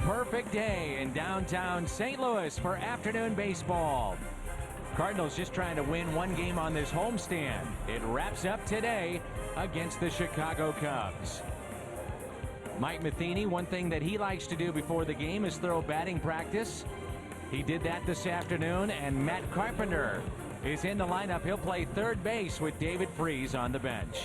perfect day in downtown St. Louis for afternoon baseball. Cardinals just trying to win one game on this homestand. It wraps up today against the Chicago Cubs. Mike Matheny, one thing that he likes to do before the game is throw batting practice. He did that this afternoon, and Matt Carpenter is in the lineup. He'll play third base with David Freese on the bench.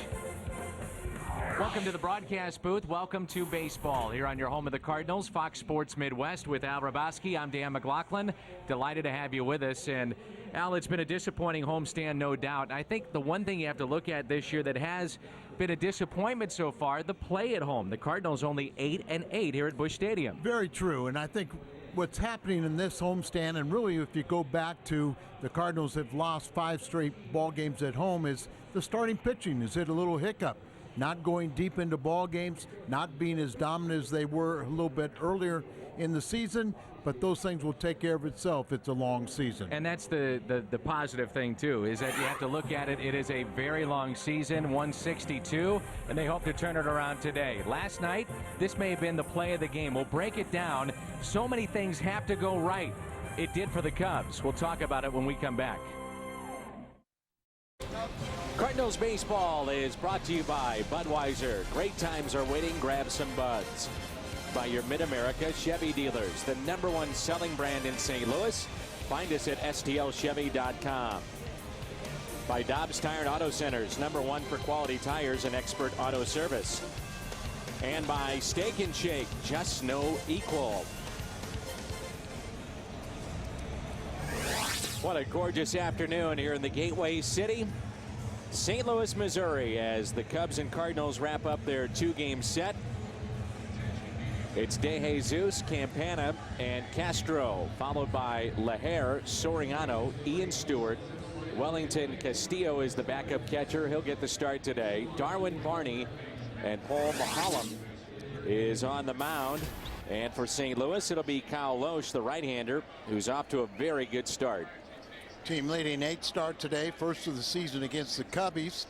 Welcome to the broadcast booth. Welcome to baseball here on your home of the Cardinals, Fox Sports Midwest with Al Hrabosky. I'm Dan McLaughlin. Delighted to have you with us. And Al, it's been a disappointing homestand, no doubt. I think the one thing you have to look at this year that has been a disappointment so far, the play at home. The Cardinals only 8-8 here at Busch Stadium. Very true, and I think what's happening in this homestand, and really if you go back to the Cardinals have lost 5 straight ball games at home, is the starting pitching has hit a little hiccup. Not going deep into ball games, not being as dominant as they were a little bit earlier in the season, but those things will take care of itself. It's a long season. And that's the positive thing, too, is that you have to look at it. It is a very long season, 162, and they hope to turn it around today. Last night, this may have been the play of the game. We'll break it down. So many things have to go right. It did for the Cubs. We'll talk about it when we come back. Cardinals baseball is brought to you by Budweiser. Great times are waiting. Grab some buds. By your Mid-America Chevy dealers, the #1 selling brand in St. Louis. Find us at stlchevy.com. By Dobbs Tire and Auto Centers, #1 for quality tires and expert auto service. And by Steak and Shake, just no equal. What a gorgeous afternoon here in the Gateway City, St. Louis, Missouri, as the Cubs and Cardinals wrap up their 2-game set. It's De Jesus, Campana, and Castro, followed by Laher, Soriano, Ian Stewart. Wellington Castillo is the backup catcher. He'll get the start today. Darwin Barney and Paul Mahalam is on the mound. And for St. Louis, it'll be Kyle Loesch, the right-hander, who's off to a very good start. Team leading 8 start today, first of the season against the Cubbies.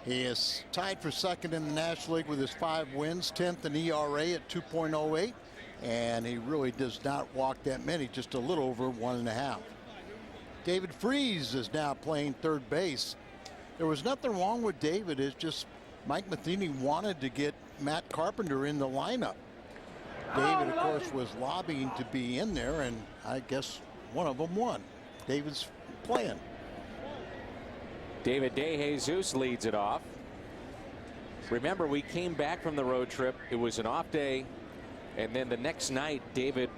He is tied for second in the National League with his 5 wins, 10th in ERA at 2.08, and he really does not walk that many, just a little over 1.5. David Freese is now playing third base. There was nothing wrong with David. It's just Mike Matheny wanted to get Matt Carpenter in the lineup. David, of course, was lobbying to be in there, and I guess one of them won. David's playing. David De Jesus leads it off. Remember, we came back from the road trip. It was an off day, and then the next night David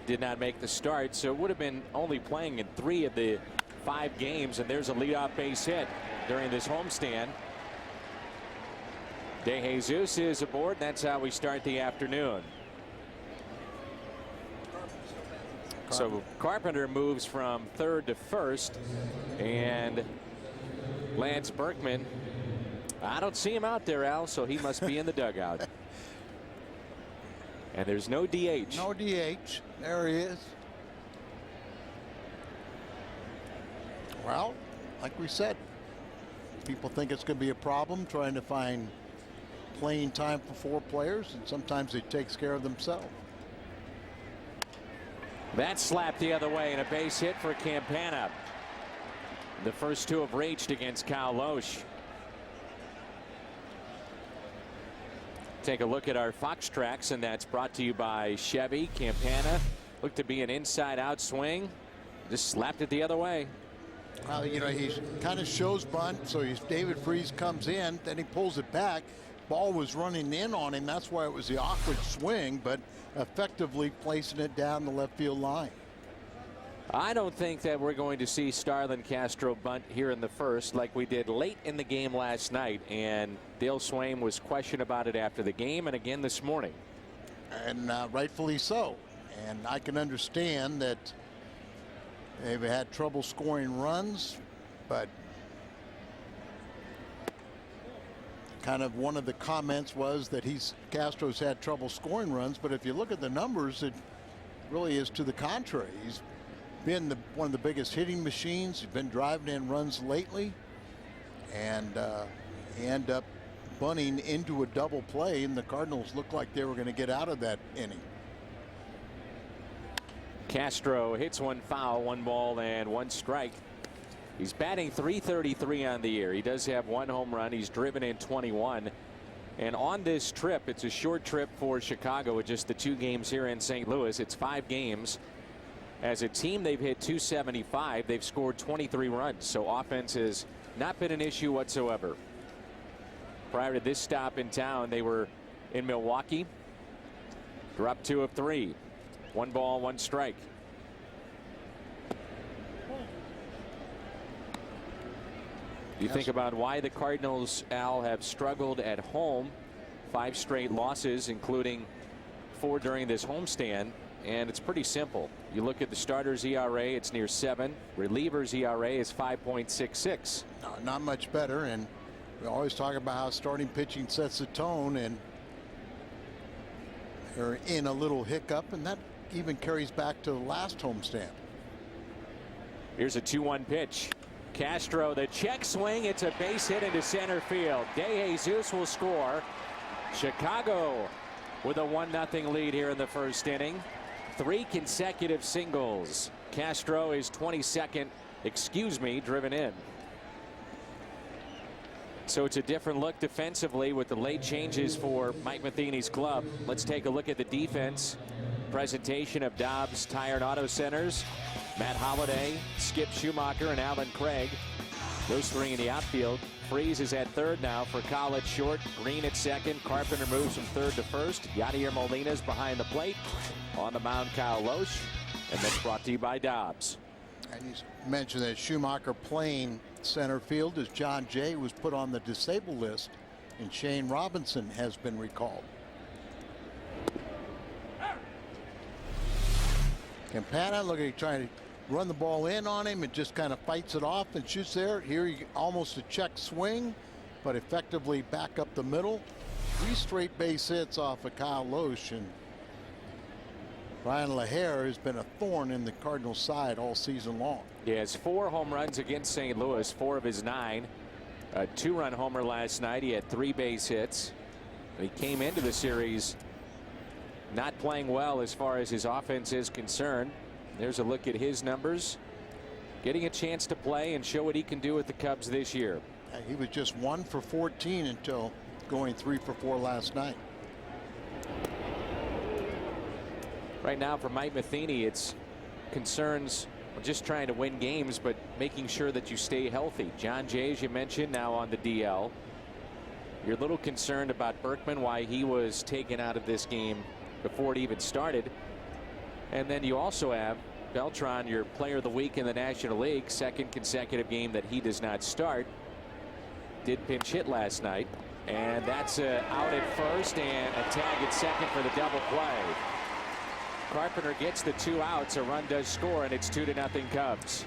did not make the start, so it would have been only playing in 3 of the 5 games, and there's a leadoff base hit during this homestand. De Jesus is aboard. That's how we start the afternoon. So Carpenter moves from third to first, and Lance Berkman, I don't see him out there, Al, so he must be in the dugout. And there's no DH. No DH. There he is. Well, like we said, people think it's going to be a problem trying to find playing time for 4 players, and sometimes it takes care of themselves. That slapped the other way, and a base hit for Campana. The first 2 have reached against Kyle Loesch. Take a look at our Fox tracks, and that's brought to you by Chevy. Campana looked to be an inside-out swing. Just slapped it the other way. Well, you know, he kind of shows bunt, so David Freese comes in, then he pulls it back. Ball was running in on him. That's why it was the awkward swing, but effectively placing it down the left field line. I don't think that we're going to see Starlin Castro bunt here in the first like we did late in the game last night, and Dale Swaim was questioned about it after the game and again this morning. And rightfully so. And I can understand that they've had trouble scoring runs, but kind of one of the comments was that Castro's had trouble scoring runs, but if you look at the numbers, it really is to the contrary. He's been one of the biggest hitting machines. He's been driving in runs lately, and he ended up bunting into a double play, and the Cardinals looked like they were going to get out of that inning. Castro hits one foul, 1 ball and 1 strike. He's batting .333 on the year. He does have 1 home run. He's driven in 21. And on this trip, it's a short trip for Chicago with just the 2 games here in St. Louis. It's 5 games. As a team, they've hit .275. They've scored 23 runs. So offense has not been an issue whatsoever. Prior to this stop in town, they were in Milwaukee. Dropped 2 of 3. 1 ball, 1 strike. You think about why the Cardinals, Al, have struggled at home. 5 straight losses, including 4 during this homestand. And it's pretty simple. You look at the starters' ERA, it's near 7. Relievers' ERA is 5.66. No, not much better. And we always talk about how starting pitching sets the tone, and they're in a little hiccup, and that even carries back to the last homestand. Here's a 2-1 pitch. Castro, the check swing. It's a base hit into center field. De Jesus will score. Chicago with a 1-0 lead here in the first inning. 3 consecutive singles. Castro is 22nd, driven in. So it's a different look defensively with the late changes for Mike Matheny's club. Let's take a look at the defense. Presentation of Dobbs Tire and Auto Centers. Matt Holliday, Skip Schumacher, and Alan Craig. Those 3 in the outfield. Freeze is at third now for College short. Green at second. Carpenter moves from third to first. Yadier Molina's behind the plate. On the mound, Kyle Loesch. And that's brought to you by Dobbs. And he's mentioned that Schumacher playing center field as John Jay was put on the disabled list, and Shane Robinson has been recalled. Campana, look at him trying to run the ball in on him and just kind of fights it off and shoots there. Here he almost a check swing, but effectively back up the middle. 3 straight base hits off of Kyle Loesch, and Brian LaHare has been a thorn in the Cardinals side all season long. He has 4 home runs against St. Louis, 4 of his 9. A 2-run homer last night. He had 3 base hits. He came into the series not playing well as far as his offense is concerned. There's a look at his numbers. Getting a chance to play and show what he can do with the Cubs this year. He was just 1 for 14 until going 3 for 4 last night. Right now for Mike Matheny, it's concerns just trying to win games, but making sure that you stay healthy. John Jay, as you mentioned, now on the DL. You're a little concerned about Berkman, why he was taken out of this game before it even started. And then you also have Beltran, your player of the week in the National League, 2nd consecutive game that he does not start. Did pinch hit last night, and that's out at first and a tag at second for the double play. Carpenter gets the 2 outs. A run does score, and it's 2-0 Cubs.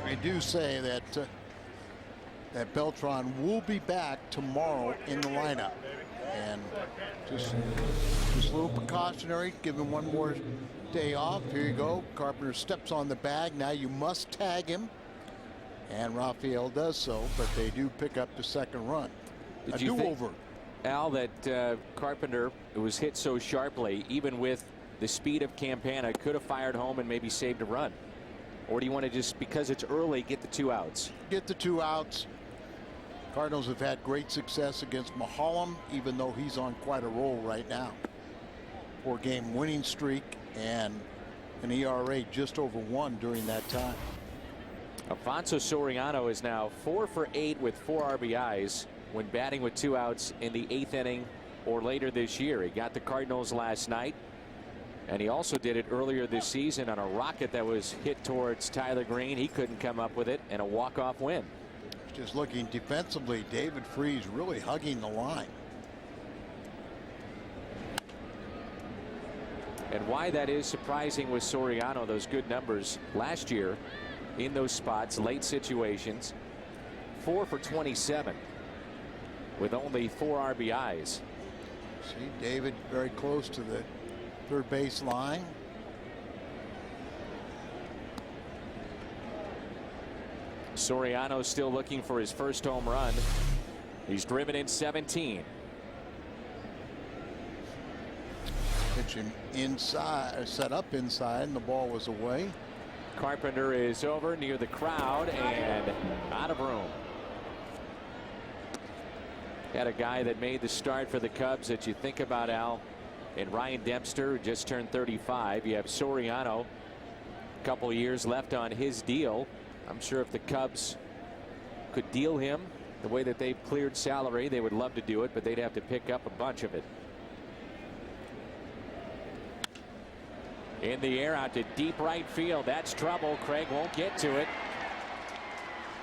I do say that that Beltran will be back tomorrow in the lineup, and just a little precautionary, give him 1 more day off. Here you go. Carpenter steps on the bag. Now you must tag him, and Raphael does so, but they do pick up the 2nd run. A do-over. Al, that Carpenter was hit so sharply, even with the speed of Campana, could have fired home and maybe saved a run? Or do you want to just, because it's early, get the 2 outs? Get the 2 outs. Cardinals have had great success against Maholm, even though he's on quite a roll right now. 4-game winning streak and an ERA just over 1 during that time. Alfonso Soriano is now 4 for 8 with 4 RBIs when batting with 2 outs in the 8th inning or later this year. He got the Cardinals last night, and he also did it earlier this season on a rocket that was hit towards Tyler Green. He couldn't come up with it, and a walk-off win. Just looking defensively, David Freese really hugging the line. And why that is surprising with Soriano, those good numbers last year in those spots, late situations. 4 for 27 with only 4 RBIs. See David very close to the 3rd base line. Soriano still looking for his first home run. He's driven in 17. Pitching inside, set up inside, and the ball was away. Carpenter is over near the crowd and out of room. Got a guy that made the start for the Cubs that you think about, Al, and Ryan Dempster, who just turned 35. You have Soriano, a couple years left on his deal. I'm sure if the Cubs could deal him the way that they've cleared salary, they would love to do it, but they'd have to pick up a bunch of it. In the air out to deep right field. That's trouble. Craig won't get to it.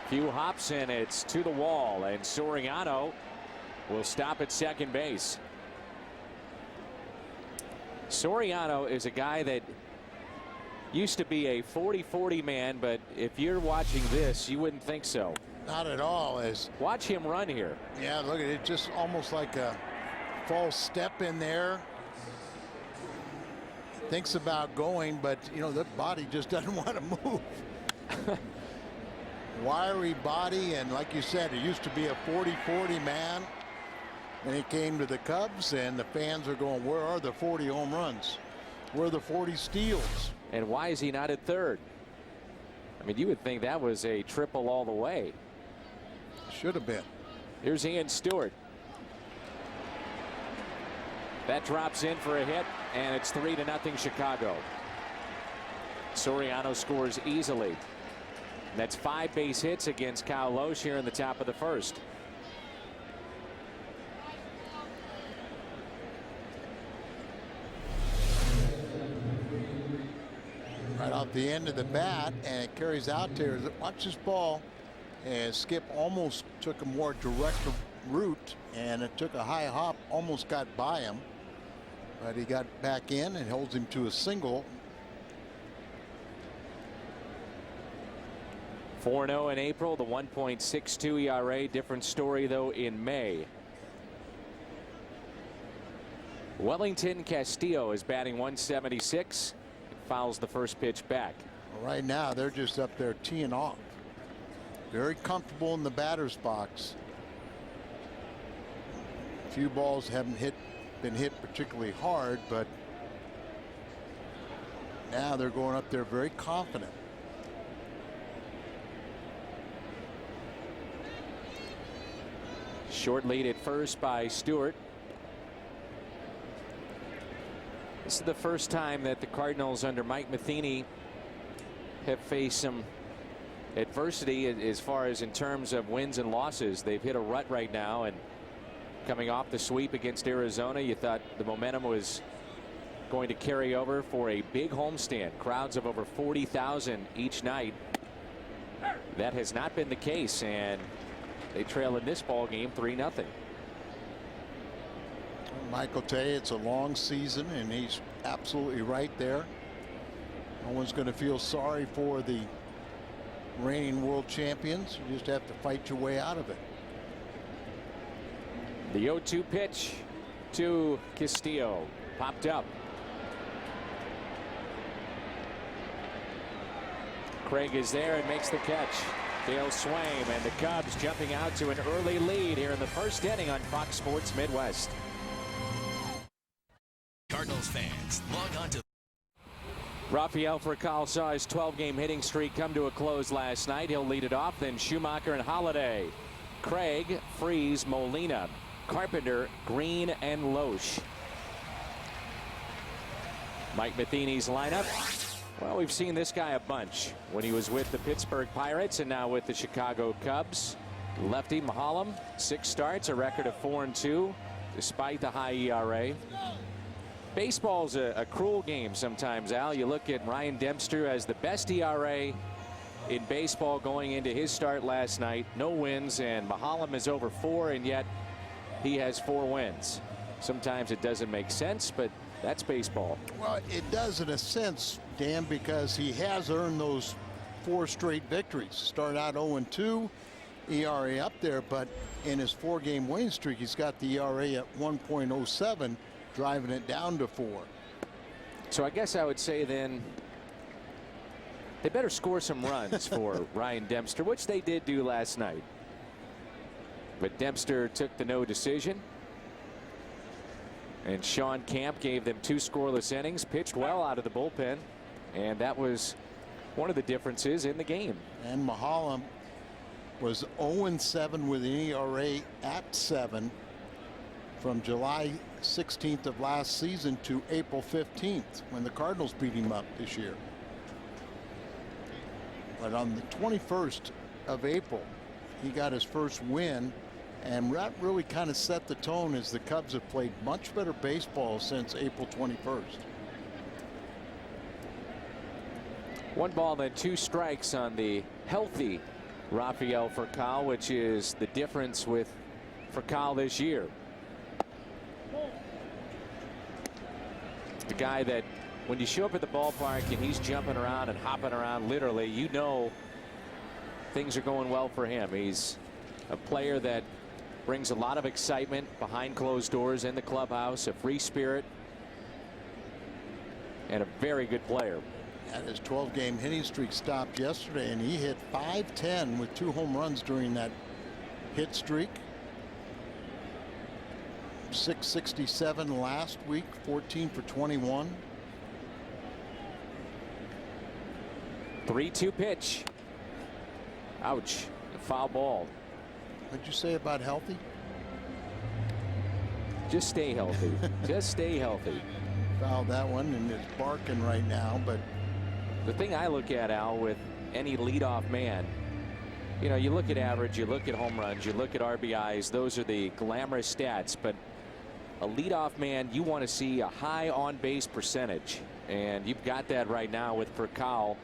Few hops and it's to the wall, and Soriano will stop at second base. Soriano is a guy that used to be a 40-40 man, but if you're watching this, you wouldn't think so. Not at all. Watch him run here. Yeah, look at it, just almost like a false step in there. Thinks about going, but you know, the body just doesn't want to move. Wiry body, and like you said, it used to be a 40-40 man. And he came to the Cubs, and the fans are going, where are the 40 home runs? Where are the 40 steals? And why is he not at third? I mean, you would think that was a triple all the way. Should have been. Here's Ian Stewart. That drops in for a hit, and it's 3-0 Chicago. Soriano scores easily. And that's 5 base hits against Kyle Loesch here in the top of the first. Right off the end of the bat, and it carries out there. Watch this ball. And Skip almost took a more direct route, and it took a high hop, almost got by him. But he got back in and holds him to a single. 4-0 in April, the 1.62 ERA. Different story, though, in May. Wellington Castillo is batting 176. Fouls the first pitch back. Right now, they're just up there teeing off. Very comfortable in the batter's box. A few balls haven't been hit particularly hard, but now they're going up there very confident. Short lead at first by Stewart. This is the first time that the Cardinals under Mike Matheny have faced some adversity as far as in terms of wins and losses. They've hit a rut right now, and coming off the sweep against Arizona, you thought the momentum was going to carry over for a big homestand. Crowds of over 40,000 each night. That has not been the case, and they trail in this ball game 3-0. Mike will tell you it's a long season, and he's absolutely right there. No one's going to feel sorry for the reigning world champions. You just have to fight your way out of it. The 0-2 pitch to Castillo. Popped up. Craig is there and makes the catch. Dale Swaim and the Cubs jumping out to an early lead here in the first inning on Fox Sports Midwest. Cardinals fans, log on to Rafael Furcal saw his 12-game hitting streak come to a close last night. He'll lead it off, then Schumacher and Holiday. Craig, Freese, Molina, Carpenter, Green, and Loesch. Mike Matheny's lineup. Well, we've seen this guy a bunch when he was with the Pittsburgh Pirates and now with the Chicago Cubs. Lefty Mahalam, 6 starts, a record of 4-2 despite the high ERA. Baseball's a cruel game sometimes, Al. You look at Ryan Dempster as the best ERA in baseball going into his start last night. No wins, and Mahalam is over 4, and yet he has 4 wins. Sometimes it doesn't make sense, but that's baseball. Well, it does in a sense, Dan, because he has earned those 4 straight victories. Started out 0-2, ERA up there, but in his 4-game winning streak, he's got the ERA at 1.07. driving it down to 4. So I guess I would say then they better score some runs for Ryan Dempster, which they did do last night. But Dempster took the no decision. And Sean Camp gave them 2 scoreless innings, pitched well out of the bullpen, and that was one of the differences in the game. And Mahalam was 0-7 with an ERA at 7 from July 16th of last season to April 15th when the Cardinals beat him up this year. But on the 21st of April, he got his first win, and that really kind of set the tone as the Cubs have played much better baseball since April 21st. 1 ball and 2 strikes on the healthy Rafael Furcal, which is the difference with Furcal this year. The guy that when you show up at the ballpark and he's jumping around and hopping around, literally, you know things are going well for him. He's a player that brings a lot of excitement behind closed doors in the clubhouse, a free spirit, and a very good player. And his 12-game hitting streak stopped yesterday, and he hit .510 with 2 home runs during that hit streak. .667 last week, 14 for 21. 3-2 pitch. Ouch. A foul ball. What'd you say about healthy? Just stay healthy. Just stay healthy. Fouled that one, and it's barking right now. But the thing I look at, Al, with any leadoff man, you know, you look at average, you look at home runs, you look at RBIs, those are the glamorous stats. But a leadoff man, you want to see a high on-base percentage, and you've got that right now with Furcal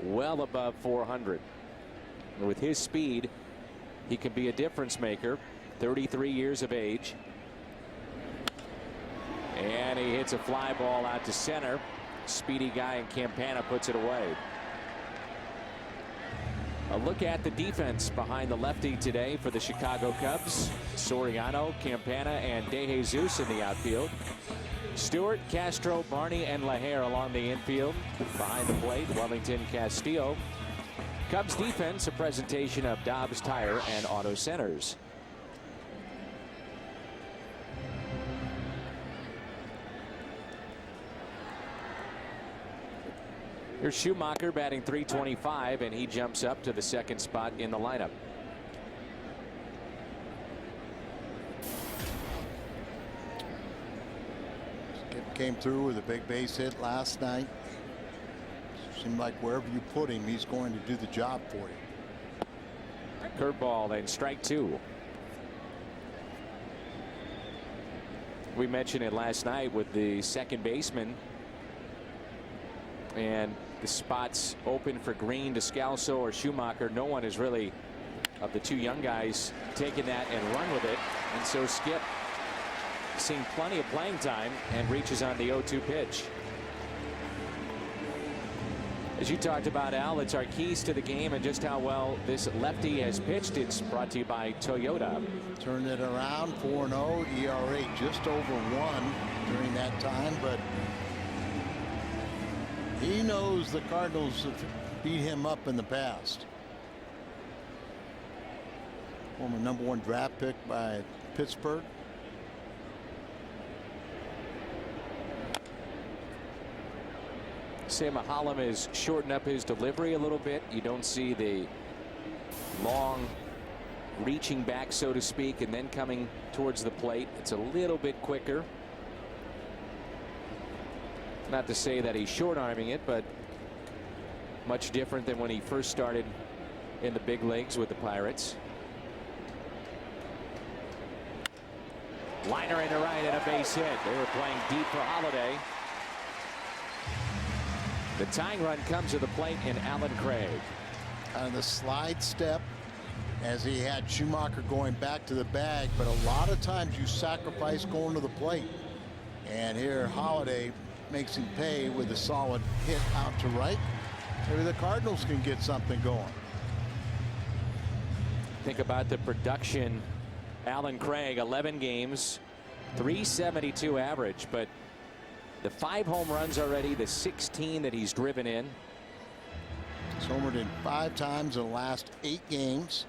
well above 400. And with his speed, he can be a difference maker. 33 years of age, and he hits a fly ball out to center. Speedy guy in Campana puts it away. A look at the defense behind the lefty today for the Chicago Cubs. Soriano, Campana, and DeJesus in the outfield. Stewart, Castro, Barney, and LaHare along the infield. Behind the plate, Wellington, Castillo. Cubs defense, a presentation of Dobbs Tire and Auto Centers. Here's Schumacher batting .325, and he jumps up to the 2nd spot in the lineup. Skip came through with a big base hit last night. Seemed like wherever you put him, he's going to do the job for you. Curveball and strike 2. We mentioned it last night with the second baseman, and the spots open for Green, Descalso, or Schumacher. No one is really, of the 2 young guys, taken that and run with it. And so Skip, seeing plenty of playing time, and reaches on the 0-2 pitch. As you talked about, Al, it's our keys to the game and just how well this lefty has pitched. It's brought to you by Toyota. Turned it around, 4-0, ERA just over 1 during that time, but he knows the Cardinals have beat him up in the past. Former #1 draft pick by Pittsburgh. Sam Mahalam has shortened up his delivery a little bit. You don't see the long reaching back, so to speak, and then coming towards the plate. It's a little bit quicker. Not to say that he's short arming it, but much different than when he first started in the big leagues with the Pirates. Liner into right and a base hit. They were playing deep for Holiday. The tying run comes to the plate in Alan Craig. The slide step, as he had Schumacher going back to the bag, but a lot of times you sacrifice going to the plate. And here Holiday makes him pay with a solid hit out to right. Maybe the Cardinals can get something going. Think about the production. Alan Craig, 11 games, .372 average, but the 5 home runs already, the 16 that he's driven in. He's homered in 5 times in the last 8 games.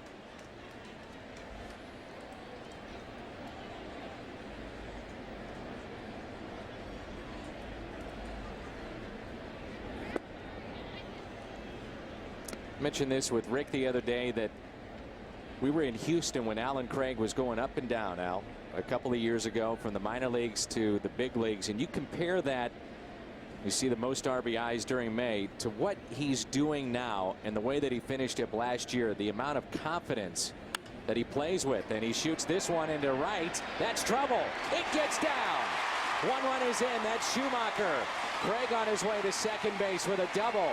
mentioned this with Rick the other day, that we were in Houston when Alan Craig was going up and down, Al, a couple of years ago, from the minor leagues to the big leagues, and you compare that, you see the most RBIs during May, to what he's doing now and the way that he finished up last year, the amount of confidence that he plays with. And he shoots this one into right. That's trouble. It gets down. 1 run is in. That's Schumacher. Craig on his way to second base with a double.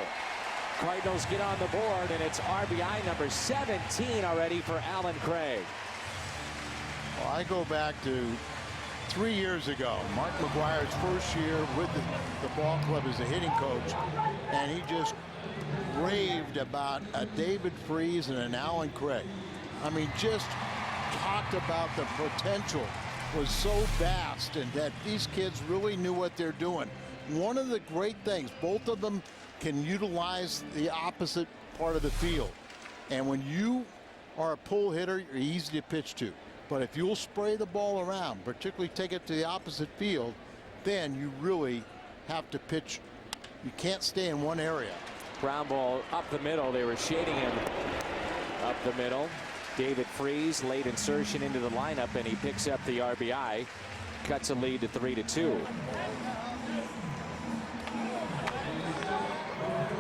Cardinals get on the board, and it's RBI number 17 already for Alan Craig. Well, I go back to 3 years ago, Mark McGuire's first year with the ball club as a hitting coach, and he just raved about a David Freese and an Alan Craig. I mean, just talked about the potential was so vast, and that these kids really knew what they're doing. One of the great things, both of them can utilize the opposite part of the field. And when you are a pull hitter, you're easy to pitch to. But if you'll spray the ball around, particularly take it to the opposite field, then you really have to pitch. You can't stay in one area. Ground ball up the middle. They were shading him up the middle. David Freese, late insertion into the lineup, and he picks up the RBI. Cuts a lead to 3-2.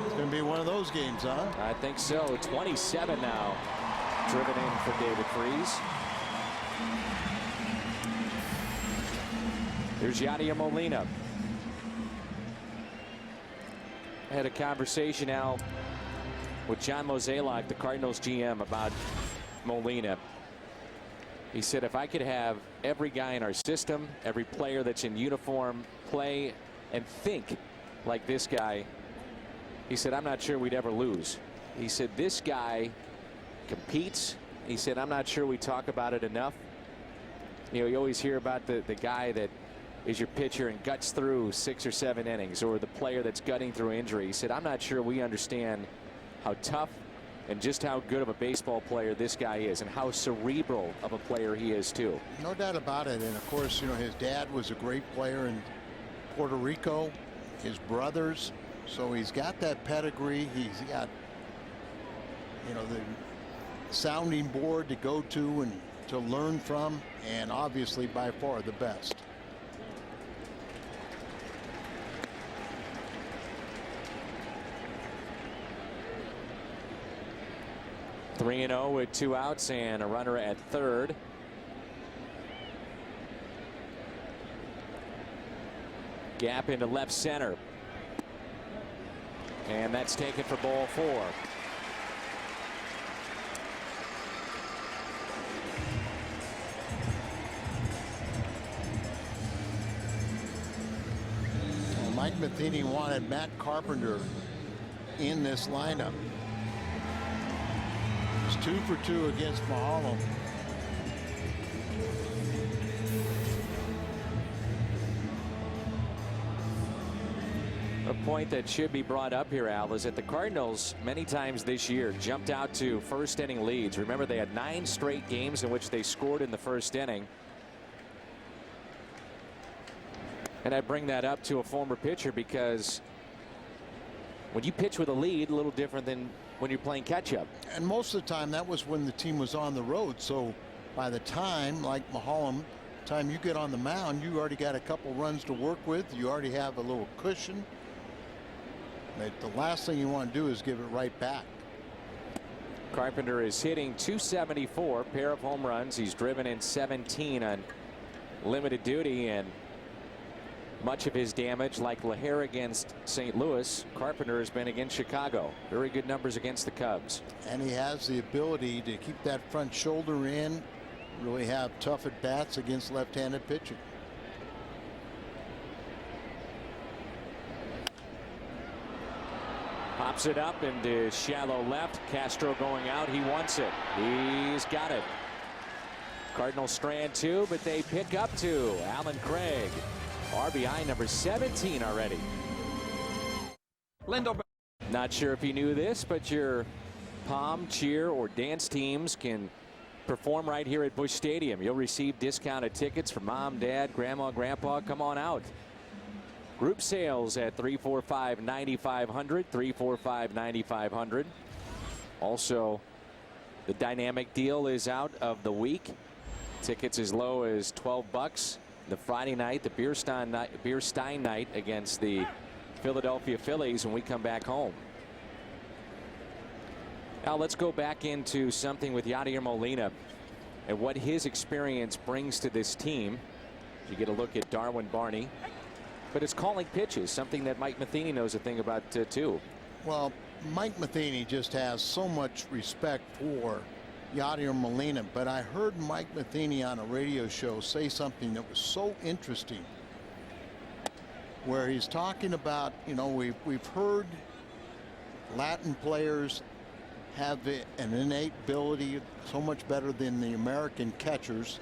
It's going to be one of those games, huh? I think so. 27 now. Driven in for David Freese. There's Yadier Molina. I had a conversation, Al, with John Mozeliak, the Cardinals GM, about Molina. He said, if I could have every guy in our system, every player that's in uniform, play and think like this guy, he said, I'm not sure we'd ever lose. He said, this guy competes. He said, I'm not sure we talk about it enough. You know, you always hear about the guy that is your pitcher and guts through 6 or 7 innings, or the player that's gutting through injury. He said, I'm not sure we understand how tough and just how good of a baseball player this guy is, and how cerebral of a player he is too. No doubt about it. And of course, you know, his dad was a great player in Puerto Rico, his brothers, so he's got that pedigree. He's got, you know, the sounding board to go to and to learn from, and obviously by far the best. Three 3-0 with 2 outs and a runner at third. Gap into left center. And that's taken for ball 4. Well, Mike Matheny wanted Matt Carpenter in this lineup. It's 2 for 2 against Mahalam. A point that should be brought up here, Al, is that the Cardinals many times this year jumped out to first inning leads. Remember, they had 9 straight games in which they scored in the first inning. And I bring that up to a former pitcher because when you pitch with a lead, a little different than when you're playing catch up. And most of the time that was when the team was on the road. So by the time, like Mahalam, time you get on the mound, you already got a couple runs to work with. You already have a little cushion. But the last thing you want to do is give it right back. Carpenter is hitting .274, pair of home runs. He's driven in 17 on limited duty, and much of his damage, like LaHare against St. Louis, Carpenter has been against Chicago. Very good numbers against the Cubs. And he has the ability to keep that front shoulder in, really have tough at bats against left-handed pitching. Pops it up into shallow left. Castro going out. He wants it. He's got it. Cardinals strand 2, but they pick up 2. Alan Craig. RBI number 17 already. Not sure if you knew this, but your pom, cheer, or dance teams can perform right here at Busch Stadium. You'll receive discounted tickets for mom, dad, grandma, grandpa. Come on out. Group sales at 345-9500, 345-9500. Also, the dynamic deal is out of the week. Tickets as low as $12. The Friday night, the beer stein night against the Philadelphia Phillies when we come back home. Now let's go back into something with Yadier Molina and what his experience brings to this team. You get a look at Darwin Barney, but it's calling pitches, something that Mike Matheny knows a thing about too. Well, Mike Matheny just has so much respect for Yadier Molina, but I heard Mike Matheny on a radio show say something that was so interesting, where he's talking about, you know, we've heard Latin players have an innate ability so much better than the American catchers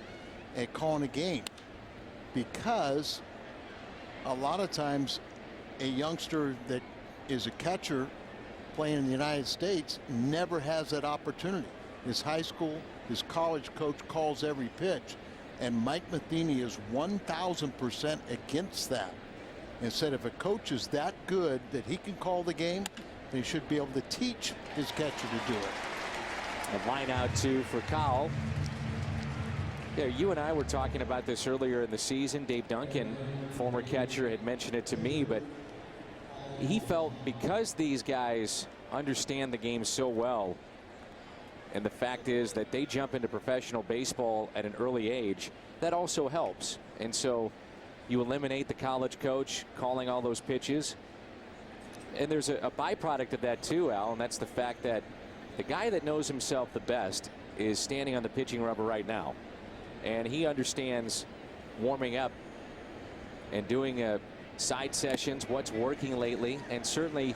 at calling a game, because a lot of times a youngster that is a catcher playing in the United States never has that opportunity. His high school, his college coach calls every pitch, and Mike Matheny is 1,000% against that, and said if a coach is that good that he can call the game, they should be able to teach his catcher to do it. A line out two for Kyle. Yeah, you and I were talking about this earlier in the season. Dave Duncan, former catcher, had mentioned it to me, but he felt because these guys understand the game so well, and the fact is that they jump into professional baseball at an early age, that also helps. And so you eliminate the college coach calling all those pitches. And there's a byproduct of that too, Al, and that's the fact that the guy that knows himself the best is standing on the pitching rubber right now. And he understands warming up and doing side sessions, what's working lately. And certainly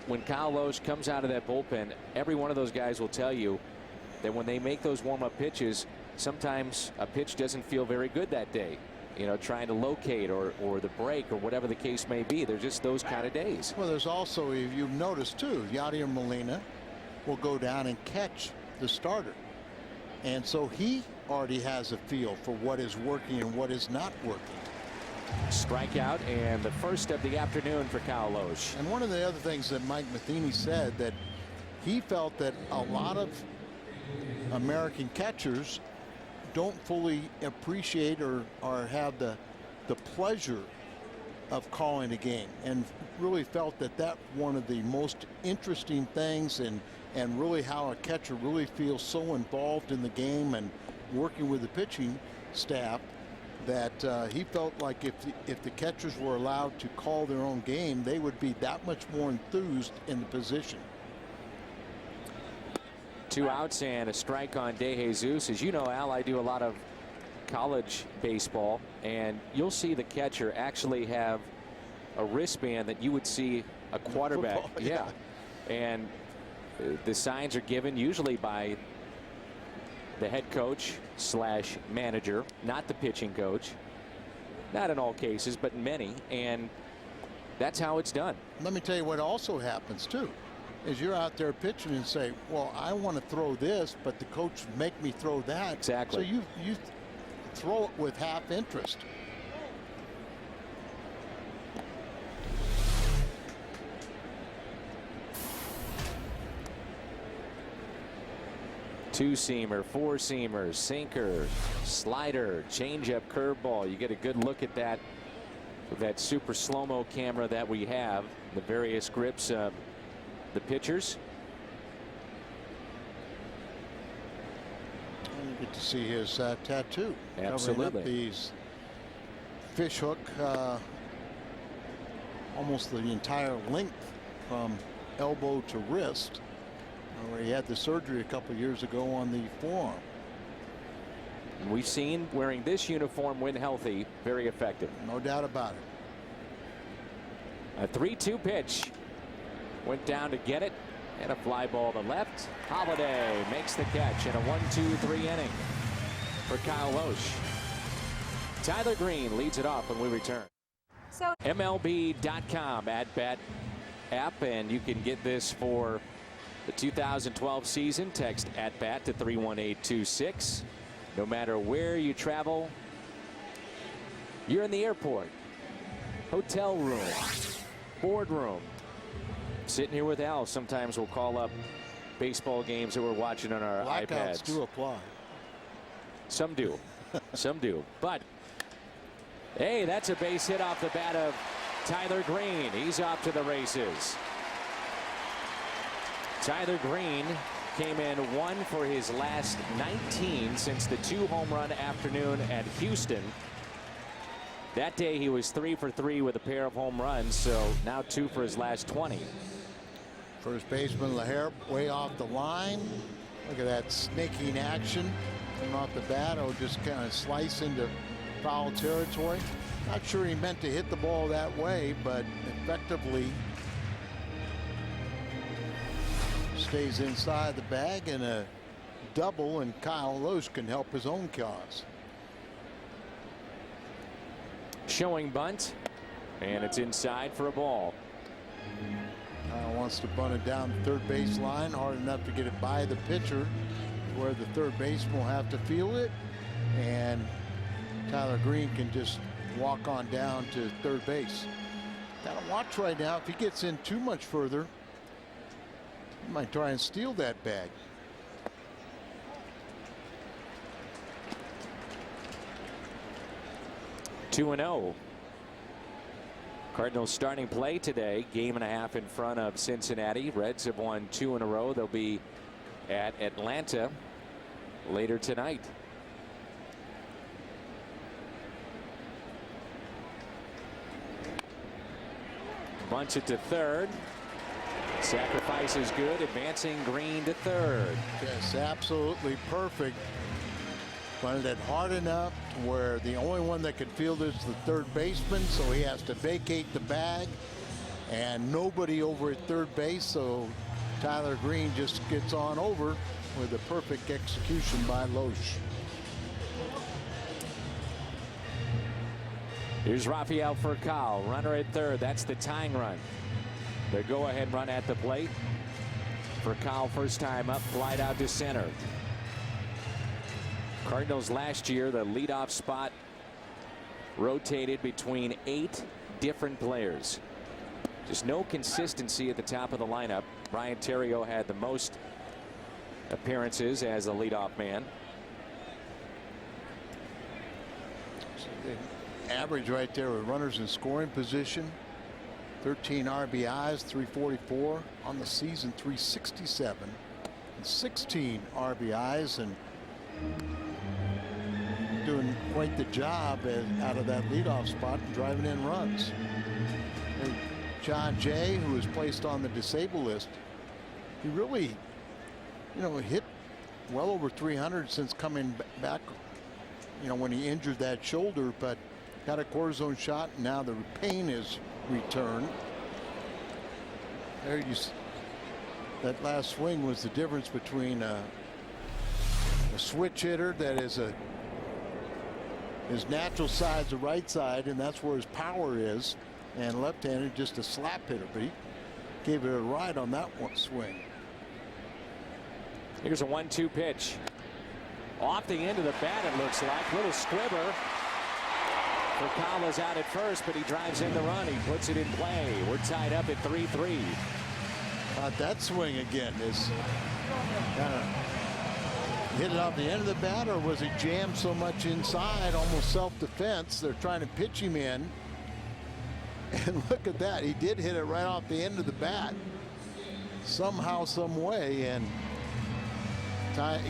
when Kyle Loesch comes out of that bullpen, every one of those guys will tell you that when they make those warm-up pitches, sometimes a pitch doesn't feel very good that day. You know, trying to locate or the break or whatever the case may be. They're just those kind of days. Well, there's also, if you've noticed too, Yadier Molina will go down and catch the starter. And so he already has a feel for what is working and what is not working. Strikeout, and the first of the afternoon for Kyle Loesch. And one of the other things that Mike Matheny said, that he felt that a lot of American catchers don't fully appreciate or have the pleasure of calling a game, and really felt that that one of the most interesting things, and really how a catcher really feels so involved in the game and working with the pitching staff, that he felt like if the catchers were allowed to call their own game, they would be that much more enthused in the position. 2 outs and a strike on De Jesus. As you know, Al, I do a lot of college baseball, and you'll see the catcher actually have a wristband that you would see a quarterback. Football, yeah. And the signs are given usually by the head coach / manager, not the pitching coach. Not in all cases, but in many, and that's how it's done. Let me tell you what also happens too, is you're out there pitching and say, well, I want to throw this, but the coach make me throw that. Exactly. So you throw it with half interest. Two-seamer, four-seamer, sinker, slider, changeup, curveball. You get a good look at that with that super slow-mo camera that we have, the various grips of the pitchers. And you get to see his tattoo. Absolutely. Covering up these fish hook, almost the entire length from elbow to wrist, where he had the surgery a couple years ago on the forearm. And we've seen wearing this uniform when healthy, very effective. No doubt about it. A 3-2 pitch. Went down to get it, and a fly ball to left. Holiday makes the catch in a 1-2-3 inning for Kyle Loesch. Tyler Green leads it off when we return. So MLB.com @bat app, and you can get this for the 2012 season. Text @bat to 31826. No matter where you travel, you're in the airport, hotel room, boardroom. Sitting here with Al, sometimes we'll call up baseball games that we're watching on our Blackouts iPads. do apply. Some do. Some do. But, hey, that's a base hit off the bat of Tyler Green. He's off to the races. Tyler Green came in 1 for his last 19 since the 2-home-run afternoon at Houston. That day he was 3 for 3 with a pair of home runs, so now 2 for his last 20. First baseman LaHare way off the line. Look at that snaking action coming off the bat. Oh, just kind of slice into foul territory. Not sure he meant to hit the ball that way, but effectively stays inside the bag, and a double, and Kyle Loesch can help his own cause. Showing bunt, and it's inside for a ball. Kyle wants to bunt it down the third base line, hard enough to get it by the pitcher, where the third baseman will have to field it, and Tyler Green can just walk on down to third base. Gotta watch right now. If he gets in too much further, he might try and steal that bag. Two and 0. Cardinals starting play today. Game and a half in front of Cincinnati. Reds have won 2 in a row. They'll be at Atlanta later tonight. Bunts it to third. Sacrifice is good. Advancing Green to third. Yes, absolutely perfect. Bunted it hard enough to where the only one that could field is the third baseman, so he has to vacate the bag, and nobody over at third base, so Tyler Green just gets on over with a perfect execution by Loesch. Here's Rafael Furcal, runner at third. That's the tying run. The go-ahead run at the plate. Furcal first time up, flied out to center. Cardinals last year, the leadoff spot rotated between 8 different players. Just no consistency at the top of the lineup. Brian Terrio had the most appearances as a leadoff man. Average right there with runners in scoring position. 13 RBIs, 344 on the season, 367, and 16 RBIs, and doing quite the job out of that leadoff spot and driving in runs. And John Jay, who was placed on the disabled list, he really, hit well over 300 since coming back, when he injured that shoulder, but got a cortisone shot, and now the pain is returned. There that last swing was the difference between a switch hitter that is his natural side's the right side, and that's where his power is, and left-handed just a slap hitter, but he gave it a ride on that one swing. Here's a 1-2 pitch. Off the end of the bat, it looks like. Little squibber. Furcal is out at first, but he drives in the run. He puts it in play. We're tied up at 3-3. That swing again is kind of hit it off the end of the bat, or was it jammed so much inside, almost self-defense? They're trying to pitch him in, and look at that. He did hit it right off the end of the bat somehow, some way, and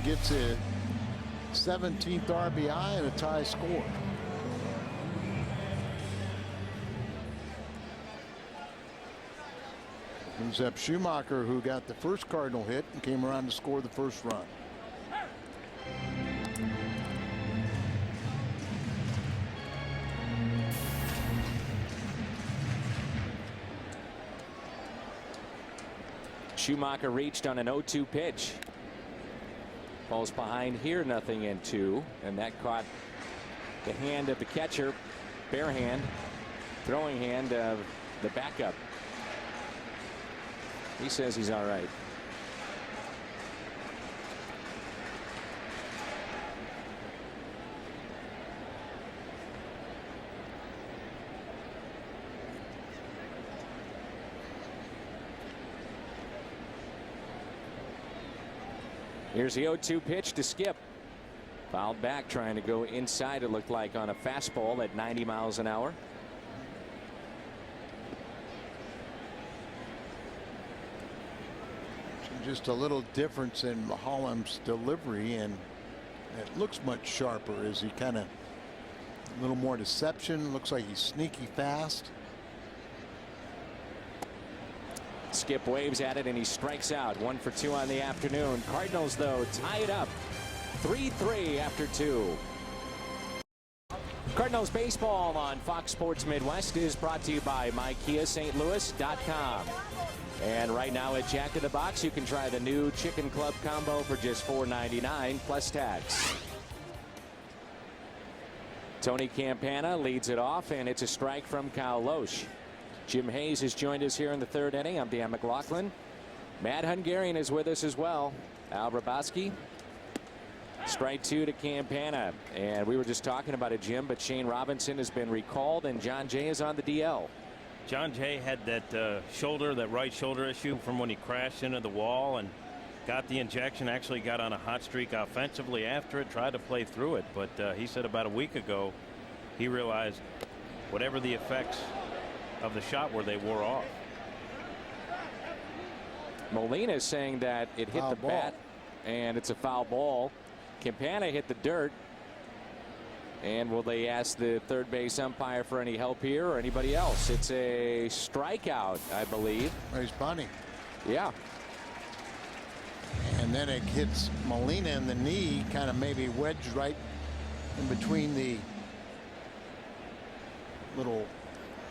gets a 17th RBI and a tie score. Brings up Schumacher, who got the first Cardinal hit and came around to score the first run. Schumacher reached on an 0-2 pitch. Falls behind here, 0-2, and that caught the hand of the catcher, bare hand, throwing hand of the backup. He says he's all right. Here's the 0-2 pitch to Skip. Fouled back, trying to go inside, it looked like, on a fastball at 90 miles an hour. Just a little difference in Holland's delivery, and it looks much sharper as he kind of a little more deception. Looks like he's sneaky fast. Skip waves at it and he strikes out. 1 for 2 on the afternoon. Cardinals, though, tie it up 3-3 after 2. Cardinals baseball on Fox Sports Midwest is brought to you by MyKiaSt.Louis.com. And right now at Jack in the Box, you can try the new Chicken Club combo for just $4.99 plus tax. Tony Campana leads it off, and it's a strike from Kyle Loesch. Jim Hayes has joined us here in the 3rd inning. I'm Dan McLaughlin. Matt Hungarian is with us as well. Al Raboski. Strike 2 to Campana. And we were just talking about it, Jim, but Shane Robinson has been recalled and John Jay is on the DL. John Jay had that shoulder, that right shoulder issue from when he crashed into the wall and got the injection. Actually got on a hot streak offensively after it, tried to play through it. But he said about a week ago he realized whatever the effects of the shot were, they wore off. Molina is saying that it hit Foul the ball. bat and it's a foul ball. Campana hit the dirt. And will they ask the third base umpire for any help here or anybody else? It's a strikeout, I believe. He's bunting. Yeah. And then it hits Molina in the knee, kind of maybe wedged right in between the little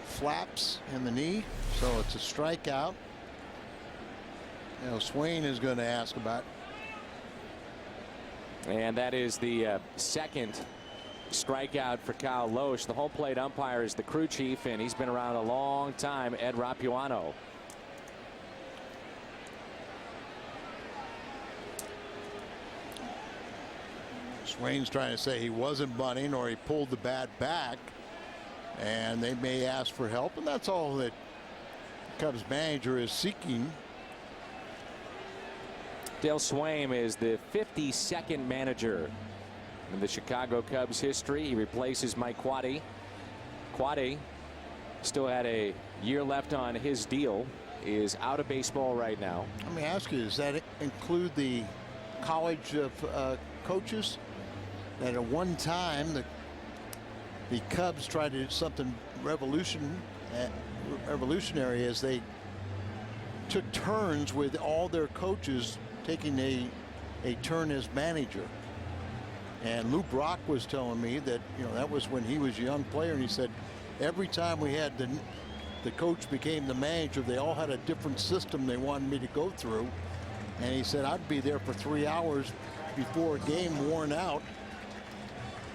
flaps in the knee. So it's a strikeout. You know, Swain is going to ask about. And that is the second strikeout for Kyle Loesch. The home plate umpire is the crew chief, and he's been around a long time, Ed Rapuano. Swain's trying to say he wasn't bunting or he pulled the bat back, and they may ask for help, and that's all that Cubs manager is seeking. Dale Swaim is the 52nd manager in the Chicago Cubs history. He replaces Mike Quade. Quade still had a year left on his deal, is out of baseball right now. Let me ask you, does that include the college of coaches? That at one time the Cubs tried to do something revolutionary as they took turns with all their coaches taking a turn as manager. And Lou Brock was telling me that, you know, that was when he was a young player, and he said every time we had the coach became the manager, they all had a different system they wanted me to go through. And he said I'd be there for 3 hours before a game, worn out,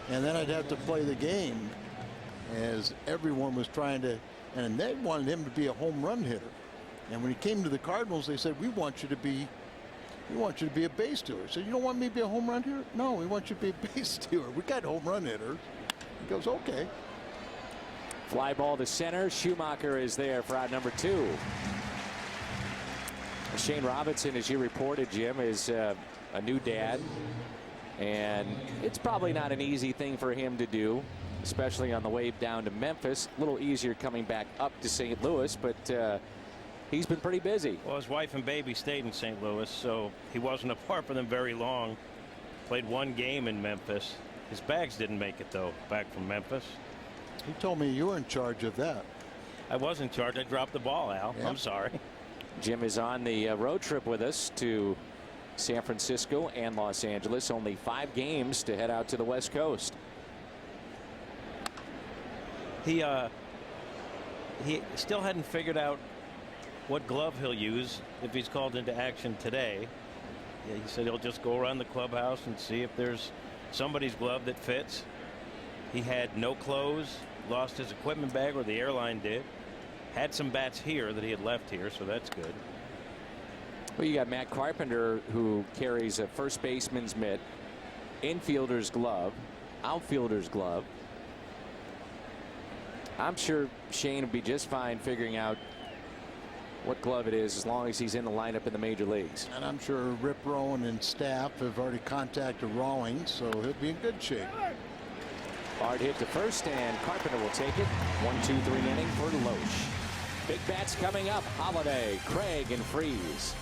and then I'd have to play the game, as everyone was trying to, and they wanted him to be a home run hitter. And when he came to the Cardinals, they said, we want you to be a base stealer. He said, you don't want me to be a home run hitter? No, we want you to be a base stealer. We got home run hitters. He goes, okay. Fly ball to center. Schumacher is there for out number 2. Shane Robinson, as you reported, Jim, is a new dad, and it's probably not an easy thing for him to do, especially on the way down to Memphis. A little easier coming back up to St. Louis, but he's been pretty busy. Well, his wife and baby stayed in St. Louis, so he wasn't apart from them very long. Played 1 game in Memphis. His bags didn't make it, though, back from Memphis. He told me you were in charge of that. I was in charge. I dropped the ball, Al. Yeah. I'm sorry. Jim is on the road trip with us to San Francisco and Los Angeles. Only 5 games to head out to the West Coast. He still hadn't figured out what glove he'll use if he's called into action today. Yeah, he said he'll just go around the clubhouse and see if there's somebody's glove that fits. He had no clothes, lost his equipment bag, or the airline did. Had some bats here that he had left here, so that's good. Well, you got Matt Carpenter, who carries a first baseman's mitt, infielder's glove, outfielder's glove. I'm sure Shane would be just fine figuring out what glove it is as long as he's in the lineup in the major leagues. And I'm sure Rip Rowan and staff have already contacted Rawlings, so he'll be in good shape. Hard hit to first, and Carpenter will take it. 1-2-3 inning for Loesch. Big bats coming up. Holiday, Craig, and Freeze.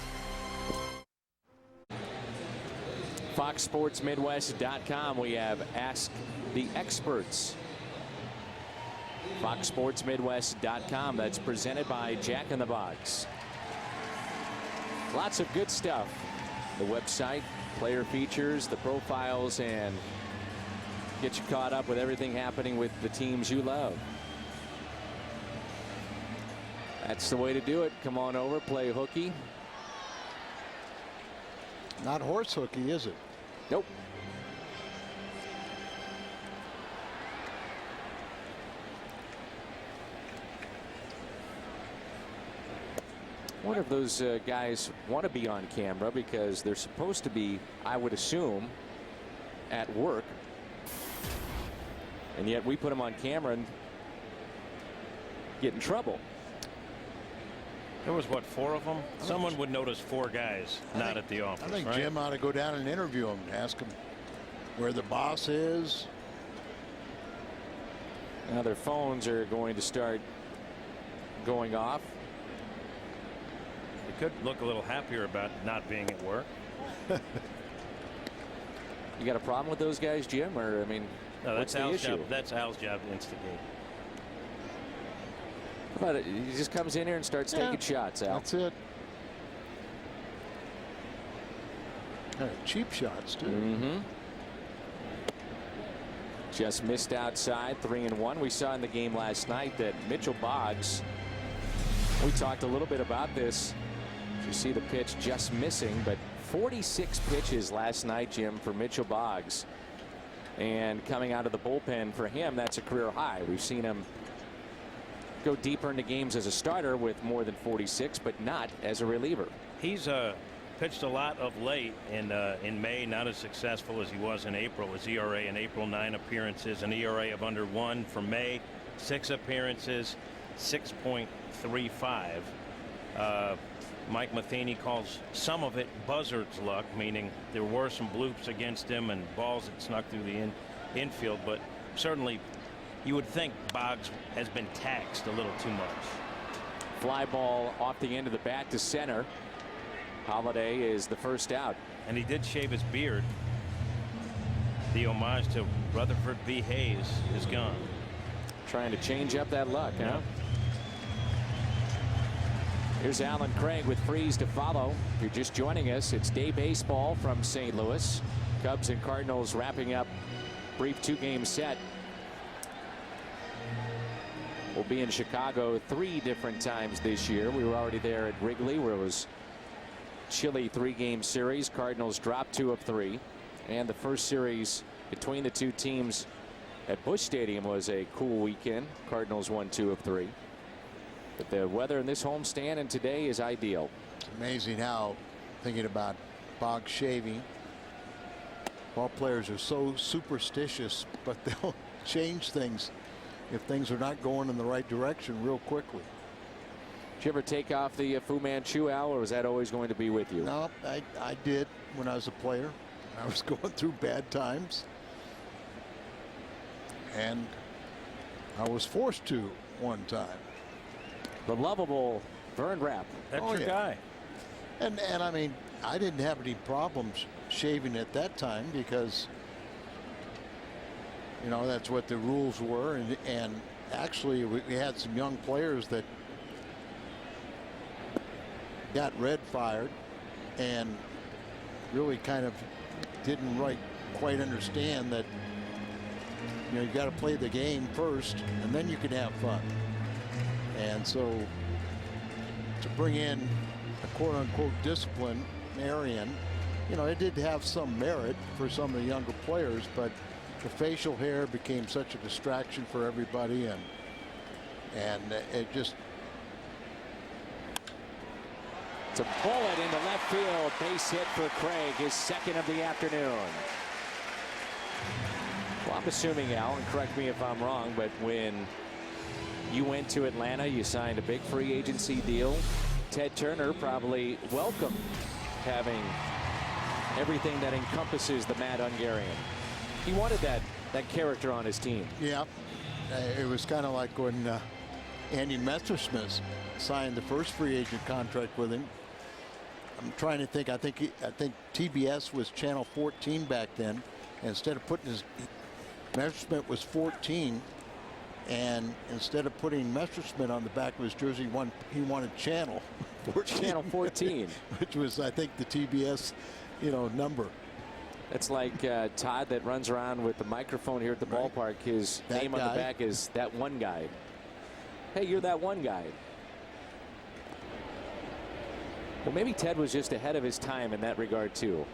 FoxSportsMidwest.com. We have Ask the Experts. FoxSportsMidwest.com. That's presented by Jack in the Box. Lots of good stuff. The website, player features, the profiles, and get you caught up with everything happening with the teams you love. That's the way to do it. Come on over, play hooky. Not horse hooky, is it? Nope. I wonder if those guys want to be on camera, because they're supposed to be, I would assume, at work. And yet we put them on camera and get in trouble. There was, what, 4 of them? Someone would notice 4 guys not at the office. I think right? Jim ought to go down and interview them, ask them where the boss is. Now their phones are going to start going off. They could look a little happier about not being at work. You got a problem with those guys, Jim? Or, I mean, No, what's that's the Al's issue? job. That's Al's job to instigate. But he just comes in here and starts taking shots, Al. That's it. Cheap shots, too. Just missed outside, 3-1. We saw in the game last night that Mitchell Boggs, we talked a little bit about this. You see the pitch just missing, but 46 pitches last night, Jim, for Mitchell Boggs. And coming out of the bullpen for him, that's a career high. We've seen him go deeper into games as a starter with more than 46, but not as a reliever. He's pitched a lot of late in May, not as successful as he was in April. His ERA in April, 9 appearances, an ERA of under 1 for May, 6 appearances, 6.35. Mike Matheny calls some of it buzzard's luck, meaning there were some bloops against him and balls that snuck through the infield, but certainly you would think Boggs has been taxed a little too much. Fly ball off the end of the bat to center. Holiday is the first out. And he did shave his beard. The homage to Rutherford B. Hayes is gone. Trying to change up that luck, huh? Here's Alan Craig with Freeze to follow. If you're just joining us, it's day baseball from St. Louis. Cubs and Cardinals wrapping up brief 2-game set. We'll be in Chicago 3 different times this year. We were already there at Wrigley, where it was chilly 3-game series. Cardinals dropped 2 of 3. And the first series between the two teams at Busch Stadium was a cool weekend. Cardinals won 2 of 3. But the weather in this homestand and today is ideal. It's amazing how, thinking about Boggs shaving, ball players are so superstitious, but they'll change things if things are not going in the right direction real quickly. Did you ever take off the Fu Manchu, Al, or was that always going to be with you? No, I did when I was a player. I was going through bad times, and I was forced to one time. The lovable Vern Rapp. That's your guy. And I mean, I didn't have any problems shaving at that time because, you know, that's what the rules were. And actually, we had some young players that got red fired and really kind of didn't quite understand that, you know, you got to play the game first and then you can have fun. And so to bring in a quote unquote disciplinarian, you know, it did have some merit for some of the younger players, but the facial hair became such a distraction for everybody, and it just. It's a bullet into left field. Base hit for Craig, his second of the afternoon. Well, I'm assuming, Al, and correct me if I'm wrong, but when you went to Atlanta, you signed a big free agency deal. Ted Turner probably welcomed having everything that encompasses the Mad Hungarian. He wanted that character on his team. Yeah, it was kind of like when Andy Messersmith signed the first free agent contract with him. I'm trying to think. I think TBS was channel 14 back then. And instead of putting Messersmith was 14, and instead of putting Messersmith on the back of his jersey, he wanted channel 14. Channel 14, which was, I think, the TBS, number. It's like Todd that runs around with the microphone here at the ballpark. His name on the back is that one guy. Hey, you're that one guy. Well, maybe Ted was just ahead of his time in that regard, too.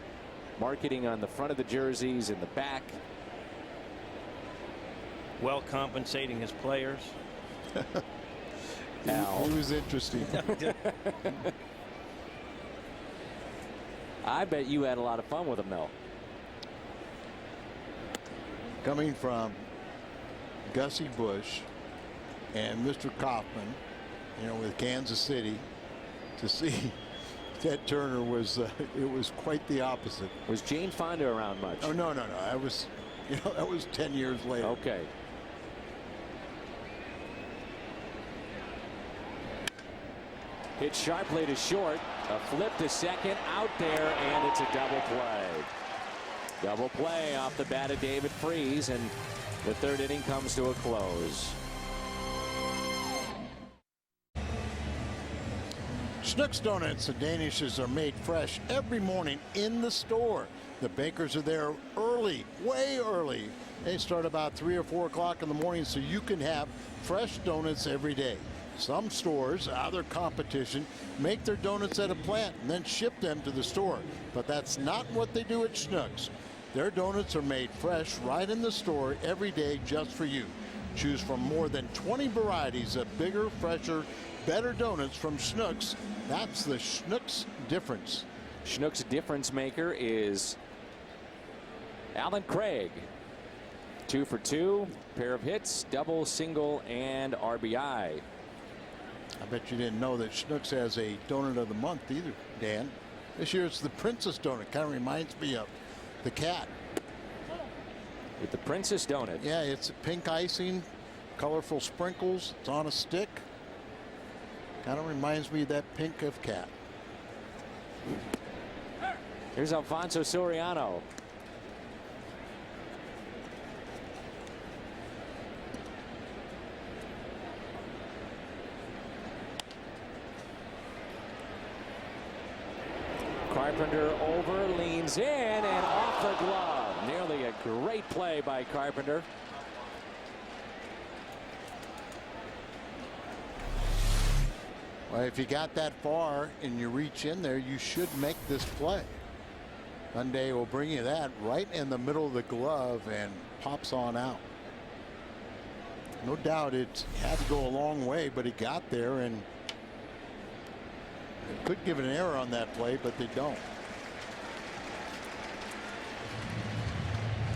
Marketing on the front of the jerseys, in the back. Well, compensating his players. It was interesting. I bet you had a lot of fun with him, though. Coming from Gussie Busch and Mr. Kaufman, with Kansas City, to see Ted Turner was it was quite the opposite. Was Jane Fonda around much? Oh, no. That was, that was 10 years later. Okay. Hit sharply to short. A flip to second, out there, and it's a double play. Double play off the bat of David Freese, and the third inning comes to a close. Schnucks Donuts and Danishes are made fresh every morning in the store. The bakers are there early, way early. They start about 3 or 4 o'clock in the morning, so you can have fresh donuts every day. Some stores, other competition, make their donuts at a plant and then ship them to the store. But that's not what they do at Schnucks. Their donuts are made fresh right in the store every day just for you. Choose from more than 20 varieties of bigger, fresher, better donuts from Schnucks. That's the Schnucks difference. Schnucks difference maker is Alan Craig. 2 for 2, pair of hits, double, single, and RBI. I bet you didn't know that Schnucks has a donut of the month either, Dan. This year it's the Princess Donut. Kind of reminds me of the cat. With the Princess Donut. Yeah, it's pink icing, colorful sprinkles. It's on a stick. Kind of reminds me of that pink of cat. Here's Alfonso Soriano. Carpenter over, leans in, and off the glove. Nearly a great play by Carpenter. Well, if you got that far and you reach in there, you should make this play. Hyundai will bring you that right in the middle of the glove and pops on out. No doubt it had to go a long way, but he got there, and they could give an error on that play, but they don't.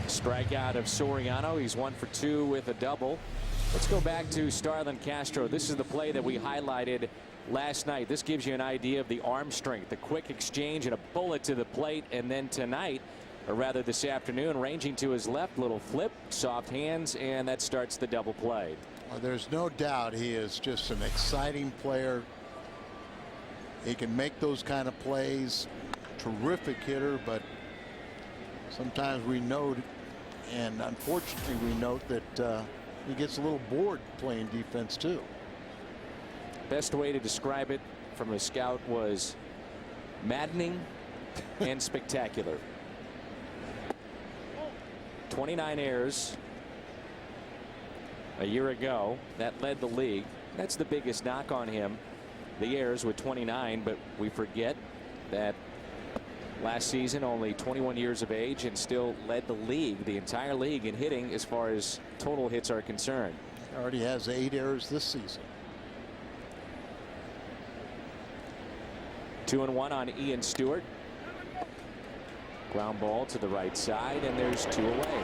Strikeout of Soriano. He's 1 for 2 with a double. Let's go back to Starlin Castro. This is the play that we highlighted last night. This gives you an idea of the arm strength, the quick exchange and a bullet to the plate. And then tonight, or rather this afternoon, ranging to his left, little flip, soft hands, and that starts the double play. Well, there's no doubt he is just an exciting player. He can make those kind of plays. Terrific hitter, but sometimes we note, and unfortunately we note, that he gets a little bored playing defense too. Best way to describe it from a scout was maddening and spectacular. 29 errors a year ago. That led the league. That's the biggest knock on him. The errors with 29, but we forget that last season only 21 years of age and still led the league, the entire league, in hitting as far as total hits are concerned. He already has 8 errors this season. 2-1 on Ian Stewart. Ground ball to the right side, and there's 2 away.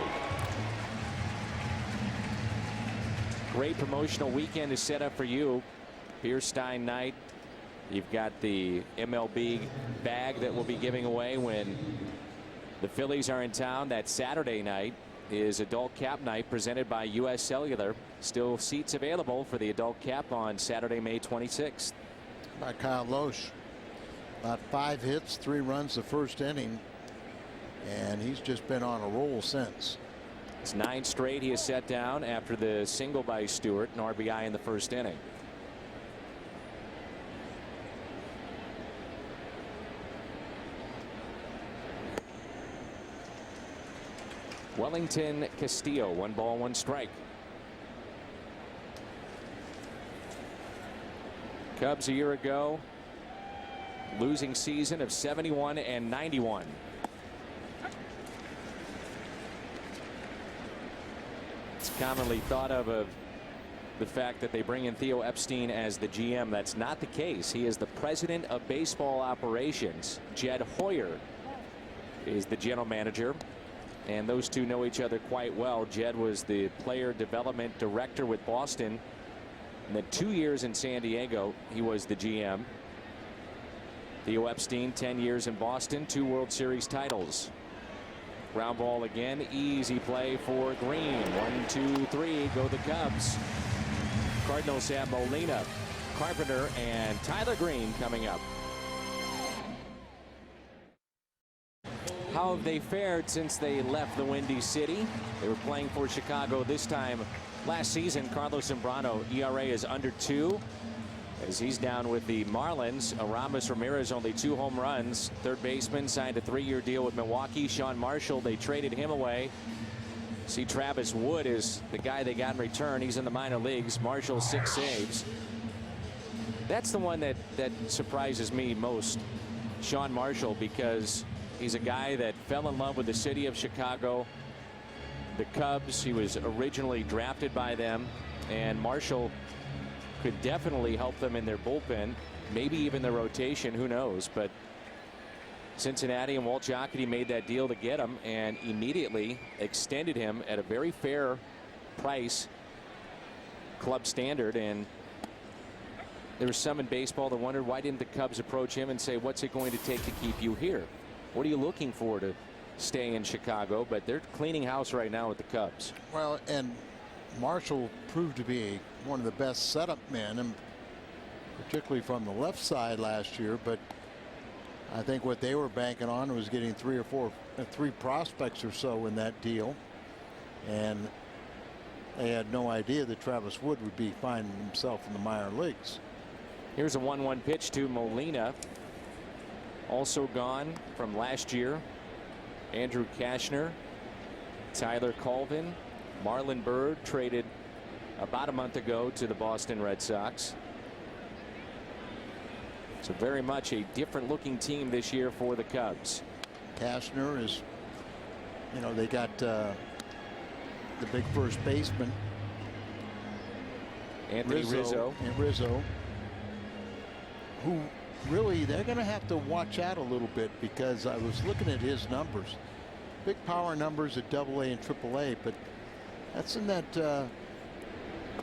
Great promotional weekend is set up for you. Beer Stein night You've got the MLB bag that we'll be giving away when the Phillies are in town. That Saturday night is adult cap night presented by U.S. Cellular. Still seats available for the adult cap on Saturday, May 26th. By Kyle Loesch. About 5 hits, 3 runs the first inning, and he's just been on a roll since. It's 9 straight he has set down after the single by Stewart, an RBI in the first inning. Wellington Castillo, 1 ball, 1 strike. Cubs a year ago, losing season of 71 and 91. It's commonly thought of the fact that they bring in Theo Epstein as the GM. That's not the case. He is the president of baseball operations. Jed Hoyer is the general manager, and those two know each other quite well. Jed was the player development director with Boston, and then 2 years in San Diego he was the GM. Theo Epstein, 10 years in Boston, 2 World Series titles. Ground ball again, easy play for Green. 1, 2, 3, go the Cubs. Cardinals have Molina, Carpenter, and Tyler Green coming up. How have they fared since they left the Windy City? They were playing for Chicago this time last season. Carlos Zambrano, ERA is under 2 as he's down with the Marlins. Aramis Ramirez, only 2 home runs. Third baseman, signed a 3-year deal with Milwaukee. Sean Marshall, they traded him away. See, Travis Wood is the guy they got in return. He's in the minor leagues. Marshall, 6 saves. That's the one that surprises me most, Sean Marshall, because he's a guy that fell in love with the city of Chicago, the Cubs. He was originally drafted by them, and Marshall could definitely help them in their bullpen, maybe even the rotation, who knows. But Cincinnati and Walt Jocketty made that deal to get him and immediately extended him at a very fair price, club standard. And there was some in baseball that wondered, why didn't the Cubs approach him and say, what's it going to take to keep you here? What are you looking for to stay in Chicago? But they're cleaning house right now with the Cubs. Well, and Marshall proved to be one of the best setup men, and particularly from the left side last year. But I think what they were banking on was getting 3 prospects or so in that deal, and they had no idea that Travis Wood would be finding himself in the minor leagues. Here's a 1-1 pitch to Molina. Also gone from last year, Andrew Kashner, Tyler Colvin, Marlon Byrd traded about a month ago to the Boston Red Sox. So very much a different looking team this year for the Cubs. Kashner is, you know, they got the big first baseman, Anthony Rizzo, who really they're going to have to watch out a little bit, because I was looking at his numbers, big power numbers at AA and AAA, but that's in that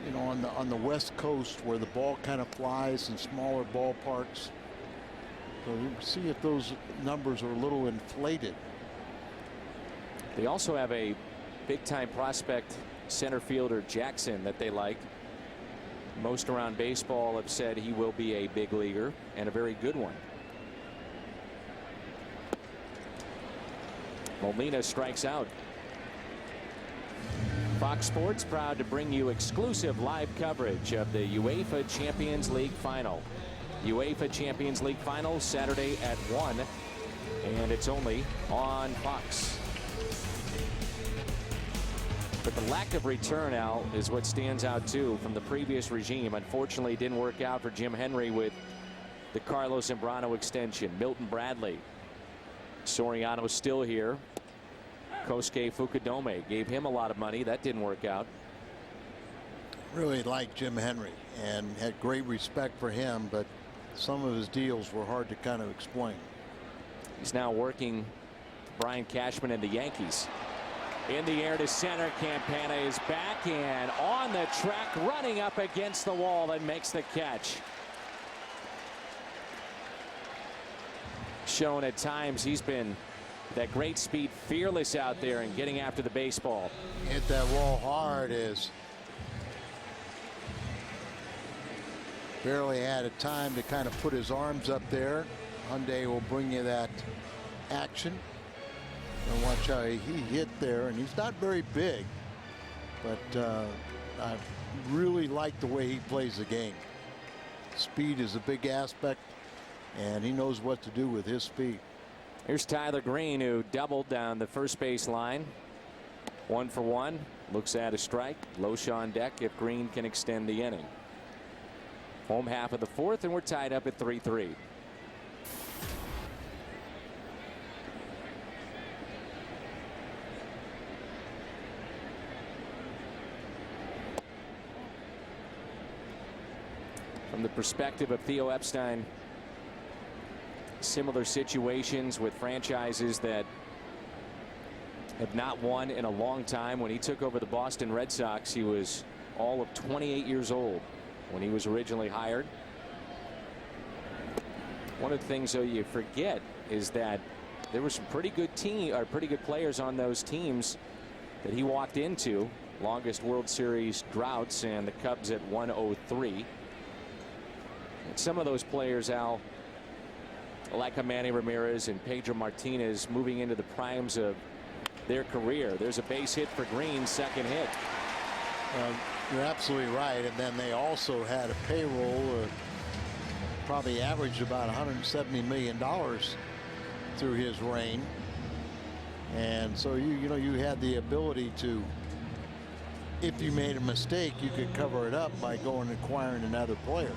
you know, on the West Coast where the ball kind of flies in smaller ballparks. So you see if those numbers are a little inflated. They also have a big-time prospect center fielder, Jackson, that they like. Most around baseball have said he will be a big leaguer, and a very good one. Molina strikes out. Fox Sports proud to bring you exclusive live coverage of the UEFA Champions League final. UEFA Champions League final Saturday at 1, and it's only on Fox. But the lack of return, Al, is what stands out too from the previous regime. Unfortunately, it didn't work out for Jim Henry with the Carlos Zambrano extension. Milton Bradley, Soriano's still here. Kosuke Fukudome gave him a lot of money. That didn't work out. Really liked Jim Henry and had great respect for him, but some of his deals were hard to kind of explain. He's now working Brian Cashman and the Yankees. In the air to center, Campana is back and on the track, running up against the wall, and makes the catch. shown at times he's been that great speed, fearless out there and getting after the baseball. Hit that wall hard as barely had a time to kind of put his arms up there. Hyundai will bring you that action. And watch how he hit there, and he's not very big, but I really like the way he plays the game. Speed is a big aspect, and he knows what to do with his speed. Here's Tyler Green, who doubled down the first base line. 1 for 1. Looks at a strike. Loesch on deck if Green can extend the inning. Home half of the fourth, and we're tied up at 3-3. From the perspective of Theo Epstein, similar situations with franchises that have not won in a long time. When he took over the Boston Red Sox, he was all of 28 years old when he was originally hired. One of the things, though, you forget is that there were some pretty good players on those teams that he walked into. Longest World Series droughts, and the Cubs at 103. And some of those players, Al, like Manny Ramirez and Pedro Martinez, moving into the primes of their career. There's a base hit for Green, second hit. You're absolutely right. And then they also had a payroll, probably averaged about $170 million through his reign. And so you had the ability to, if you made a mistake, you could cover it up by going and acquiring another player.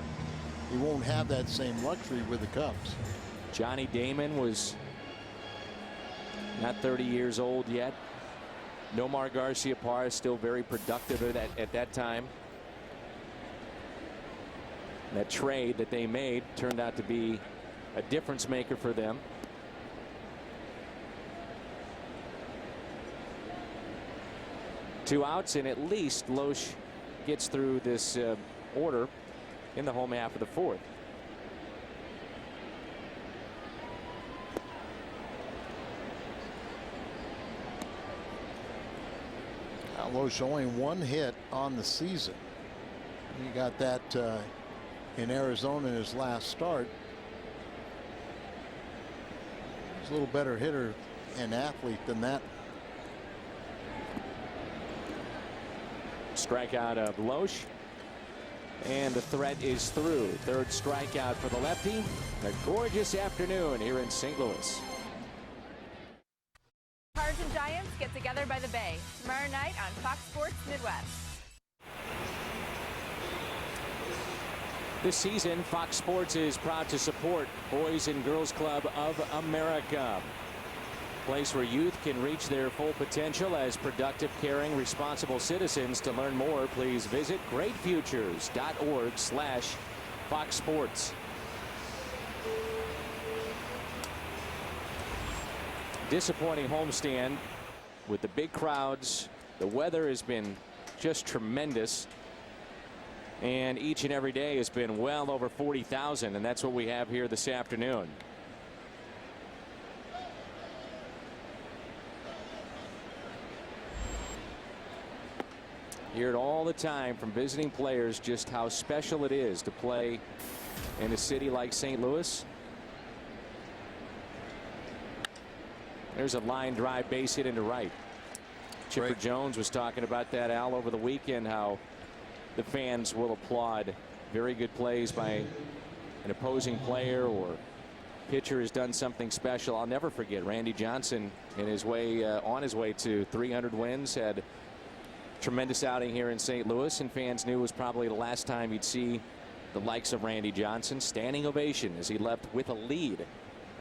You won't have that same luxury with the Cubs. Johnny Damon was not 30 years old yet. Nomar Garciaparra still very productive at that time. That trade that they made turned out to be a difference maker for them. Two outs, and at least Loesch gets through this order in the home half of the fourth. Loesch only 1 hit on the season. He got that in Arizona in his last start. He's a little better hitter and athlete than that. Strikeout of Loesch, and the threat is through. Third strikeout for the lefty. A gorgeous afternoon here in St. Louis. Cards and Giants get together by the Bay tomorrow night on Fox Sports Midwest. This season, Fox Sports is proud to support Boys and Girls Club of America. A place where youth can reach their full potential as productive, caring, responsible citizens. To learn more, please visit greatfutures.org/Fox Sports. Disappointing homestand with the big crowds. The weather has been just tremendous, and each and every day has been well over 40,000, and that's what we have here this afternoon. Hear it all the time from visiting players just how special it is to play in a city like St. Louis. There's a line drive base hit into right. Chipper Jones was talking about that, Al, over the weekend, how the fans will applaud very good plays by an opposing player or pitcher has done something special. I'll never forget Randy Johnson in his way on his way to 300 wins, had tremendous outing here in St. Louis, and fans knew it was probably the last time you'd see the likes of Randy Johnson. Standing ovation as he left with a lead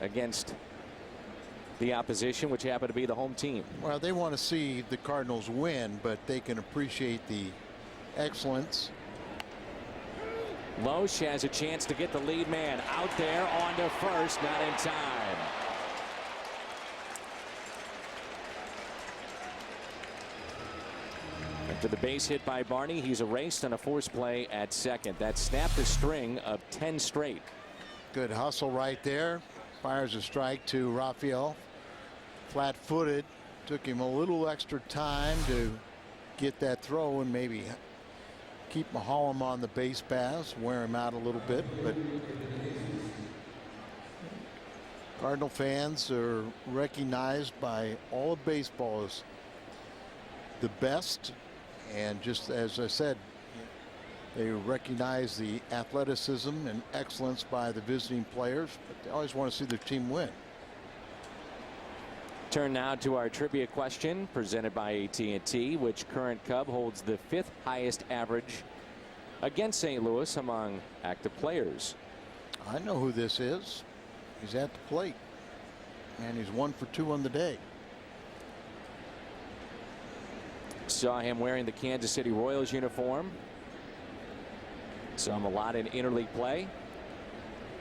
against the opposition, which happened to be the home team. Well, they want to see the Cardinals win, but they can appreciate the excellence. Loesch has a chance to get the lead man out there onto first, not in time. After the base hit by Barney, he's erased on a force play at second. That snapped a string of 10 straight. Good hustle right there. Fires a strike to Raphael. Flat-footed. Took him a little extra time to get that throw and maybe keep Maholm on the base paths, wear him out a little bit. But Cardinal fans are recognized by all of baseball as the best, and just as I said, they recognize the athleticism and excellence by the visiting players, but they always want to see their team win. Turn now to our trivia question presented by AT&T. Which current Cub holds the 5th highest average against St. Louis among active players? I know who this is. He's at the plate, and he's 1 for 2 on the day. Saw him wearing the Kansas City Royals uniform. Saw him a lot in interleague play.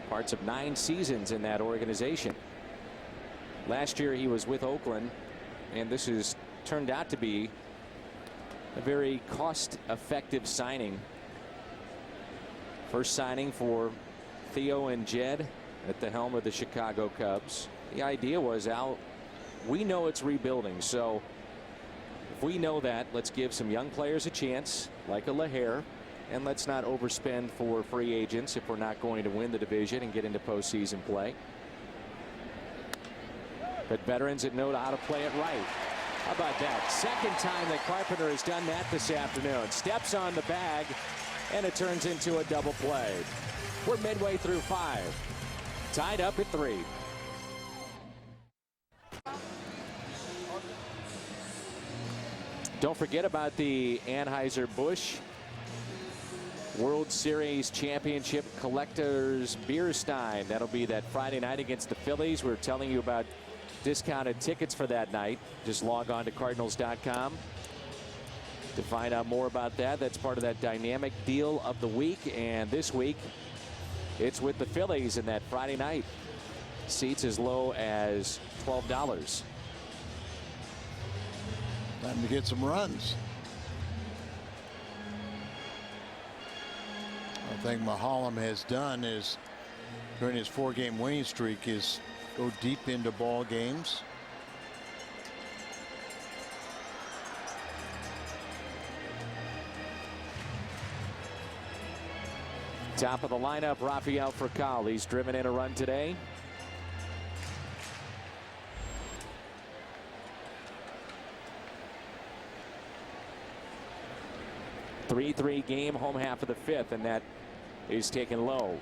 Parts of 9 seasons in that organization. Last year he was with Oakland, and this has turned out to be a very cost-effective signing. First signing for Theo and Jed at the helm of the Chicago Cubs. The idea was, Al, we know it's rebuilding, so if we know that, let's give some young players a chance, like a Laher, and let's not overspend for free agents if we're not going to win the division and get into postseason play. But veterans that know how to play it right. How about that? Second time that Carpenter has done that this afternoon. Steps on the bag, and it turns into a double play. We're midway through 5. Tied up at 3. Don't forget about the Anheuser-Busch World Series Championship Collectors Beer Stein. That'll be that Friday night against the Phillies. We're telling you about discounted tickets for that night. Just log on to Cardinals.com to find out more about that. That's part of that dynamic deal of the week. And this week, it's with the Phillies in that Friday night. Seats as low as $12. Time to get some runs. One thing Maholm has done is, during his 4-game winning streak, is go deep into ball games. Top of the lineup, Raphael Furcal. He's driven in a run today. A 3-3 game, home half of the 5th, and that is taken low.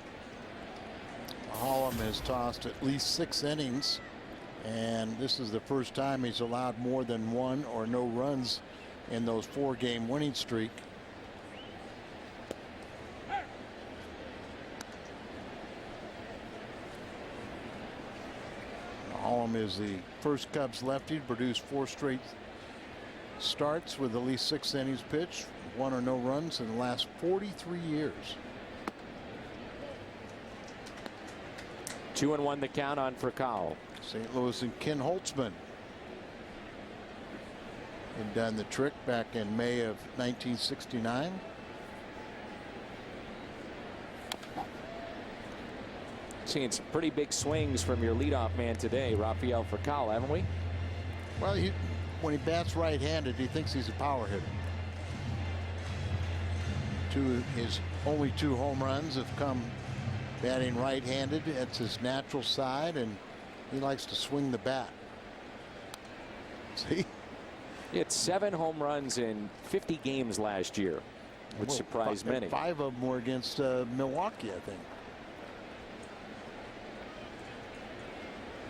Maholm has tossed at least 6 innings, and this is the first time he's allowed more than 1 or no runs in those 4-game winning streak. Maholm is the first Cubs lefty to produce 4 straight starts with at least 6 innings pitched, 1 or no runs in the last 43 years. 2-1 the count on Furcal. St. Louis and Ken Holtzman had done the trick back in May of 1969. Seeing some pretty big swings from your leadoff man today, Raphael Furcal, haven't we? Well, when he bats right-handed, he thinks he's a power hitter. His only 2 home runs have come batting right-handed. It's his natural side, and he likes to swing the bat. See? He had 7 home runs in 50 games last year, which surprised many. 5 of them were against Milwaukee, I think.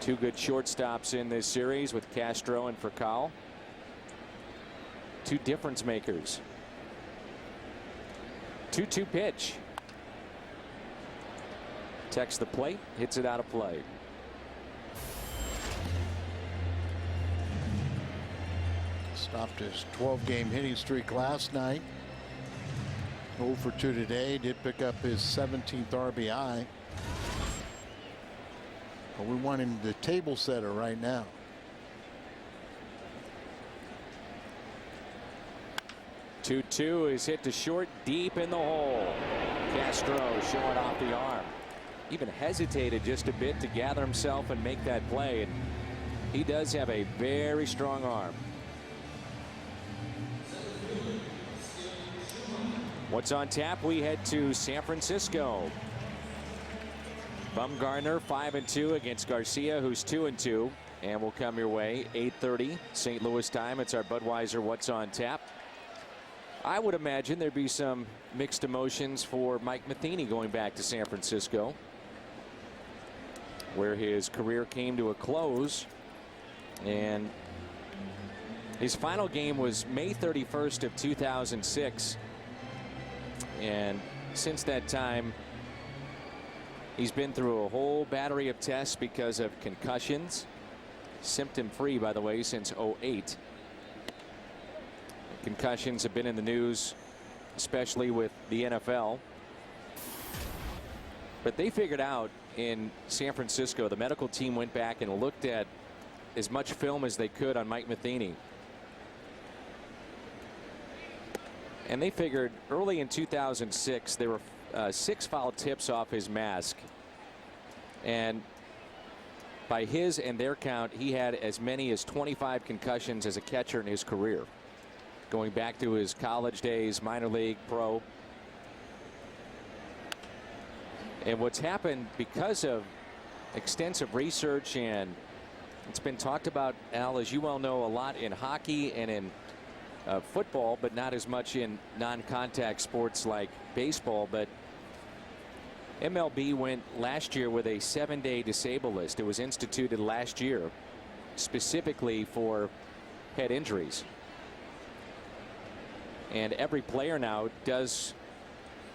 2 good shortstops in this series with Castro and Furcal. 2 difference makers. 2-2 pitch. Texts the plate, hits it out of play. Stopped his 12-game hitting streak last night. 0 for 2 today. Did pick up his 17th RBI. But we want him the table setter right now. Two is hit to short, deep in the hole. Castro showing off the arm. even hesitated just a bit to gather himself and make that play. And he does have a very strong arm. What's on tap? We head to San Francisco. Bumgarner 5-2 against Garcia, who's 2-2, and will come your way 8:30 St. Louis time. It's our Budweiser What's on Tap. I would imagine there'd be some mixed emotions for Mike Matheny going back to San Francisco, where his career came to a close, and his final game was May 31st of 2006. And since that time, he's been through a whole battery of tests because of concussions. Symptom free, by the way, since '08. Concussions have been in the news, especially with the NFL. But they figured out in San Francisco, the medical team went back and looked at as much film as they could on Mike Matheny. And they figured early in 2006 there were 6 foul tips off his mask. And by his and their count, he had as many as 25 concussions as a catcher in his career, going back to his college days, minor league, pro. And what's happened because of extensive research, and it's been talked about, Al, as you well know, a lot in hockey and in football, but not as much in non-contact sports like baseball. But MLB went last year with a 7-day disable list. It was instituted last year specifically for head injuries. And every player now does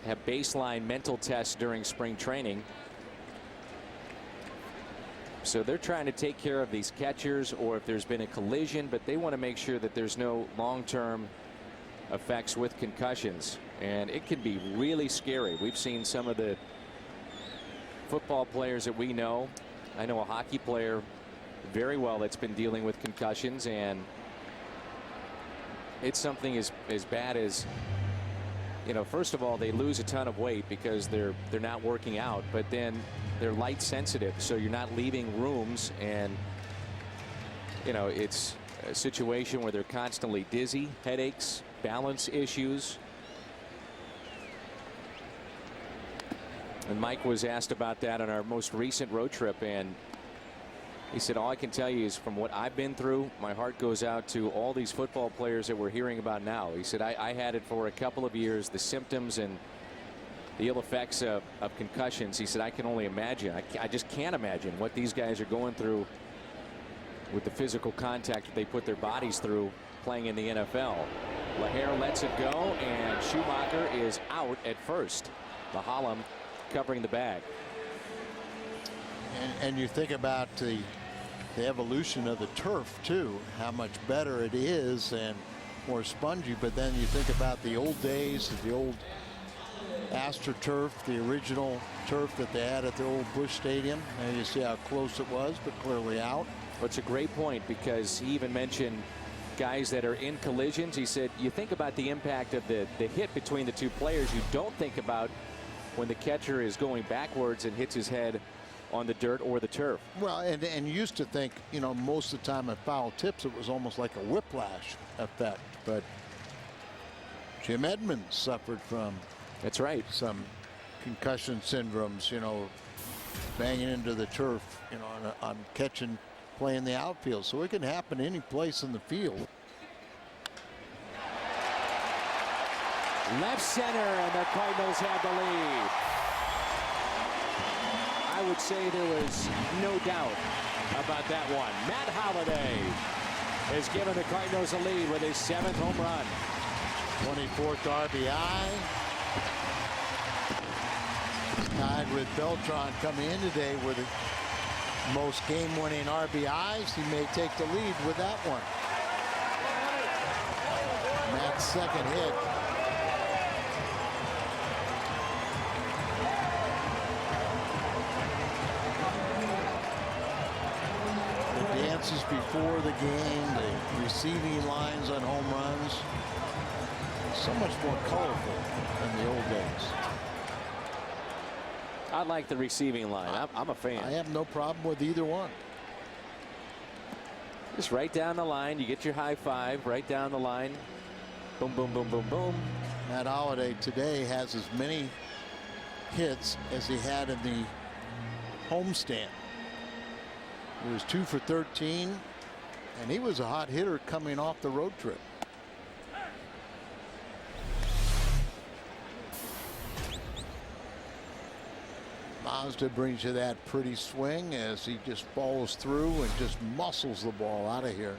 have baseline mental tests during spring training. So they're trying to take care of these catchers, or if there's been a collision, but they want to make sure that there's no long-term effects with concussions. And it can be really scary. We've seen some of the football players that we know. I know a hockey player very well that's been dealing with concussions, and it's something as bad as, you know, first of all, they lose a ton of weight because they're not working out, but then they're light sensitive, so you're not leaving rooms, and you know, it's a situation where they're constantly dizzy, headaches, balance issues. And Mike was asked about that on our most recent road trip, and he said, all I can tell you is from what I've been through, my heart goes out to all these football players that we're hearing about now. He said, I had it for a couple of years, the symptoms and the ill effects of concussions. He said, I can only imagine. I just can't imagine what these guys are going through with the physical contact that they put their bodies through playing in the NFL. LaHare lets it go, and Schumacher is out at first. Mahalam covering the bag. And you think about the evolution of the turf too, how much better it is and more spongy. But then you think about the old days, the old AstroTurf, the original turf that they had at the old Busch Stadium. And you see how close it was, but clearly out. Well, it's a great point, because he even mentioned guys that are in collisions. He said, you think about the impact of the hit between the two players. You don't think about when the catcher is going backwards and hits his head on the dirt or the turf. Well, and you used to think, you know, most of the time at foul tips it was almost like a whiplash effect, but Jim Edmonds suffered from, that's right, some concussion syndromes, you know, banging into the turf, you know, on catching, playing the outfield. So it can happen any place in the field. Left center, and the Cardinals have the lead. I would say there was no doubt about that one. Matt Holliday has given the Cardinals a lead with his 7th home run. 24th RBI. Tied with Beltran coming in today with the most game-winning RBIs. He may take the lead with that one. Matt's second hit. Dances before the game, the receiving lines on home runs, so much more colorful than the old days. I like the receiving line. I'm a fan. I have no problem with either one. Just right down the line. You get your high five right down the line. Boom, boom, boom, boom, boom. Matt Holliday today has as many hits as he had in the homestand. He was 2 for 13, and he was a hot hitter coming off the road trip. Mazda brings you that pretty swing as he just follows through and just muscles the ball out of here.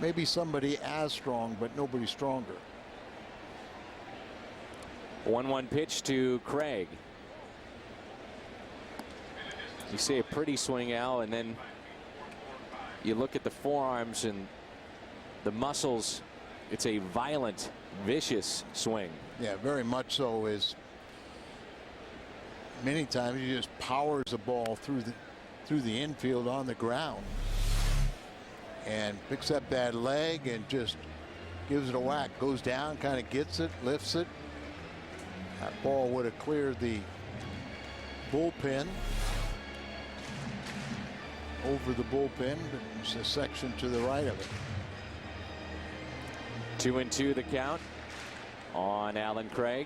Maybe somebody as strong, but nobody stronger. 1-1 pitch to Craig. You see a pretty swing, Al, and then you look at the forearms and the muscles. It's a violent, vicious swing. Yeah, very much so. Is many times he just powers the ball through the infield on the ground and picks up that leg and just gives it a whack. Goes down, kind of gets it, lifts it. That ball would have cleared the bullpen. Over the bullpen, but there's a section to the right of it. 2-2 the count on Alan Craig.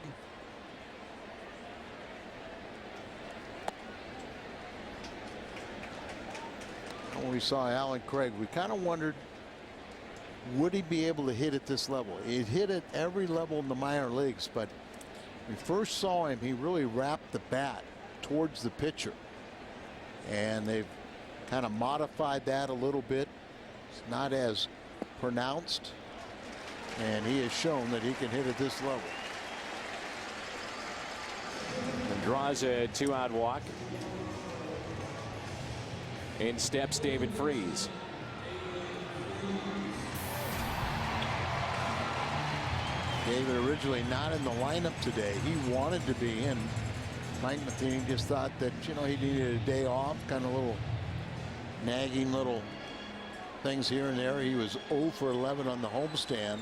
When we saw Alan Craig, we kind of wondered, would he be able to hit at this level? He'd hit at every level in the minor leagues, but when we first saw him, he really wrapped the bat towards the pitcher. And they've kind of modified that a little bit. It's not as pronounced. And he has shown that he can hit at this level. And draws a 2-out walk. In steps David Freese. David originally not in the lineup today. He wanted to be in. Mike Matheny just thought that, you know, he needed a day off, kind of little nagging little things here and there. He was 0 for 11 on the homestand.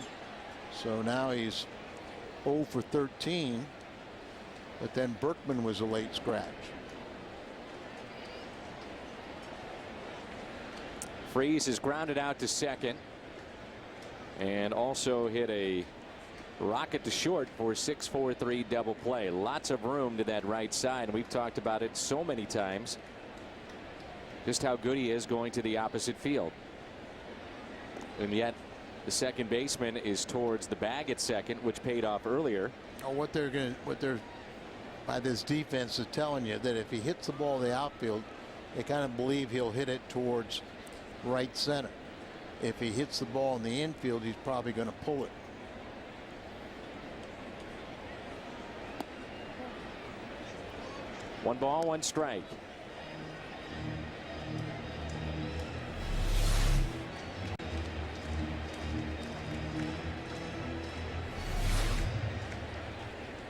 So now he's 0 for 13. But then Berkman was a late scratch. Freese is grounded out to second and also hit a rocket to short for 6-4-3 double play. Lots of room to that right side. And we've talked about it so many times, just how good he is going to the opposite field. And yet the second baseman is towards the bag at second, which paid off earlier. Oh, what they're by this defense is telling you that if he hits the ball in the outfield, they kind of believe he'll hit it towards right center. If he hits the ball in the infield, he's probably going to pull it. One ball, one strike.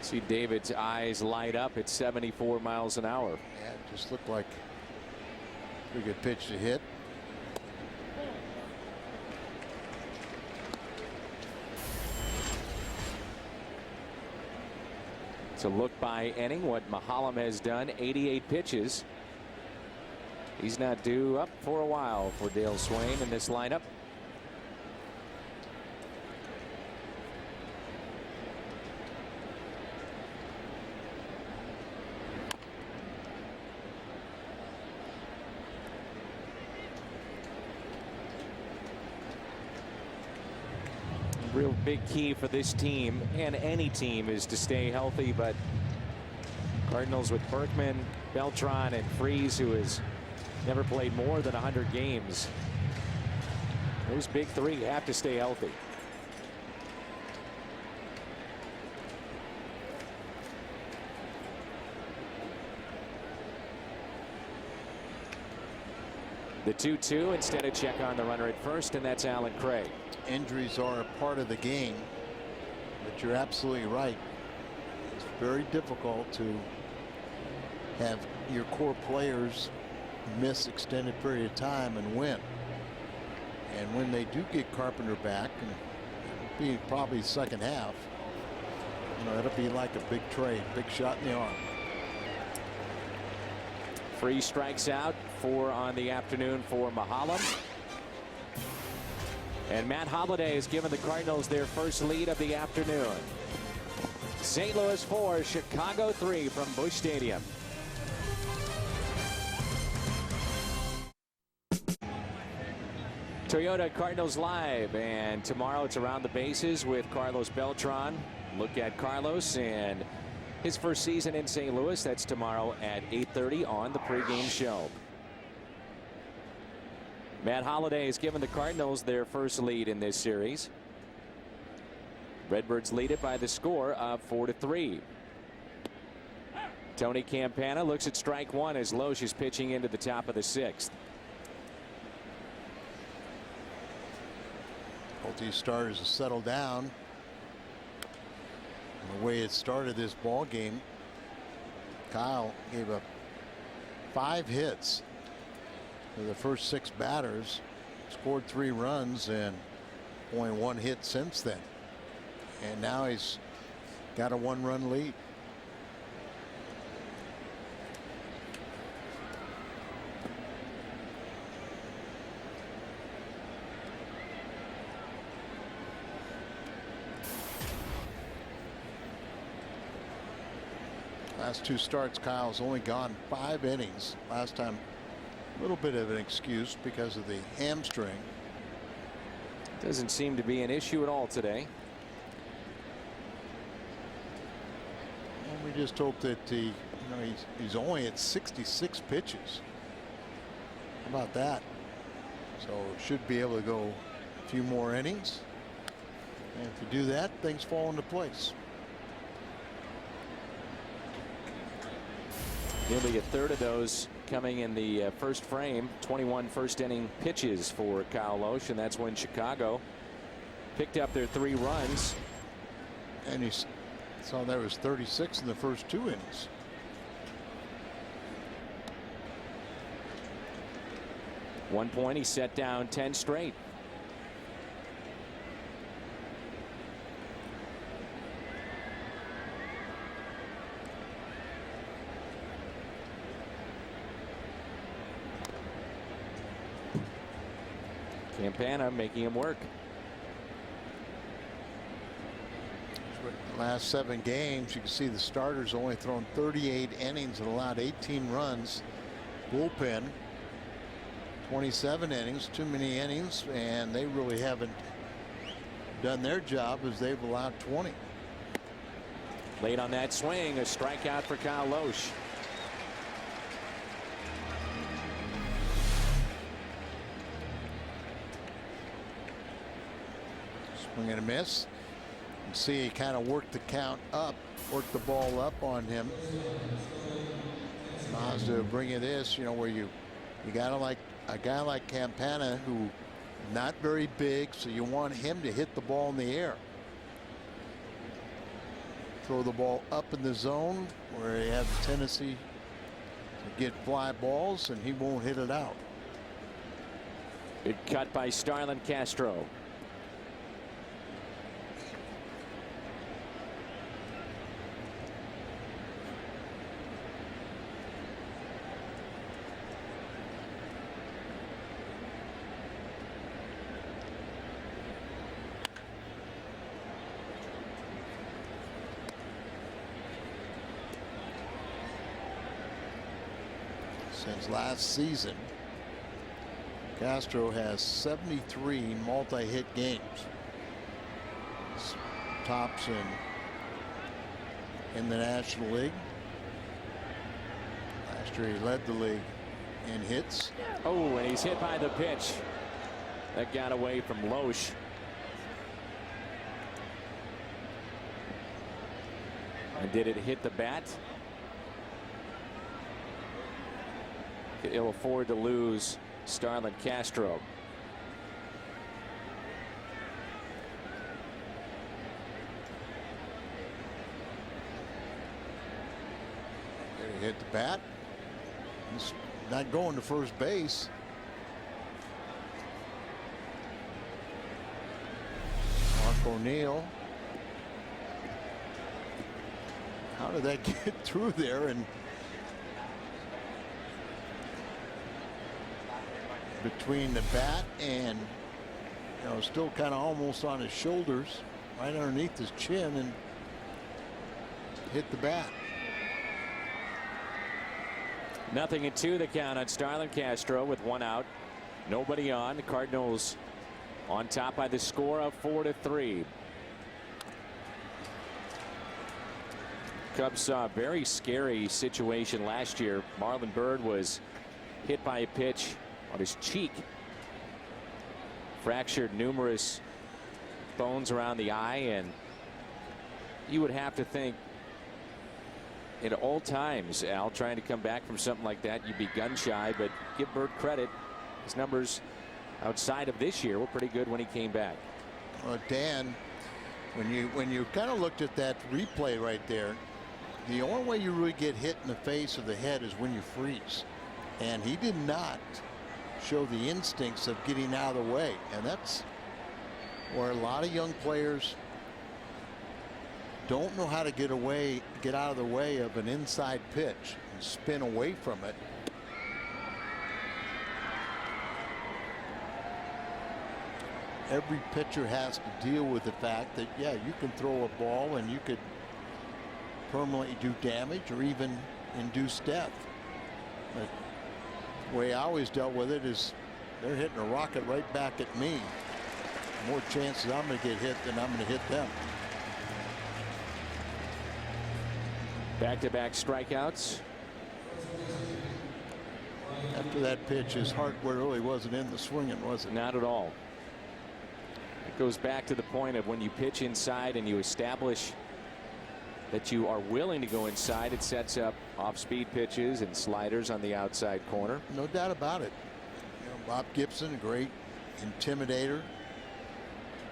See David's eyes light up at 74 miles an hour. Yeah, it just looked like a pretty good pitch to hit. It's a look by inning, what Mahalam has done, 88 pitches. He's not due up for a while for Dale Swain in this lineup. Real big key for this team and any team is to stay healthy, but Cardinals with Berkman, Beltran, and Freese, who has never played more than 100 games. Those big three have to stay healthy. The 2-2 instead of check on the runner at first, and that's Alan Craig. Injuries are a part of the game, but you're absolutely right. It's very difficult to have your core players miss extended period of time and win. And when they do get Carpenter back, and it'll be probably second half, you know, it'll be like a big trade, big shot in the arm. 3 strikes out, 4 on the afternoon for Mahalam. And Matt Holliday has given the Cardinals their first lead of the afternoon. St. Louis 4, Chicago 3 from Busch Stadium. Toyota Cardinals Live, and tomorrow it's around the bases with Carlos Beltran. Look at Carlos and his first season in St. Louis. That's tomorrow at 8:30 on the pregame show. Matt Holliday has given the Cardinals their first lead in this series. Redbirds lead it by the score of 4-3. Tony Campana looks at strike 1 as Loesch is pitching into the top of the 6th. Both these starters have settled down. And the way it started this ball game, Kyle gave up 5 hits for the first 6 batters, scored 3 runs, and only 1 hit since then. And now he's got a 1-run lead. Last 2 starts, Kyle's only gone 5 innings. Last time, a little bit of an excuse because of the hamstring. Doesn't seem to be an issue at all today. And we just hope that he's only at 66 pitches. How about that? So should be able to go a few more innings. And if you do that, things fall into place. Nearly a third of those coming in the first frame. 21 first inning pitches for Kyle Loesch, and that's when Chicago picked up their 3 runs. And you saw there was 36 in the first 2 innings. One point, he set down 10 straight. Campana making him work. The last 7 games, you can see the starters only thrown 38 innings and allowed 18 runs. Bullpen 27 innings, too many innings, and they really haven't done their job as they've allowed 20. Late on that swing, a strikeout for Kyle Loesch. Swing and a miss. You see he kind of worked the count up, worked the ball up on him. Mazda bringing this, where you gotta like a guy like Campana, who not very big, so you want him to hit the ball in the air. Throw the ball up in the zone where he has a tendency to get fly balls, and he won't hit it out. Big cut by Starlin Castro. Since last season, Castro has 73 multi-hit games. Tops in the National League. Last year he led the league in hits. Oh, and he's hit by the pitch. That got away from Loesch. And did it hit the bat? He'll afford to lose Starlin Castro. He hit the bat. He's not going to first base. Mark O'Neill. How did that get through there? And between the bat and, still kind of almost on his shoulders, right underneath his chin, and hit the bat. 0-2 the count on Starlin Castro with 1 out. Nobody on. The Cardinals on top by the score of 4-3. Cubs saw a very scary situation last year. Marlon Byrd was hit by a pitch on his cheek. Fractured numerous bones around the eye, and you would have to think at all times, Al, trying to come back from something like that, you'd be gun shy, but give Byrd credit. His numbers outside of this year were pretty good when he came back. Dan, when you kind of looked at that replay right there, the only way you really get hit in the face or the head is when you freeze, and he did not show the instincts of getting out of the way, and that's where a lot of young players don't know how to get out of the way of an inside pitch and spin away from it. Every pitcher has to deal with the fact that, yeah, you can throw a ball and you could permanently do damage or even induce death. But the way I always dealt with it is they're hitting a rocket right back at me. More chances I'm going to get hit than I'm going to hit them. Back-to-back strikeouts. After that pitch, his heart really wasn't in the swinging, was it? Not at all. It goes back to the point of when you pitch inside and you establish that you are willing to go inside, it sets up off-speed pitches and sliders on the outside corner. No doubt about it. Bob Gibson, a great intimidator.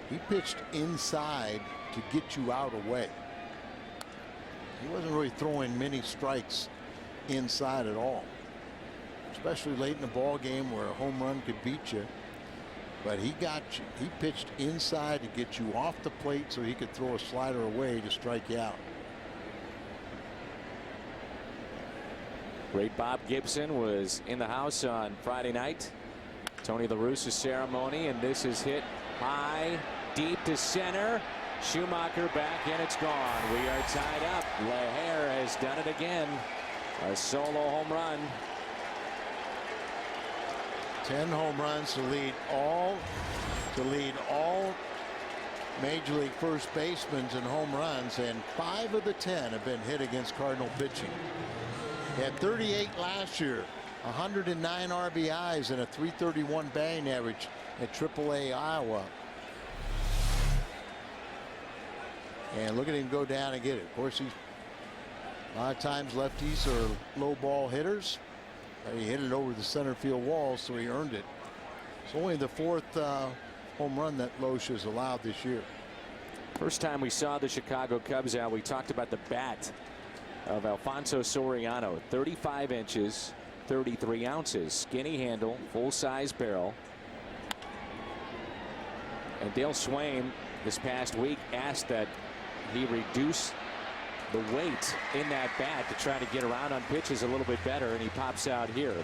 He pitched inside to get you out of the way. He wasn't really throwing many strikes inside at all, especially late in the ball game where a home run could beat you. But he pitched inside to get you off the plate so he could throw a slider away to strike you out. Great Bob Gibson was in the house on Friday night. Tony La Russa's ceremony, and this is hit high, deep to center. Schumacher back, and it's gone. We are tied up. Leher has done it again. A solo home run. 10 home runs to lead all Major League first basemen in home runs, and 5 of the 10 have been hit against Cardinal pitching. He had 38 last year, 109 RBIs, and a .331 batting average at AAA Iowa. And look at him go down and get it. Of course, he's a lot of times lefties are low ball hitters. He hit it over the center field wall, so he earned it. It's only the 4th home run that Loesch has allowed this year. First time we saw the Chicago Cubs out, we talked about the bat of Alfonso Soriano. 35 inches, 33 ounces. Skinny handle, full-size barrel. And Dale Swain this past week asked that he reduce the weight in that bat to try to get around on pitches a little bit better, and he pops out here.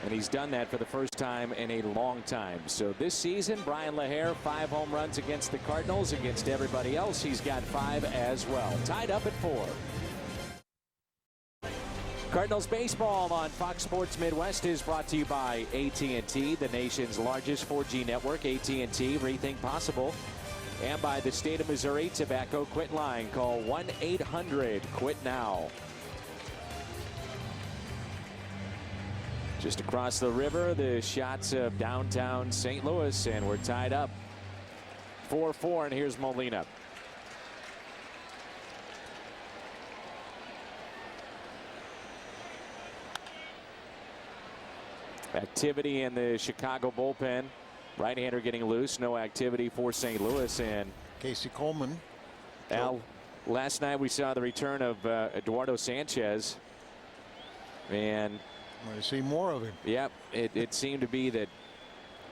And he's done that for the first time in a long time. So this season, Brian Leher, 5 home runs against the Cardinals. Against everybody else, he's got 5 as well. Tied up at 4. Cardinals baseball on Fox Sports Midwest is brought to you by AT&T, the nation's largest 4G network. AT&T, rethink possible. And by the state of Missouri Tobacco Quit Line. Call 1-800-QUIT-NOW. Just across the river, the shots of downtown St. Louis, and we're tied up 4-4, and here's Molina. Activity in the Chicago bullpen. Right-hander getting loose. No activity for St. Louis. And Casey Coleman. Al, last night we saw the return of Eduardo Sanchez. And I want to see more of him. Yep, it seemed to be that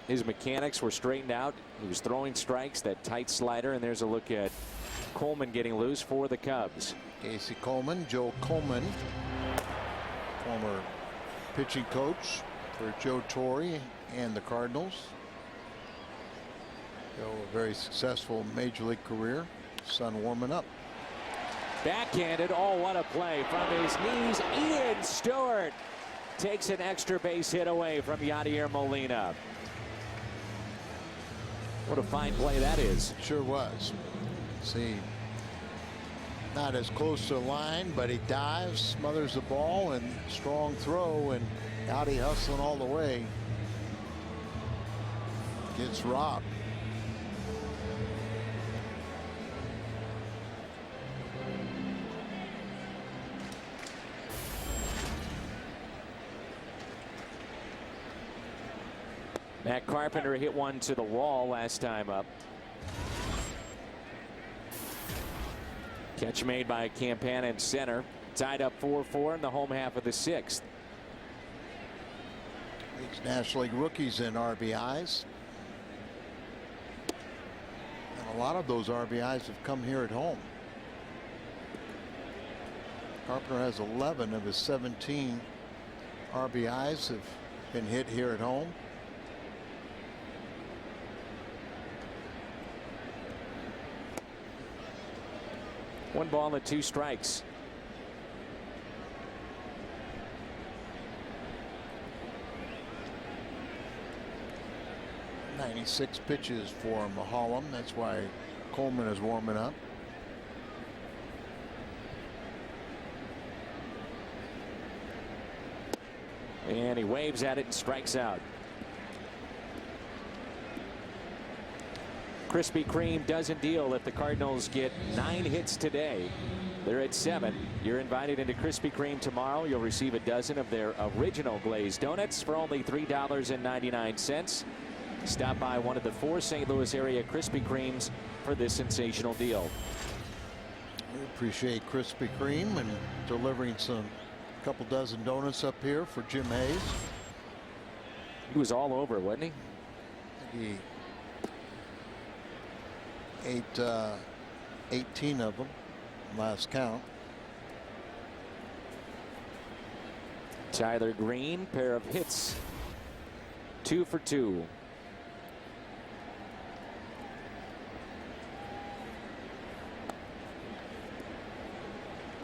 his mechanics were straightened out. He was throwing strikes, that tight slider, and there's a look at Coleman getting loose for the Cubs. Casey Coleman, Joe Coleman, former pitching coach for Joe Torre and the Cardinals. Joe, a very successful major league career. Sun warming up. Backhanded. Oh, what a play from his knees. Ian Stewart takes an extra base hit away from Yadier Molina. What a fine play that is. Sure was. See, not as close to the line, but he dives, smothers the ball, and strong throw, and Yadi hustling all the way. Gets robbed. Matt Carpenter hit one to the wall last time up. Catch made by Campana in center. Tied up 4-4 in the home half of the sixth. Leads National League rookies in RBIs. And a lot of those RBIs have come here at home. Carpenter has 11 of his 17 RBIs have been hit here at home. One ball and 2 strikes. .96 pitches for Mahalam. That's why Coleman is warming up. And he waves at it and strikes out. Krispy Kreme doesn't deal if the Cardinals get 9 hits today. They're at 7. You're invited into Krispy Kreme tomorrow. You'll receive a dozen of their original glazed donuts for only $3.99. Stop by one of the 4 St. Louis area Krispy Kremes for this sensational deal. We appreciate Krispy Kreme and delivering a couple dozen donuts up here for Jim Hayes. He was all over, wasn't he? He ate 18 of them last count. Tyler Green, pair of hits, 2 for 2.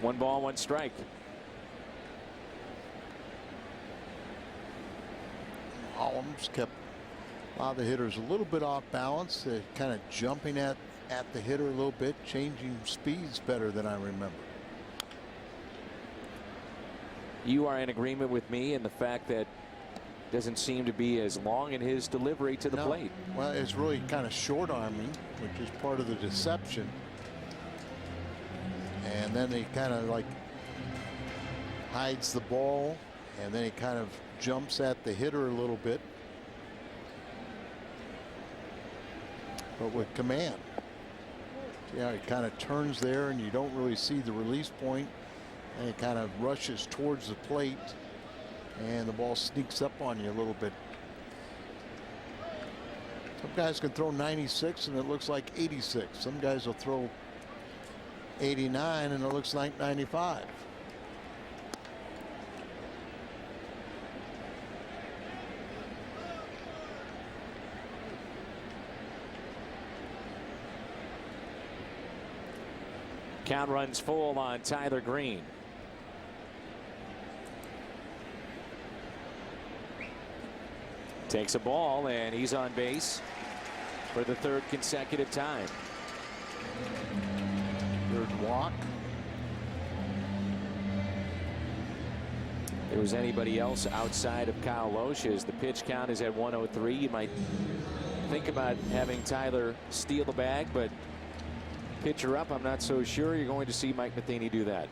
One ball, 1 strike. Holmes kept a lot of the hitters a little bit off balance. They're kind of jumping at the hitter a little bit, changing speeds better than I remember. You are in agreement with me in the fact that doesn't seem to be as long in his delivery to the plate. Well, it's really kind of short arming, which is part of the deception. And then he kind of like hides the ball, and then he kind of jumps at the hitter a little bit, but with command. See how he kind of turns there and you don't really see the release point, and he kind of rushes towards the plate and the ball sneaks up on you a little bit. Some guys can throw 96 and it looks like 86. Some guys will throw 89 and it looks like 95. Count runs full on Tyler Green. Takes a ball and he's on base for the 3rd consecutive time. 3rd walk. If there was anybody else outside of Kyle Loesch, the pitch count is at 103. You might think about having Tyler steal the bag, but pitcher up, I'm not so sure you're going to see Mike Matheny do that.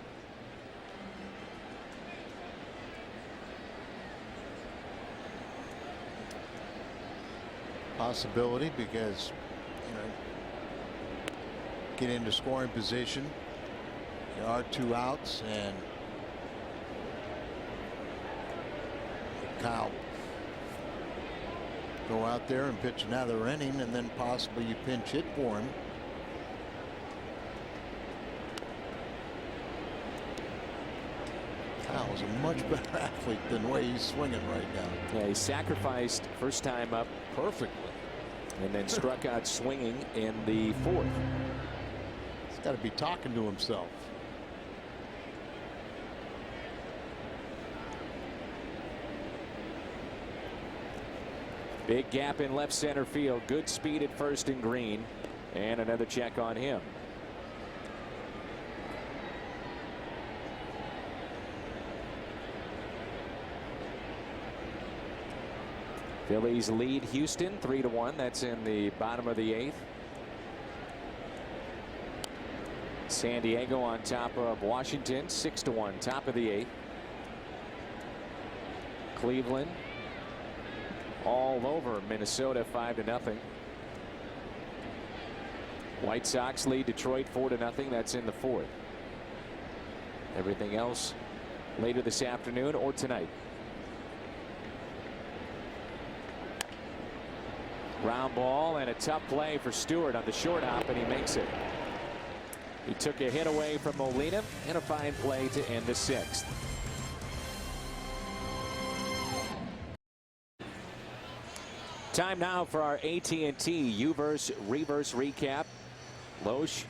Possibility, because get into scoring position. There are 2 outs, and Kyle go out there and pitch another inning, and then possibly you pinch hit for him. That was a much better athlete than the way he's swinging right now. Yeah, he sacrificed first time up Perfectly. and then struck out swinging in the fourth. He's got to be talking to himself. Big gap in left center field. Good speed at first and green. And another check on him. Phillies lead Houston 3-1. That's in the bottom of the 8th. San Diego on top of Washington 6-1, top of the 8th. Cleveland all over Minnesota 5-0. White Sox lead Detroit 4-0. That's in the 4th. Everything else later this afternoon or tonight. Ground ball and a tough play for Stewart on the short hop, and he makes it. He took a hit away from Molina and a fine play to end the 6th. Time now for our AT&T Uverse reverse recap. Loesch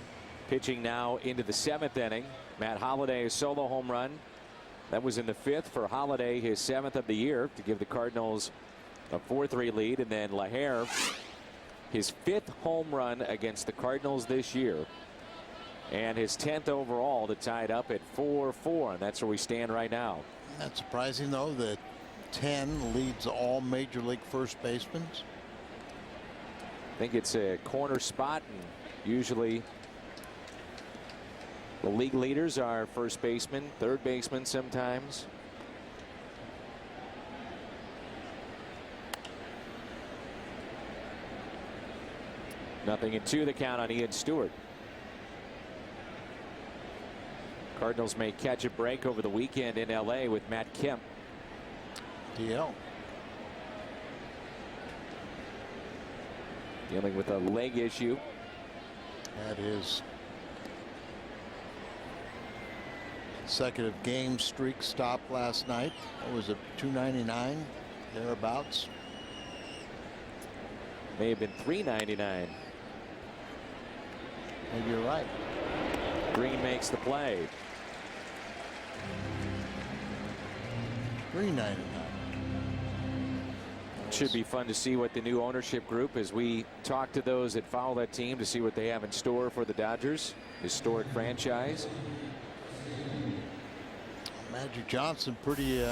pitching now into the 7th inning. Matt Holliday, a solo home run. That was in the 5th for Holliday, his 7th of the year, to give the Cardinals a 4-3 lead. And then Laher, his 5th home run against the Cardinals this year, and his 10th overall to tie it up at 4-4. And that's where we stand right now. Not surprising, though, that 10 leads all major league first basemen. I think it's a corner spot, and usually the league leaders are first baseman, third baseman sometimes. Nothing in 2, the count on Ian Stewart. Cardinals may catch a break over the weekend in LA with Matt Kemp. DL. Dealing with a leg issue. Had his consecutive game streak stopped last night. That was a 299 thereabouts. May have been 399. Maybe you're right. Green makes the play. 399. Should be fun to see what the new ownership group, as we talk to those that follow that team, to see what they have in store for the Dodgers. Historic franchise. Magic Johnson pretty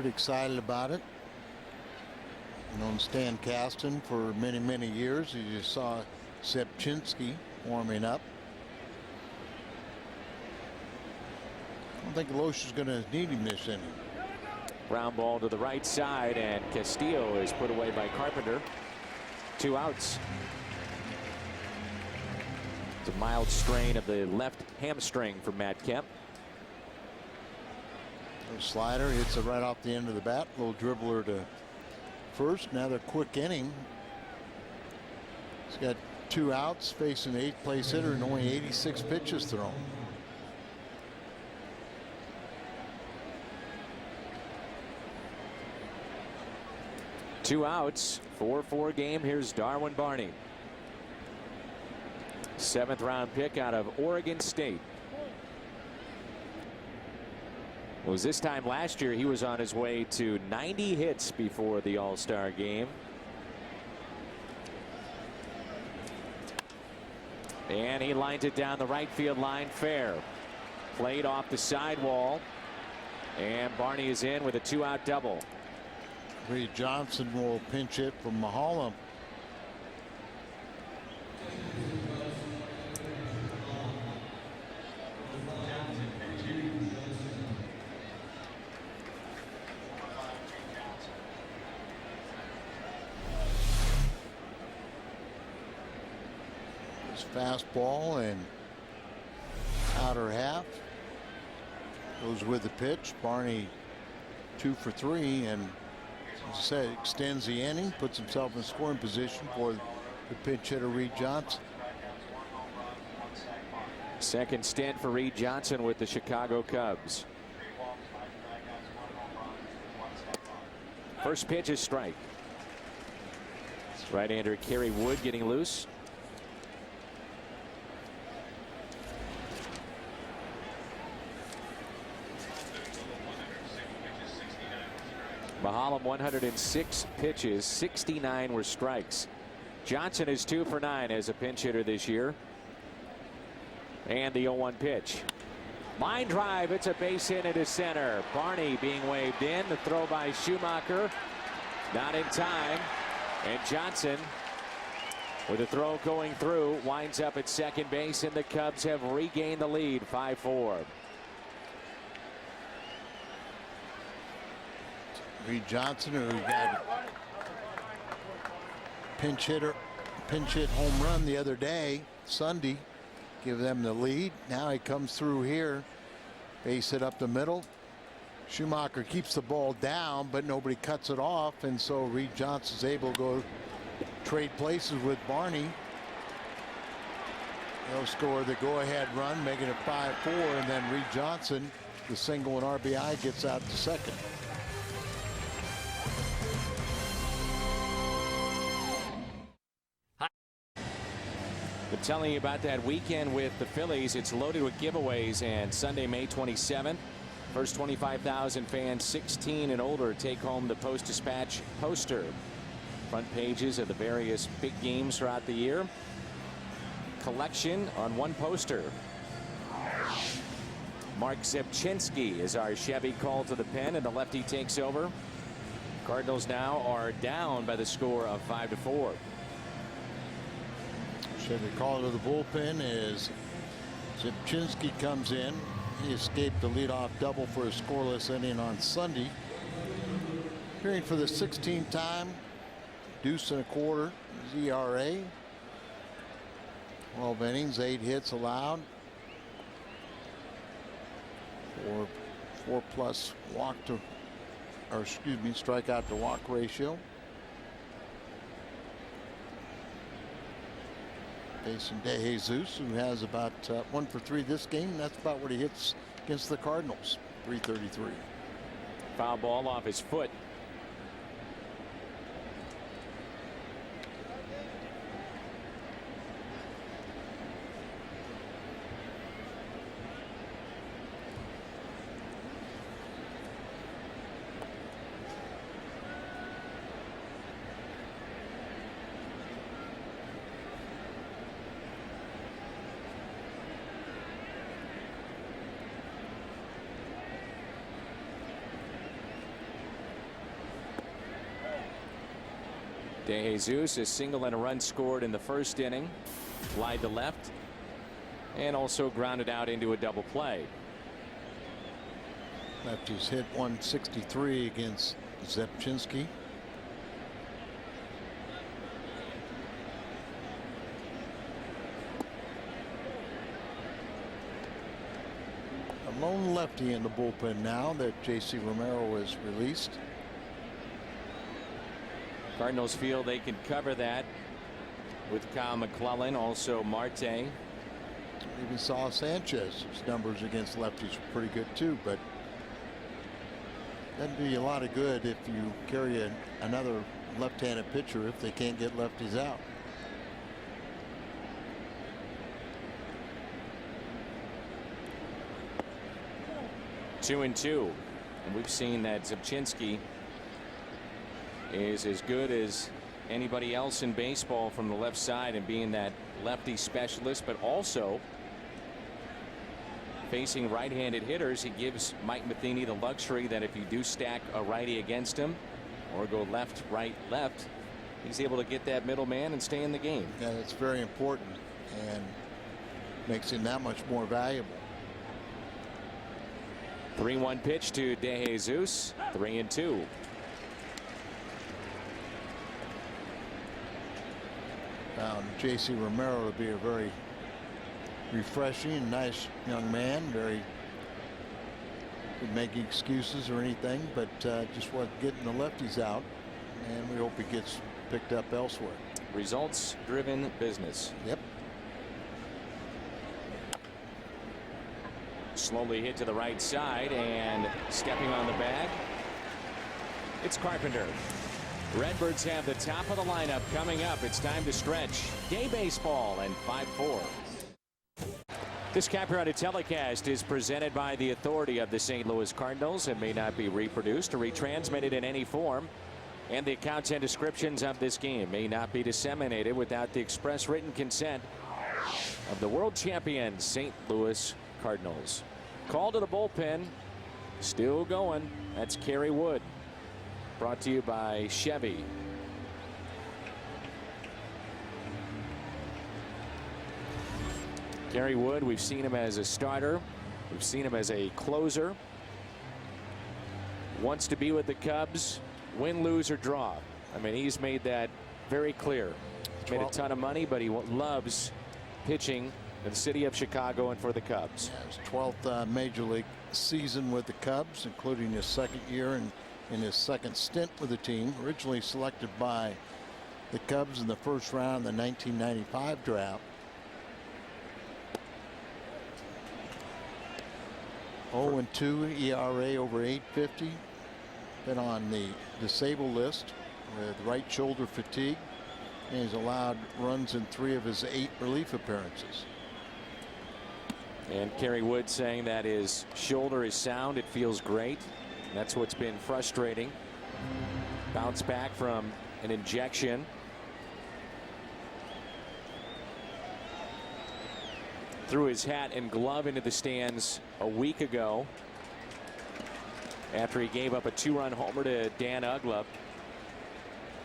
excited about it. Known Stan Kasten for many years. You just saw Sepchinski warming up. I don't think Loesch is going to need him this inning. Ground ball to the right side, and Castillo is put away by Carpenter. 2 outs. It's a mild strain of the left hamstring for Matt Kemp. A slider hits it right off the end of the bat. Little dribbler to first. Another quick inning. He's got 2 outs, facing the 8th place hitter, and only 86 pitches thrown. Two outs, 4-4 game. Here's Darwin Barney, 7th round pick out of Oregon State. It was this time last year he was on his way to 90 hits before the All-Star game. And he lines it down the right field line fair. Played off the sidewall, and Barney is in with a 2-out double. Reed Johnson will pinch hit from Mahala. His fastball and outer half goes with the pitch. Barney 2 for 3, and as I said, extends the inning, puts himself in scoring position for the pinch hitter Reed Johnson. Second stint for Reed Johnson with the Chicago Cubs. First pitch is strike. Right-hander Kerry Wood getting loose. Mahalam 106 pitches, 69 were strikes. Johnson is 2 for 9 as a pinch hitter this year. And the 0-1 pitch. Line drive, it's a base hit into center. Barney being waved in. The throw by Schumacher. Not in time. And Johnson, with a throw going through, winds up at second base, and the Cubs have regained the lead 5-4. Reed Johnson, who got pinch hit home run the other day, Sunday, give them the lead. Now he comes through here, base hit up the middle. Schumacher keeps the ball down, but nobody cuts it off, and so Reed Johnson's able to go trade places with Barney. They'll score the go-ahead run, making it 5-4, and then Reed Johnson, the single and RBI, gets out to second. Been telling you about that weekend with the Phillies. It's loaded with giveaways, and Sunday, May 27th, first 25,000 fans 16 and older take home the Post-Dispatch poster. Front pages of the various big games throughout the year. Collection on one poster. Mark Zepchinski is our Chevy call to the pen, and the lefty takes over. Cardinals now are down by the score of 5-4. Chevy call to the bullpen as Zepchinski comes in. He escaped the leadoff double for a scoreless inning on Sunday. Appearing for the 16th time, deuce and a quarter ERA. 12 innings, 8 hits allowed. 4+ strikeout to walk ratio. Facing De Jesus, who has about 1 for 3 this game. That's about what he hits against the Cardinals. .333. Foul ball off his foot. De Jesus, a single and a run scored in the first inning. Fly to left, and also grounded out into a double play. Lefties hit 163 against Zepchinski. A lone lefty in the bullpen now that J.C. Romero is released. Cardinals feel they can cover that with Kyle McClellan, also Marte. Even saw Sanchez's numbers against lefties were pretty good too, but doesn't do you a lot of good if you carry another left-handed pitcher if they can't get lefties out. 2-2, and we've seen that Zepchinski is as good as anybody else in baseball from the left side and being that lefty specialist, but also facing right-handed hitters. He gives Mike Matheny the luxury that if you do stack a righty against him or go left, right, left, he's able to get that middleman and stay in the game. Yeah, that's very important and makes him that much more valuable. 3-1 pitch to De Jesus. 3-2. Found J.C. Romero to be a very refreshing, nice young man. Very could make excuses or anything, but just wasn't getting the lefties out, and we hope he gets picked up elsewhere. Results driven business. Yep. slowly hit to the right side, and stepping on the bag, it's Carpenter. Redbirds have the top of the lineup coming up. It's time to stretch. Day baseball and 5-4. This copyrighted telecast is presented by the authority of the St. Louis Cardinals and may not be reproduced or retransmitted in any form. And the accounts and descriptions of this game may not be disseminated without the express written consent of the world champion St. Louis Cardinals. Call to the bullpen. Still going. That's Kerry Wood. Brought to you by Chevy. Kerry Wood, we've seen him as a starter. We've seen him as a closer. Wants to be with the Cubs, win, lose, or draw. I mean, he's made that very clear. He's made a ton of money, but he loves pitching in the city of Chicago and for the Cubs. Yeah, his 12th major league season with the Cubs, including his second year and in his second stint with the team. Originally selected by the Cubs in the first round of the 1995 draft. 0-2 ERA over 850. Been on the disabled list with right shoulder fatigue, and he's allowed runs in 3 of his 8 relief appearances. And Kerry Wood saying that his shoulder is sound. It feels great. That's what's been frustrating. Bounce back from an injection. Threw his hat and glove into the stands a week ago after he gave up a 2-run homer to Dan Uggla.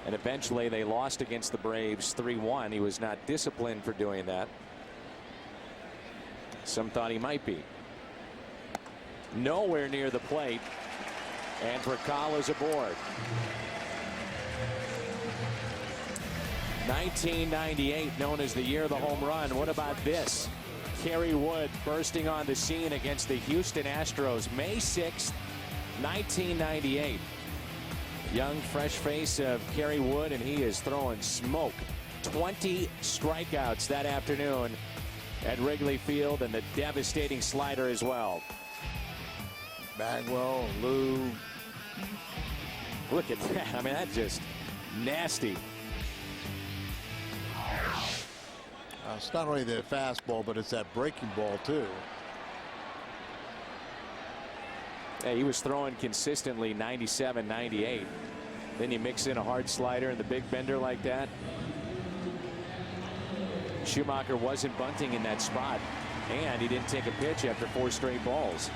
And eventually they lost against the Braves 3-1. He was not disciplined for doing that. Some thought he might be. Nowhere near the plate. And Vercal is aboard. 1998, known as the year of the home run. What about this? Kerry Wood bursting on the scene against the Houston Astros, May 6th, 1998. Young, fresh face of Kerry Wood, and he is throwing smoke. 20 strikeouts that afternoon at Wrigley Field, and the devastating slider as well. Bagwell, Lou. Look at that. I mean, that's just nasty. It's not only the fastball, but it's that breaking ball too. Yeah, he was throwing consistently 97, 98. Then you mix in a hard slider and the big bender like that. Schumacher wasn't bunting in that spot, and he didn't take a pitch after 4 straight balls.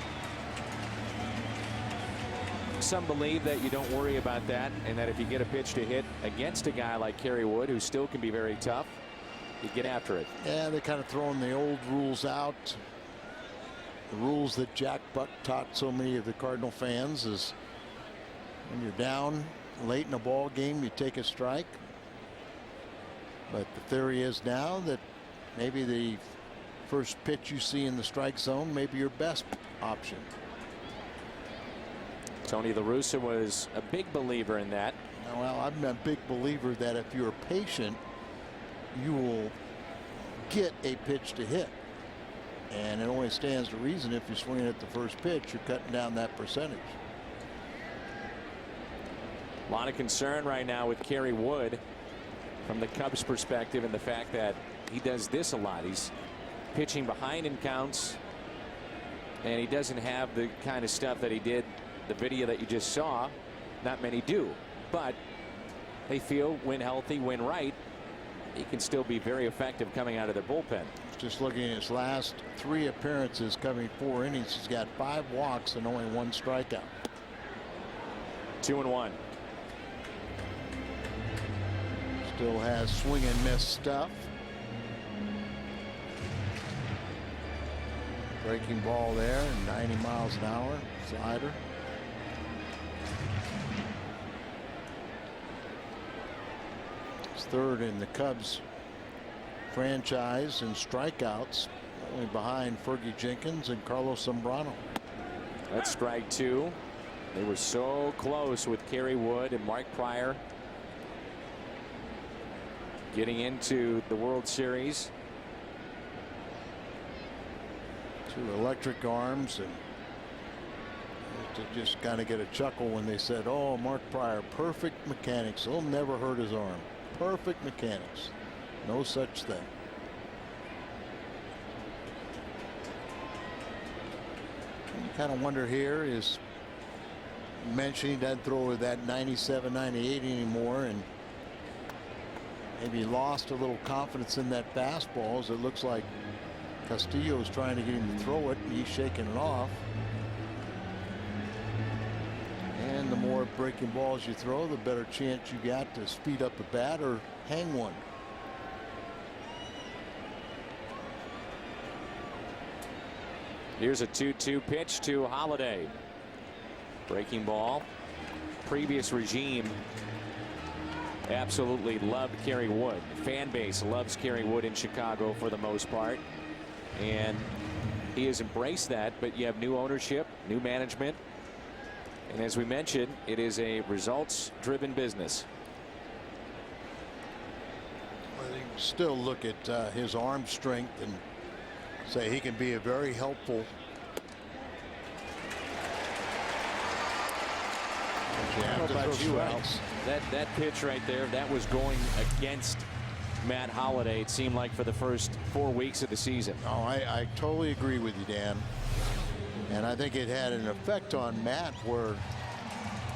Some believe that you don't worry about that, and that if you get a pitch to hit against a guy like Kerry Wood, who still can be very tough, you get after it. Yeah, they're kind of throwing the old rules out. The rules that Jack Buck taught so many of the Cardinal fans is when you're down late in a ball game, you take a strike. But the theory is now that maybe the first pitch you see in the strike zone may be your best option. Tony La Russa was a big believer in that. Well, I'm a big believer that if you're patient, you will get a pitch to hit. And it only stands to reason if you're swinging at the first pitch, you're cutting down that percentage. A lot of concern right now with Kerry Wood from the Cubs perspective, and the fact that he does this a lot. He's pitching behind in counts, and he doesn't have the kind of stuff that he did. The video that you just saw, not many do, but they feel when healthy, when right, he can still be very effective coming out of the bullpen. Just looking at his last 3 appearances, coming 4 innings, he's got 5 walks and only 1 strikeout. 2-1. Still has swing and miss stuff. Breaking ball there, 90 miles an hour slider. It's 3rd in the Cubs franchise in strikeouts, only behind Fergie Jenkins and Carlos Zambrano. That's strike 2. They were so close with Kerry Wood and Mark Pryor getting into the World Series. 2 electric arms, and to just kind of get a chuckle when they said, oh, Mark Pryor, perfect mechanics. He'll never hurt his arm. Perfect mechanics. No such thing. You kind of wonder here is mentioned he doesn't throw with that 97, 98 anymore, and maybe lost a little confidence in that fastball, as it looks like Castillo's trying to get him to throw it, and he's shaking it off. And the more breaking balls you throw, the better chance you got to speed up a bat or hang one. Here's a 2-2 pitch to Holiday. Breaking ball. Previous regime absolutely loved Kerry Wood. Fan base loves Kerry Wood in Chicago for the most part, and he has embraced that. But you have new ownership, new management, and as we mentioned, it is a results-driven business. Well, you can still look at his arm strength and say he can be a very helpful. How about you, Al? That pitch right there, that was going against Matt Holliday, it seemed like, for the first 4 weeks of the season. Oh, I totally agree with you, Dan. And I think it had an effect on Matt where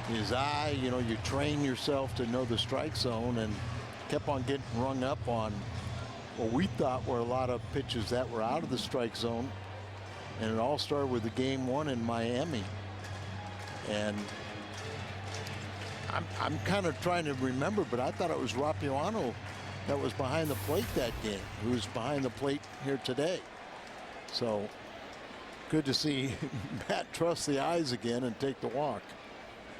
his eye, you know, you train yourself to know the strike zone, and kept on getting rung up on what we thought were a lot of pitches that were out of the strike zone. And it all started with the game 1 in Miami. And I'm kind of trying to remember, but I thought it was Rapiano that was behind the plate that game, who's behind the plate here today. So good to see Matt trust the eyes again and take the walk.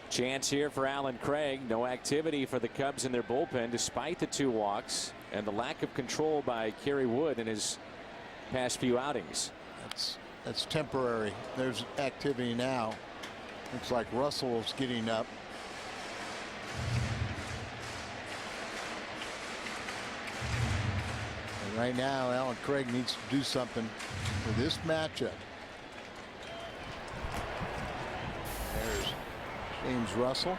Chance here for Alan Craig. No activity for the Cubs in their bullpen despite the 2 walks and the lack of control by Kerry Wood in his past few outings. That's temporary. There's activity now. Looks like Russell's getting up. And right now, Alan Craig needs to do something for this matchup. There's James Russell.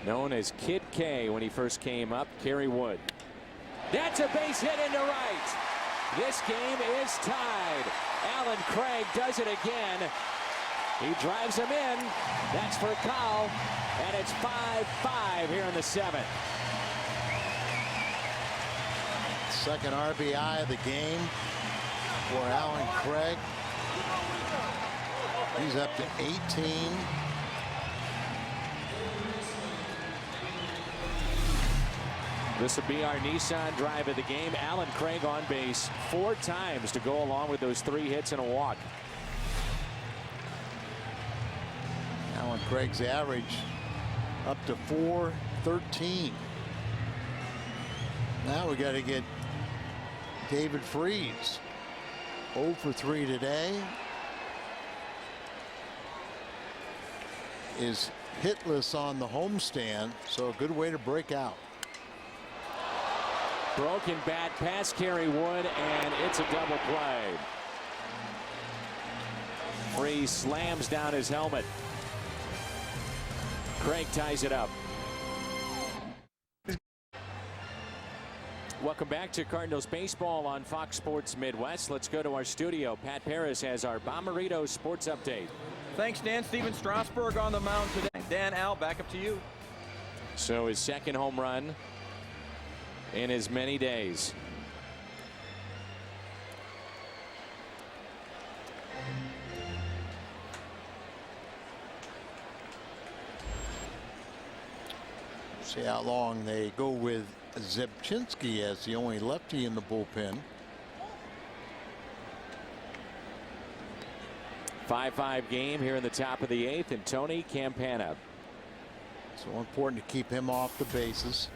Known as Kid K when he first came up, Kerry Wood. That's a base hit into right. This game is tied. Alan Craig does it again. He drives him in. That's for Cal, and it's 5-5 here in the 7th. Second RBI of the game for Alan Craig. He's up to 18. This will be our Nissan drive of the game. Alan Craig on base 4 times to go along with those 3 hits and a walk. Alan Craig's average up to .413. Now we got to get David Freese. 0 for 3 today. Is hitless on the homestand, so a good way to break out. Broken bat past Kerry Wood, and it's a double play. Freese slams down his helmet. Craig ties it up. Welcome back to Cardinals baseball on Fox Sports Midwest. Let's go to our studio. Pat Paris has our Bommarito Sports Update. Thanks, Dan. Steven Strasburg on the mound today. Dan, Al, back up to you. So his second home run in as many days. See how long they go with Zebchinski as the only lefty in the bullpen. 5-5 game here in the top of the 8th, and Tony Campana. So important to keep him off the bases.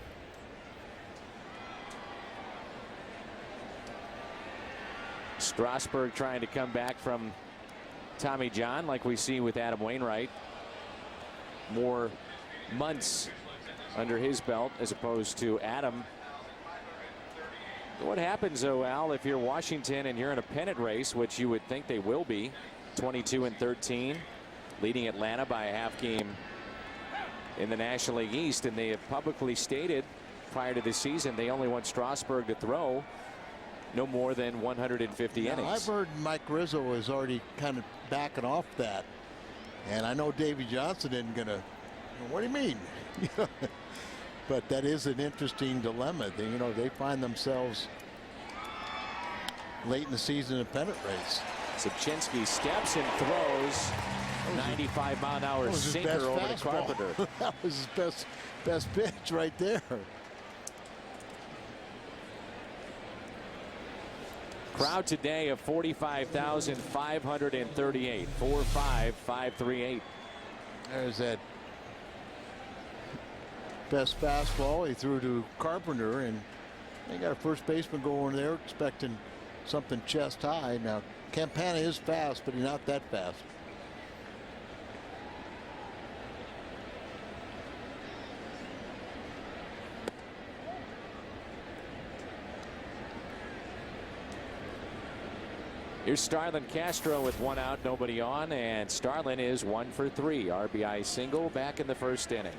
Strasburg trying to come back from Tommy John like we see with Adam Wainwright. More months under his belt as opposed to Adam What happens, though, Al, if you're Washington and you're in a pennant race, which you would think they will be, 22-13, leading Atlanta by a half game in the National League East, and they have publicly stated prior to the season they only want Strasburg to throw no more than 150 innings. I've heard Mike Rizzo is already kind of backing off that, and I know Davey Johnson isn't going to. What do you mean? But that is an interesting dilemma. They find themselves late in the season in a pennant race. Zipchinski steps and throws 95-mile-an-hour sinker over to Carpenter. That was his best pitch right there. Crowd today of 45,538. 4-5-5-3-8. There's that best fastball he threw to Carpenter, and they got a first baseman going there expecting something chest high. Now Campana is fast, but he's not that fast. Here's Starlin Castro with 1 out, nobody on, and Starlin is 1 for 3. RBI single back in the first inning.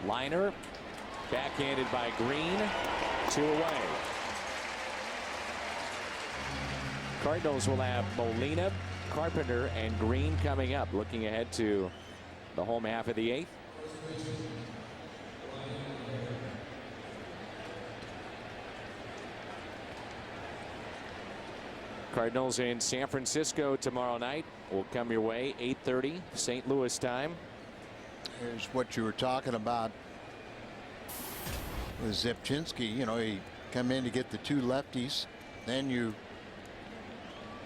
Liner backhanded by Green, 2 away. Cardinals will have Molina, Carpenter, and Green coming up, looking ahead to the home half of the 8th. Cardinals in San Francisco tomorrow night will come your way, 8:30 St. Louis time. Here's what you were talking about with Zipchinski. He come in to get the 2 lefties. Then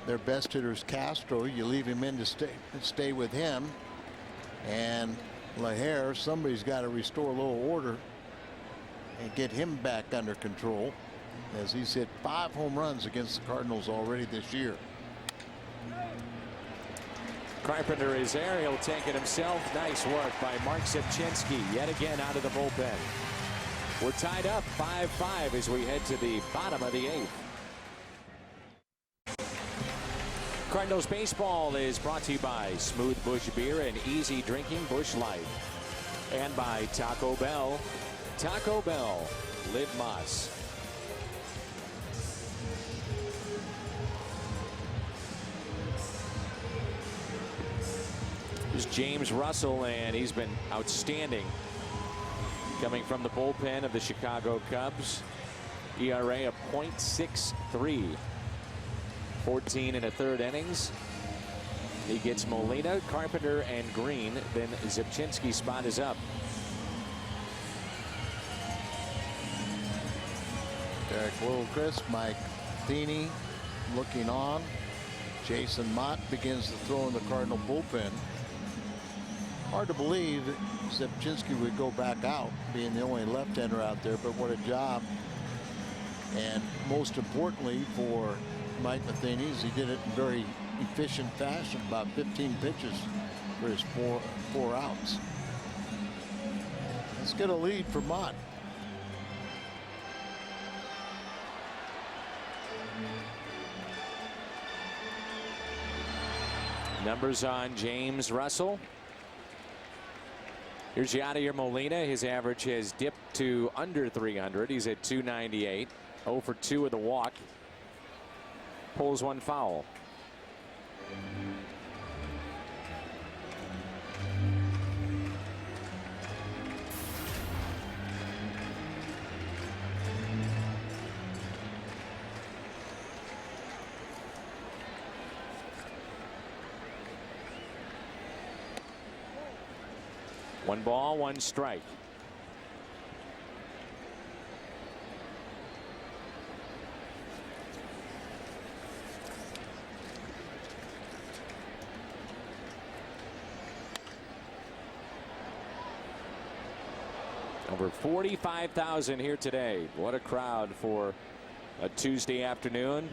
their best hitter is Castro. You leave him in to stay with him. And LaHare, somebody's got to restore a little order and get him back under control, as he's hit 5 home runs against the Cardinals already this year. Carpenter is there. He'll take it himself. Nice work by Mark Zipchinski yet again out of the bullpen. We're tied up 5-5 as we head to the bottom of the 8th. Cardinals baseball is brought to you by Smooth Bush Beer and easy drinking Bush Light, and by Taco Bell. Taco Bell, live Mas. There's James Russell, and he's been outstanding coming from the bullpen of the Chicago Cubs. ERA of .63. 14 1/3 innings. He gets Molina, Carpenter, and Green. Then Zipchinski's spot is up. Derek Wilchrist, Mike Matheny looking on. Jason Mott begins to throw in the Cardinal bullpen. Hard to believe Zipchinski would go back out, being the only left-hander out there, but what a job. And most importantly for Mike Matheny is he did it in very efficient fashion, about 15 pitches for his four outs. Let's get a lead for Mott. Numbers on James Russell. Here's Yadier Molina. His average has dipped to under 300. He's at 298. 0 for 2 with a walk. Pulls one foul. One ball, one strike. Over 45,000 here today. What a crowd for a Tuesday afternoon.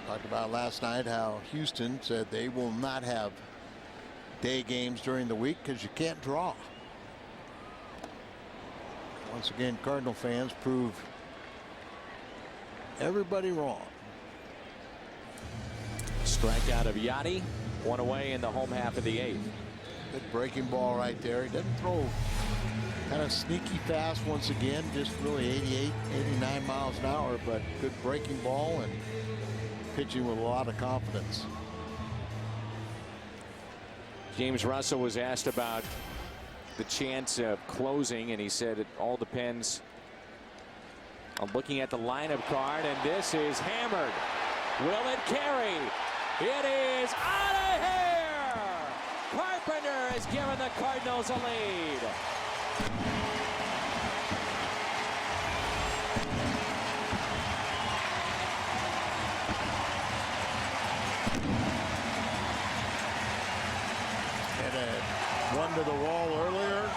Talked about last night how Houston said they will not have day games during the week because you can't draw. Once again, Cardinal fans prove everybody wrong. Strikeout of Yachty. One away in the home half of the 8th. Good breaking ball right there. He doesn't throw kind of sneaky fast once again, just really 88, 89 miles an hour, but good breaking ball and pitching with a lot of confidence. James Russell was asked about the chance of closing, and he said it all depends on looking at the lineup card, and this is hammered. Will it carry? It is out of here! Carpenter has given the Cardinals a lead. And a one to the wall earlier.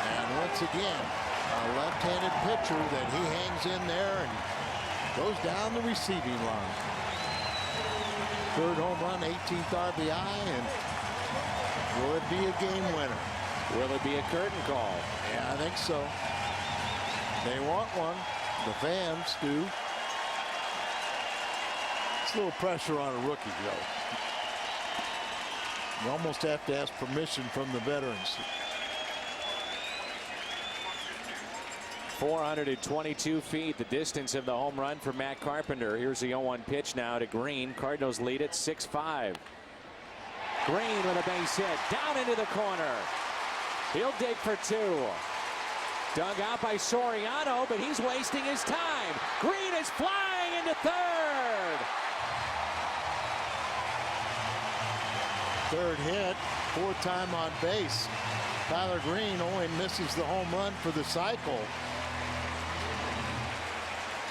And once again, a left-handed pitcher that he hangs in there and goes down the receiving line. Third home run, 18th RBI, and will it be a game winner? Will it be a curtain call? Yeah, I think so. They want one. The fans do. It's a little pressure on a rookie, though. You almost have to ask permission from the veterans. 422 feet, the distance of the home run for Matt Carpenter. Here's the 0-1 pitch now to Green. Cardinals lead it 6-5. Green with a base hit down into the corner. He'll dig for 2. Dug out by Soriano, but he's wasting his time. Green is flying into third. Third hit, 4th time on base. Tyler Green only misses the home run for the cycle.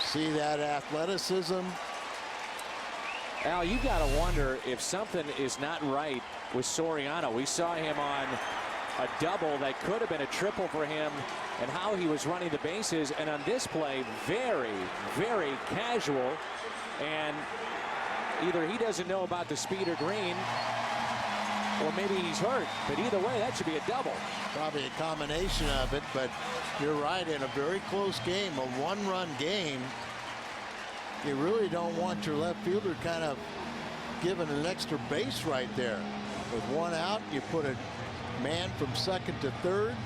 See that athleticism? Al, you got to wonder if something is not right with Soriano. We saw him on a double that could have been a triple for him, and how he was running the bases. And on this play, very, very casual. And either he doesn't know about the speed of Green, or maybe he's hurt. But either way, that should be a double. Probably a combination of it, but you're right. In a very close game, a one-run game, you really don't want your left fielder kind of given an extra base right there. With one out, you put a man from second to third.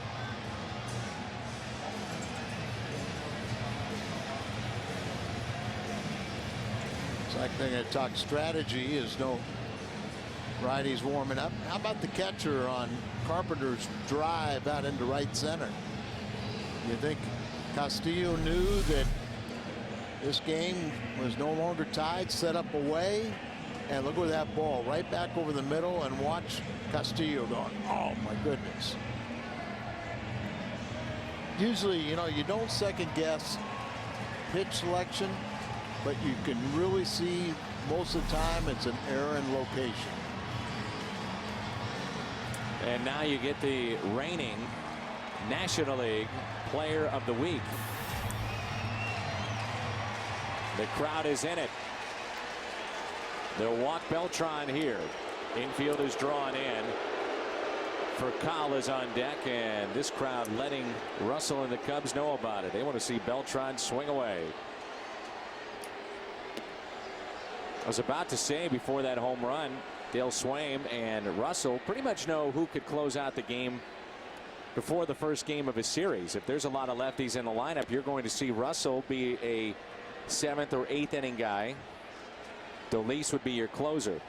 It's like they're going to talk strategy. Is no righties warming up. How about the catcher on Carpenter's drive out into right center? You think Castillo knew that this game was no longer tied, set up away, and look at that ball right back over the middle, and watch Castillo going, oh my goodness. Usually, you know, you don't second guess pitch selection, but you can really see most of the time it's an error in location. And now you get the reigning National League Player of the Week. The crowd is in it. They'll walk Beltran here. Infield is drawn in. Furcal is on deck, and this crowd letting Russell and the Cubs know about it. They want to see Beltran swing away. I was about to say before that home run, Dale Swaim and Russell pretty much know who could close out the game before the first game of a series. If there's a lot of lefties in the lineup, you're going to see Russell be a 7th or 8th inning guy. DeLeese would be your closer.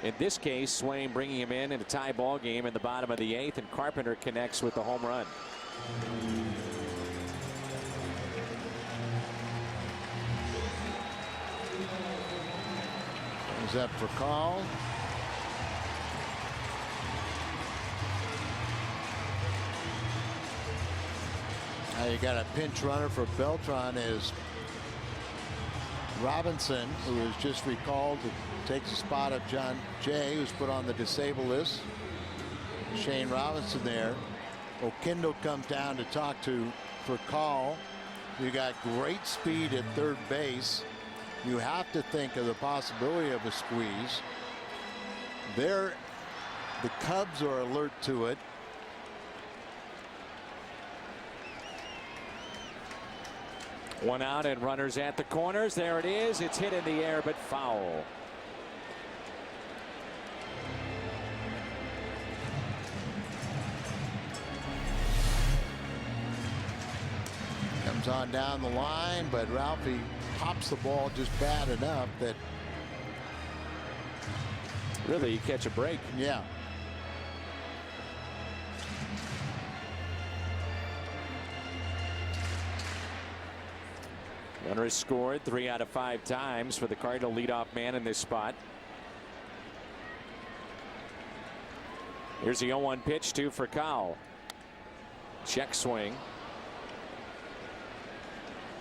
In this case, Swaim bringing him in a tie ball game in the bottom of the 8th, and Carpenter connects with the home run. Is that for call? Now you got a pinch runner for Beltran is Robinson, who was just recalled to take the spot of John Jay, who's put on the disabled list. Shane Robinson there. Oquendo comes down to talk to Furcal. You got great speed at third base. You have to think of the possibility of a squeeze. They're The Cubs are alert to it. One out and runners at the corners. There it is. It's hit in the air, but foul. Comes on down the line, but Ralphie pops the ball just bad enough that really you catch a break. Yeah. Runner has scored 3 out of 5 times for the Cardinal leadoff man in this spot. Here's the 0-1 pitch to Furcal. Check swing.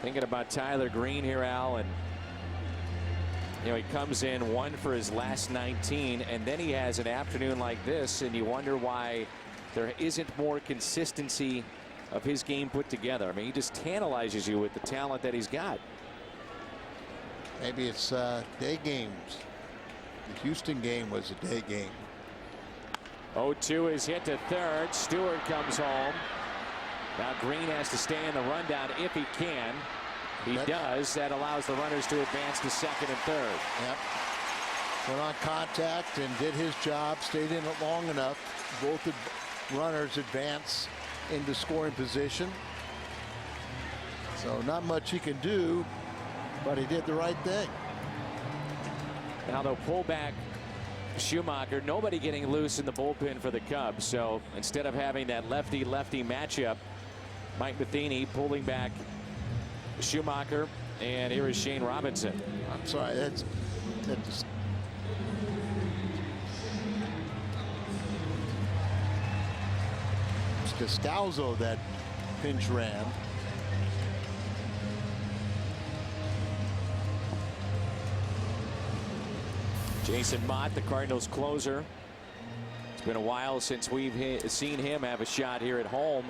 Thinking about Tyler Green here, Al, and you know he comes in 1 for his last 19, and then he has an afternoon like this, and you wonder why there isn't more consistency of his game put together. I mean, he just tantalizes you with the talent that he's got. Maybe it's day games. The Houston game was a day game. 0-2 is hit to third. Stewart comes home. Now Green has to stay in the rundown if he can. He does. That allows the runners to advance to second and third. Yep. Went on contact and did his job. Stayed in it long enough. Both runners advance into scoring position. So not much he can do, but he did the right thing. Now they'll pull back Schumacher. Nobody getting loose in the bullpen for the Cubs. So instead of having that lefty-lefty matchup, Mike Matheny pulling back Schumacher, and here is Shane Robinson. I'm sorry, that's Scalzo that pinch ran. Jason Mott, the Cardinals closer. It's been a while since we've seen him have a shot here at home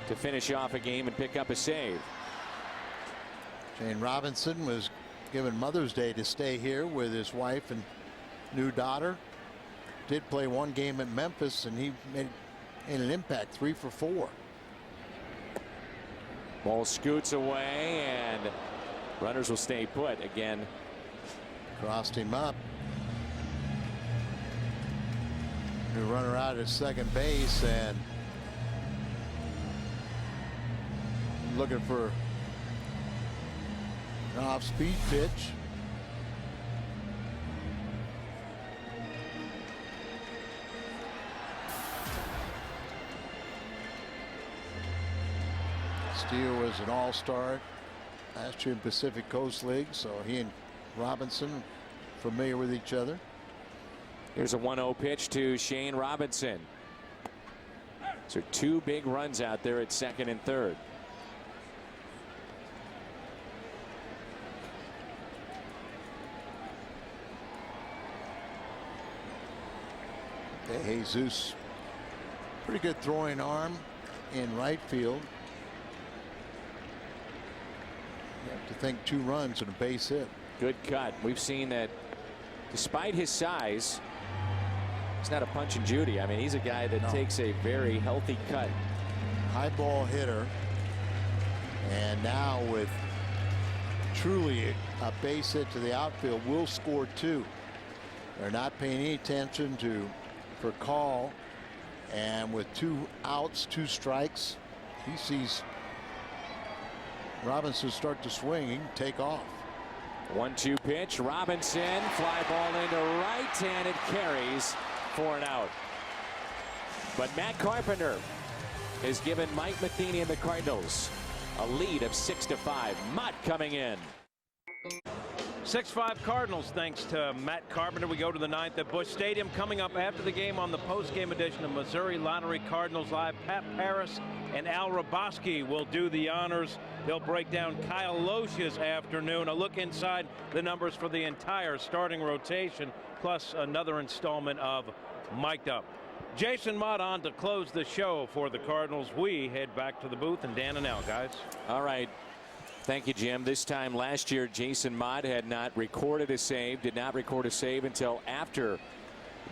to finish off a game and pick up a save. Shane Robinson was given Mother's Day to stay here with his wife and new daughter. Did play one game at Memphis, and he made an impact, 3 for 4. Ball scoots away, and runners will stay put again. Crossed him up. New runner out at second base, and looking for an off-speed pitch. Steele was an all-star last year in Pacific Coast League, so he and Robinson familiar with each other. Here's a 1-0 pitch to Shane Robinson. So 2 big runs out there at second and third. Jesus, pretty good throwing arm in right field. You have to think 2 runs and a base hit. Good cut. We've seen that despite his size, he's not a punch and Judy. I mean, he's a guy that takes a very healthy cut. High ball hitter. And now with truly a base hit to the outfield, will score 2. They're not paying any attention to for call, and with 2 outs, 2 strikes, he sees Robinson start to swing. He can take off. 1-2 pitch. Robinson, fly ball into right, and it carries for an out. But Matt Carpenter has given Mike Matheny and the Cardinals a lead of 6-5. Mott coming in. 6-5 Cardinals thanks to Matt Carpenter. We go to the 9th at Busch Stadium. Coming up after the game on the post-game edition of Missouri Lottery Cardinals Live, Pat Paris and Al Raboski will do the honors. They'll break down Kyle Loesch's afternoon. A look inside the numbers for the entire starting rotation, plus another installment of Mic'd Up. Jason Mott on to close the show for the Cardinals. We head back to the booth, and Dan and Al, guys. All right. Thank you, Jim. This time last year, Jason Mott had not recorded a save, did not record a save until after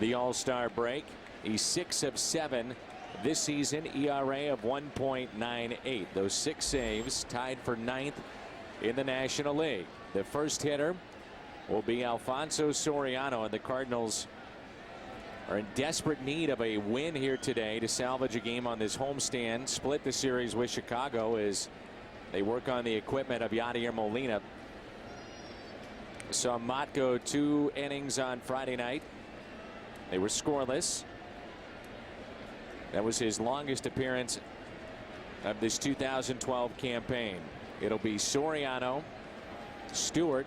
the All-Star break. He's 6 of 7 this season, ERA of 1.98. Those 6 saves tied for 9th in the National League. The first hitter will be Alfonso Soriano, and the Cardinals are in desperate need of a win here today to salvage a game on this homestand, split the series with Chicago as they work on the equipment of Yadier Molina. Saw Mott go 2 innings on Friday night. They were scoreless. That was his longest appearance of this 2012 campaign. It'll be Soriano, Stewart,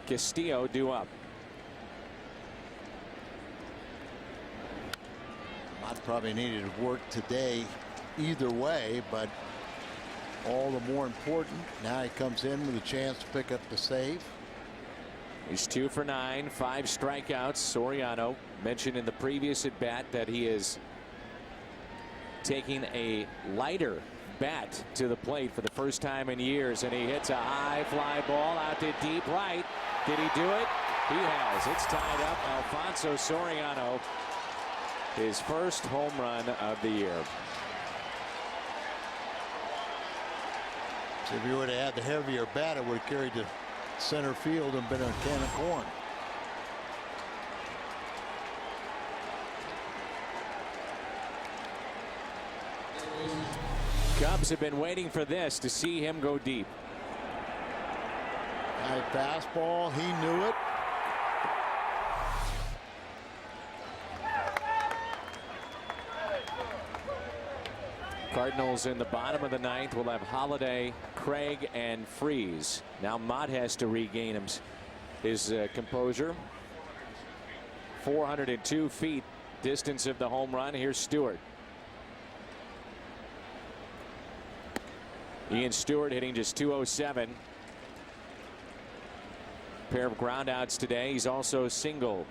Castillo due up. Mott probably needed work today either way, but all the more important, now he comes in with a chance to pick up the save. He's 2 for 9, 5 strikeouts. Soriano mentioned in the previous at bat that he is taking a lighter bat to the plate for the first time in years, and he hits a high fly ball out to deep right. Did he do it? He has. It's tied up. Alfonso Soriano, his first home run of the year. So if he would have had the heavier bat, it would have carried to center field and been a can of corn. Cubs have been waiting for this, to see him go deep. High fastball, he knew it. Cardinals in the bottom of the 9th will have Holiday, Craig, and Freeze. Now Mott has to regain his composure. 402 feet distance of the home run. Here's Stewart. Ian Stewart hitting just 207. Pair of groundouts today. He's also single.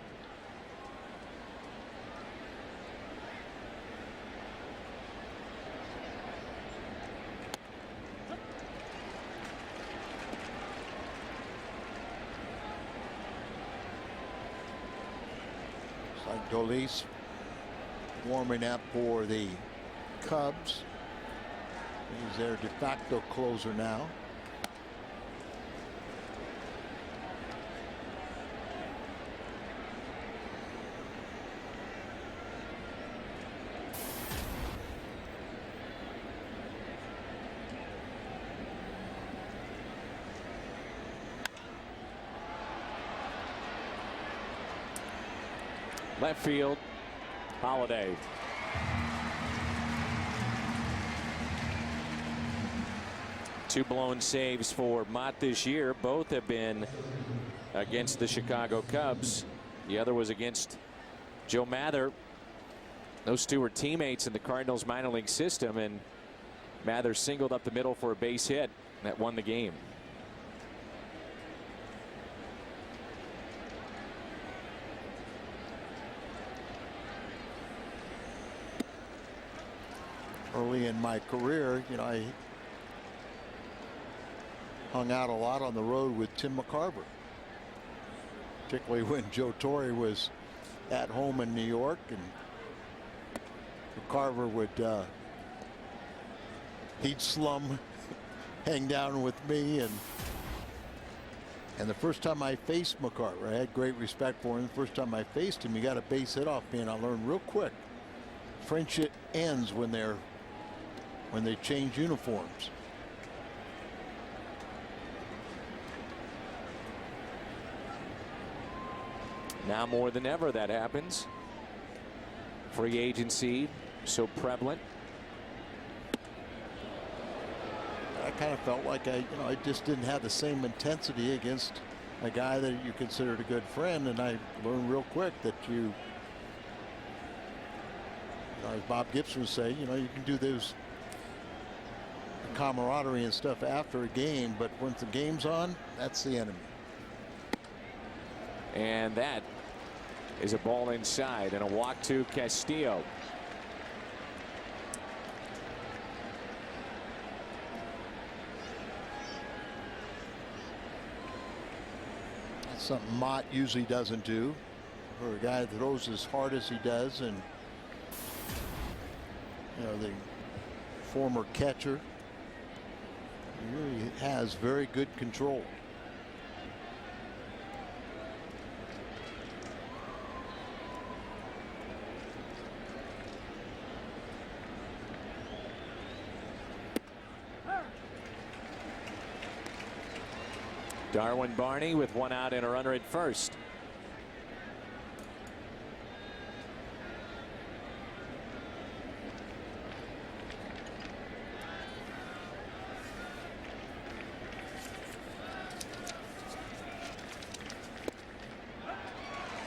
It's like Dolis warming up for the Cubs. He's their de facto closer now. Left field, Holiday. Two blown saves for Mott this year. Both have been against the Chicago Cubs. The other was against Joe Mather. Those two were teammates in the Cardinals minor league system, and Mather singled up the middle for a base hit that won the game. Early in my career, you know, I hung out a lot on the road with Tim McCarver, particularly when Joe Torre was at home in New York, and McCarver would he'd slum, hang down with me, and the first time I faced McCarver, I had great respect for him. The first time I faced him, he got a base hit off me, and I learned real quick, friendship ends when they change uniforms. Now more than ever that happens. Free agency so prevalent. I kind of felt like I just didn't have the same intensity against a guy that you considered a good friend, and I learned real quick that as Bob Gibson would say, you can do those camaraderie and stuff after a game, but once the game's on, that's the enemy. And that is a ball inside and a walk to Castillo. That's something Mott usually doesn't do. for a guy that throws as hard as he does, and the former catcher, he really has very good control. Darwin Barney with 1 out and a runner at first.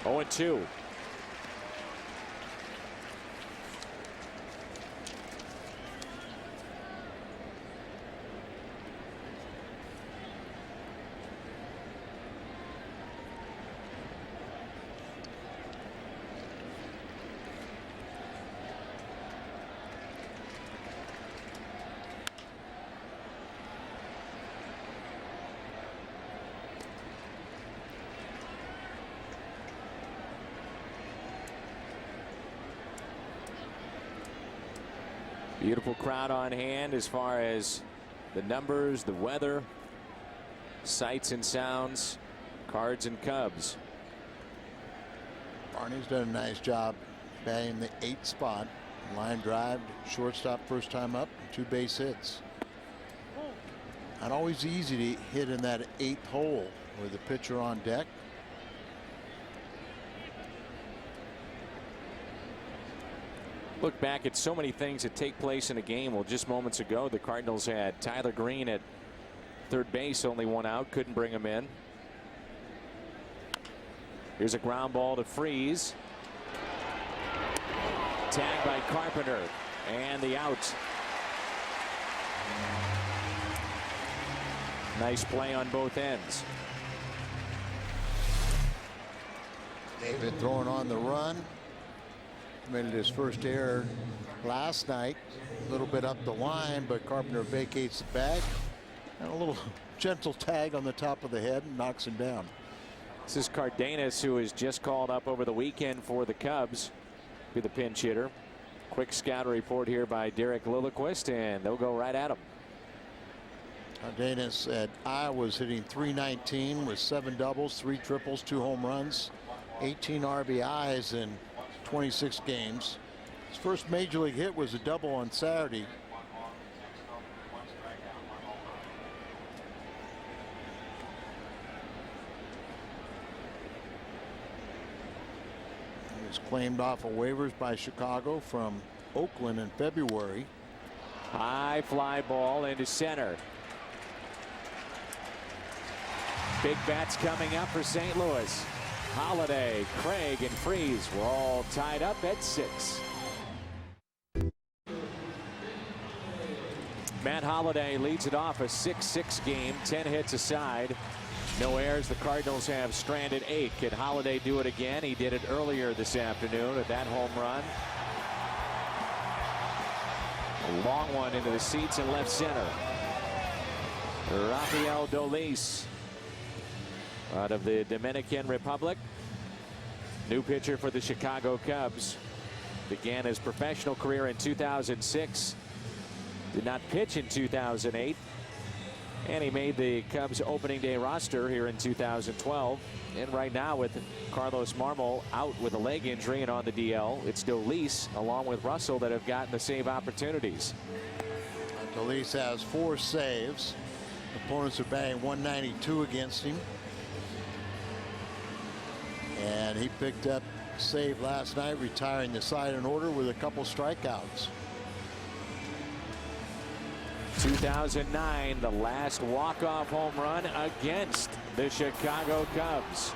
Oh, and 2. Beautiful crowd on hand as far as the numbers, the weather, sights and sounds, Cards and Cubs. Barney's done a nice job batting the 8th spot. Line drive, shortstop first time up, 2 base hits. Not always easy to hit in that 8th hole with the pitcher on deck. Look back at so many things that take place in a game. Well, just moments ago, the Cardinals had Tyler Green at third base, only 1 out, couldn't bring him in. Here's a ground ball to Freeze. Tagged by Carpenter, and the out. Nice play on both ends. David throwing on the run. Committed his first error last night, a little bit up the line, but Carpenter vacates the bag, and a little gentle tag on the top of the head and knocks him down. This is Cardenas, who was just called up over the weekend for the Cubs, be the pinch hitter. Quick scout report here by Derek Lilliquist, and they'll go right at him. Cardenas at Iowa's hitting .319 with 7 doubles, 3 triples, 2 home runs, 18 RBIs in 26 games. His first major league hit was a double on Saturday. He was claimed off of waivers by Chicago from Oakland in February. High fly ball into center. Big bats coming up for St. Louis. Holiday, Craig, and Freeze were all tied up at 6. Matt Holliday leads it off, a 6-6 game, 10 hits aside. No errors. The Cardinals have stranded 8. Can Holliday do it again? He did it earlier this afternoon with that home run. A long one into the seats in left center. Rafael Dolis out of the Dominican Republic. New pitcher for the Chicago Cubs. Began his professional career in 2006. Did not pitch in 2008. And he made the Cubs opening day roster here in 2012. And right now, with Carlos Marmol out with a leg injury and on the DL, it's Dolis along with Russell that have gotten the save opportunities. Dolis has 4 saves. Opponents are batting .192 against him. And he picked up a save last night, retiring the side in order with a couple strikeouts. 2009, the last walk-off home run against the Chicago Cubs.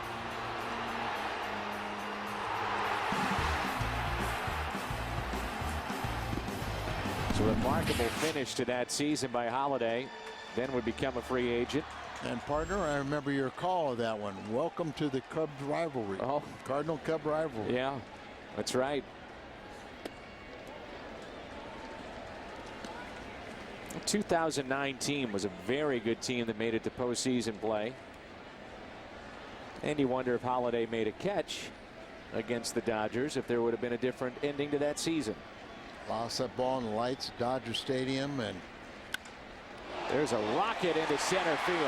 It's a remarkable finish to that season by Holliday. Then would become a free agent. And partner, I remember your call of that one. Welcome to the Cubs rivalry. Oh, Cardinal Cub rivalry. Yeah, that's right. The 2009 team was a very good team that made it to postseason play. And you wonder if Holliday made a catch against the Dodgers if there would have been a different ending to that season. Lost that ball in the lights at Dodger Stadium, and there's a rocket into center field.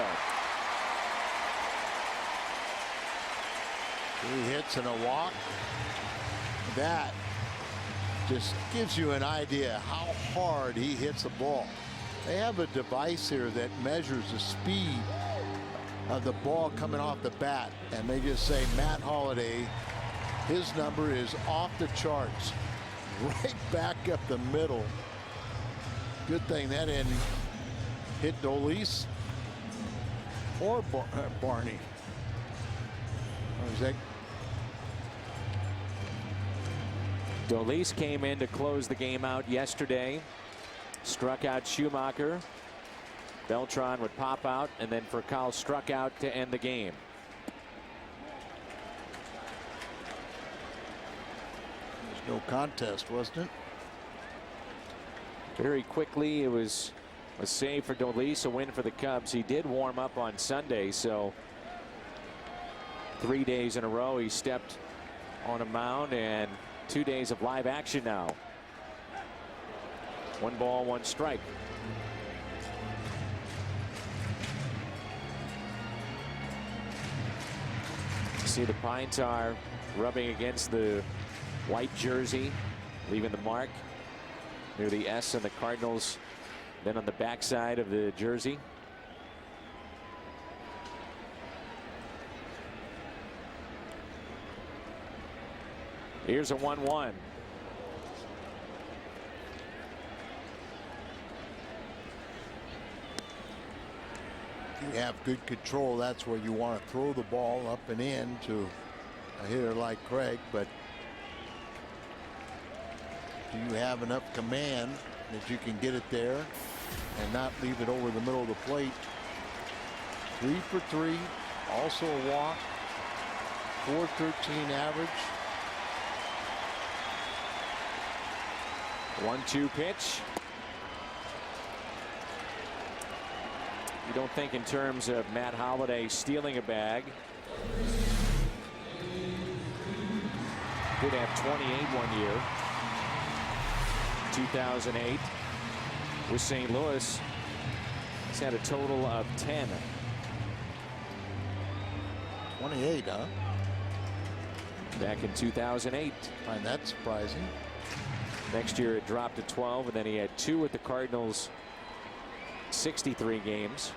3 hits and a walk. That just gives you an idea how hard he hits the ball. They have a device here that measures the speed of the ball coming off the bat, and they just say Matt Holliday, his number is off the charts, right back up the middle. Good thing that didn't hit Dolis or Barney. Or is that Dolis came in to close the game out yesterday. Struck out Schumacher. Beltran would pop out, and then Furcal struck out to end the game. There's no contest, wasn't it? Very quickly, it was a save for Dolis, a win for the Cubs. He did warm up on Sunday, so 3 days in a row he stepped on a mound, and 2 days of live action now. 1 ball, 1 strike. See the pine tar rubbing against the white jersey, leaving the mark near the S and the Cardinals, then on the backside of the jersey. Here's a 1-1. You have good control. That's where you want to throw the ball up and in to a hitter like Craig, but do you have enough command that you can get it there and not leave it over the middle of the plate? 3 for 3, also a walk, .413 average. 1-2 pitch. You don't think in terms of Matt Holliday stealing a bag. Did have 28 1 year. 2008 with St. Louis. He's had a total of 10. 28, huh? Back in 2008. I find that surprising. Next year it dropped to 12, and then he had 2 with the Cardinals. 63 games.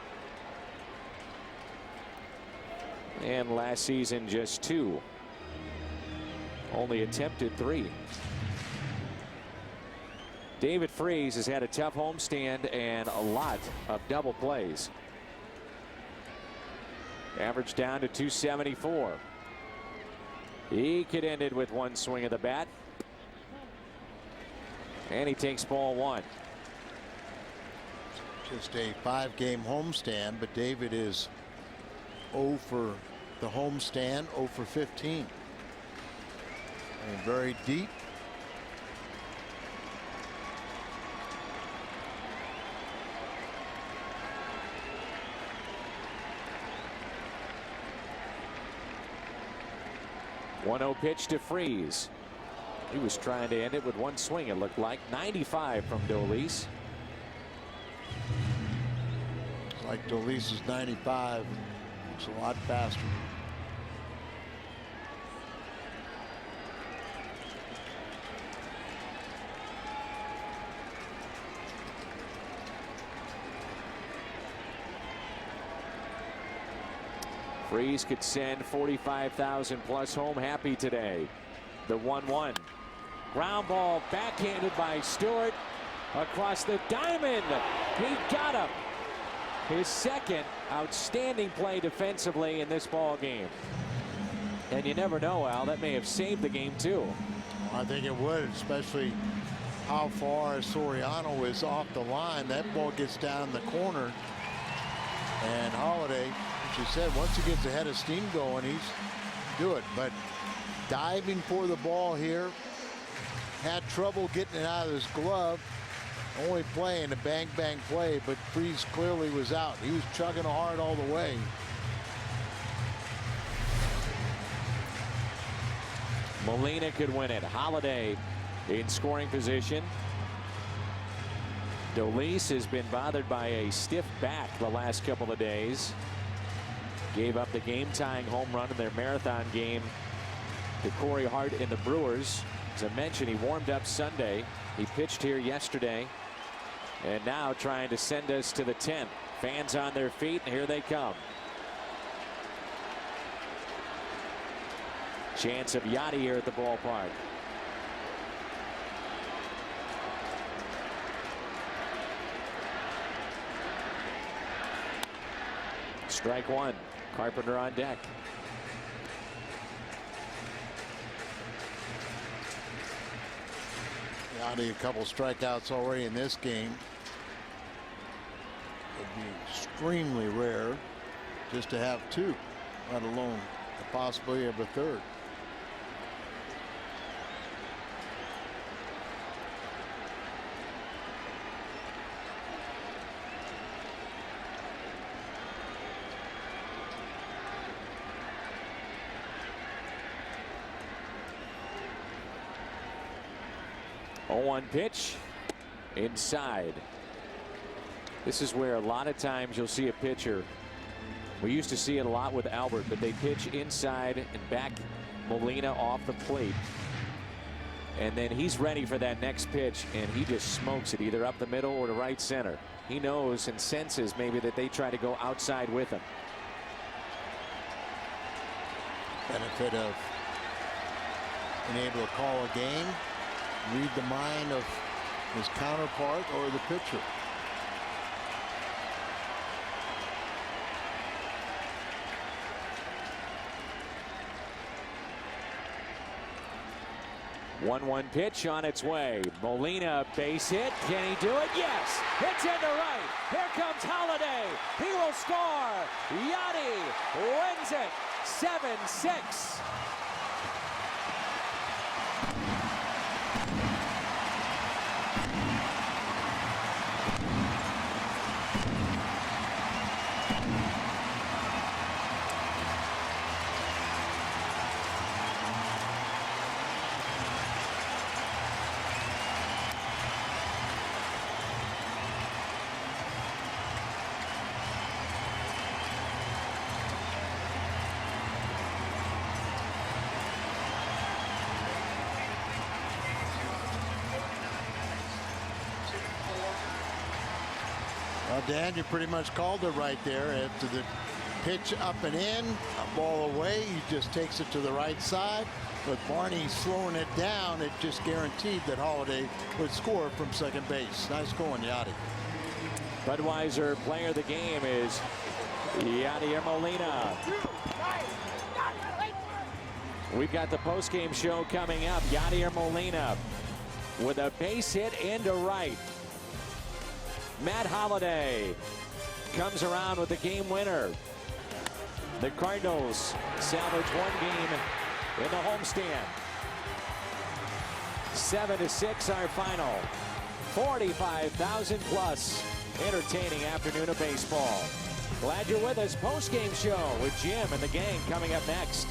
And last season just 2. Only attempted 3. David Freese has had a tough homestand and a lot of double plays. Average down to 274. He could end it with 1 swing of the bat. And he takes ball 1. Just a 5-game homestand, but David is 0 for the homestand, 0 for 15. And very deep. .1-0 pitch to Freese. He was trying to end it with 1 swing, it looked like. 95 from Dolis. Like Dolis's 95, it's a lot faster. Freese could send 45,000 plus home happy today. The 1-1. Ground ball backhanded by Stewart across the diamond. He got him. His second outstanding play defensively in this ball game. And you never know, Al, that may have saved the game too. I think it would, especially how far Soriano is off the line. That ball gets down in the corner, and Holliday, as you said, once he gets ahead of steam going, he's do it. But diving for the ball here, had trouble getting it out of his glove. Only playing a bang bang play, but Freese clearly was out. He was chugging hard all the way. Molina could win it. Holiday in scoring position. Dolis has been bothered by a stiff back the last couple of days. Gave up the game-tying home run in their marathon game to Corey Hart in the Brewers. As I mentioned, he warmed up Sunday. He pitched here yesterday. And now trying to send us to the 10th. Fans on their feet, and here they come. Chance of Yachty here at the ballpark. Strike one. Carpenter on deck. Yachty, a couple strikeouts already in this game. It'd be extremely rare just to have two, let alone the possibility of a third. Oh, 1 pitch inside. This is where a lot of times you'll see a pitcher. We used to see it a lot with Albert, but they pitch inside and back Molina off the plate. And then he's ready for that next pitch, and he just smokes it either up the middle or to right center. He knows and senses maybe that they try to go outside with him. Benefit of being able to call a game, read the mind of his counterpart or the pitcher. One pitch on its way. Molina, base hit. Can he do it? Yes. It's into right. Here comes Holiday. He will score. Yachty wins it. 7-6. Well, Dan, you pretty much called it right there. After the pitch up and in, a ball away, he just takes it to the right side. With Barney slowing it down, it just guaranteed that Holiday would score from second base. Nice going, Yachty. Budweiser player of the game is Yadier Molina. We've got the postgame show coming up. Yadier Molina with a base hit into right. Matt Holliday comes around with the game winner. The Cardinals salvage one game in the homestand. 7-6 our final. 45,000 plus entertaining afternoon of baseball. Glad you're with us. Post-game show with Jim and the gang coming up next.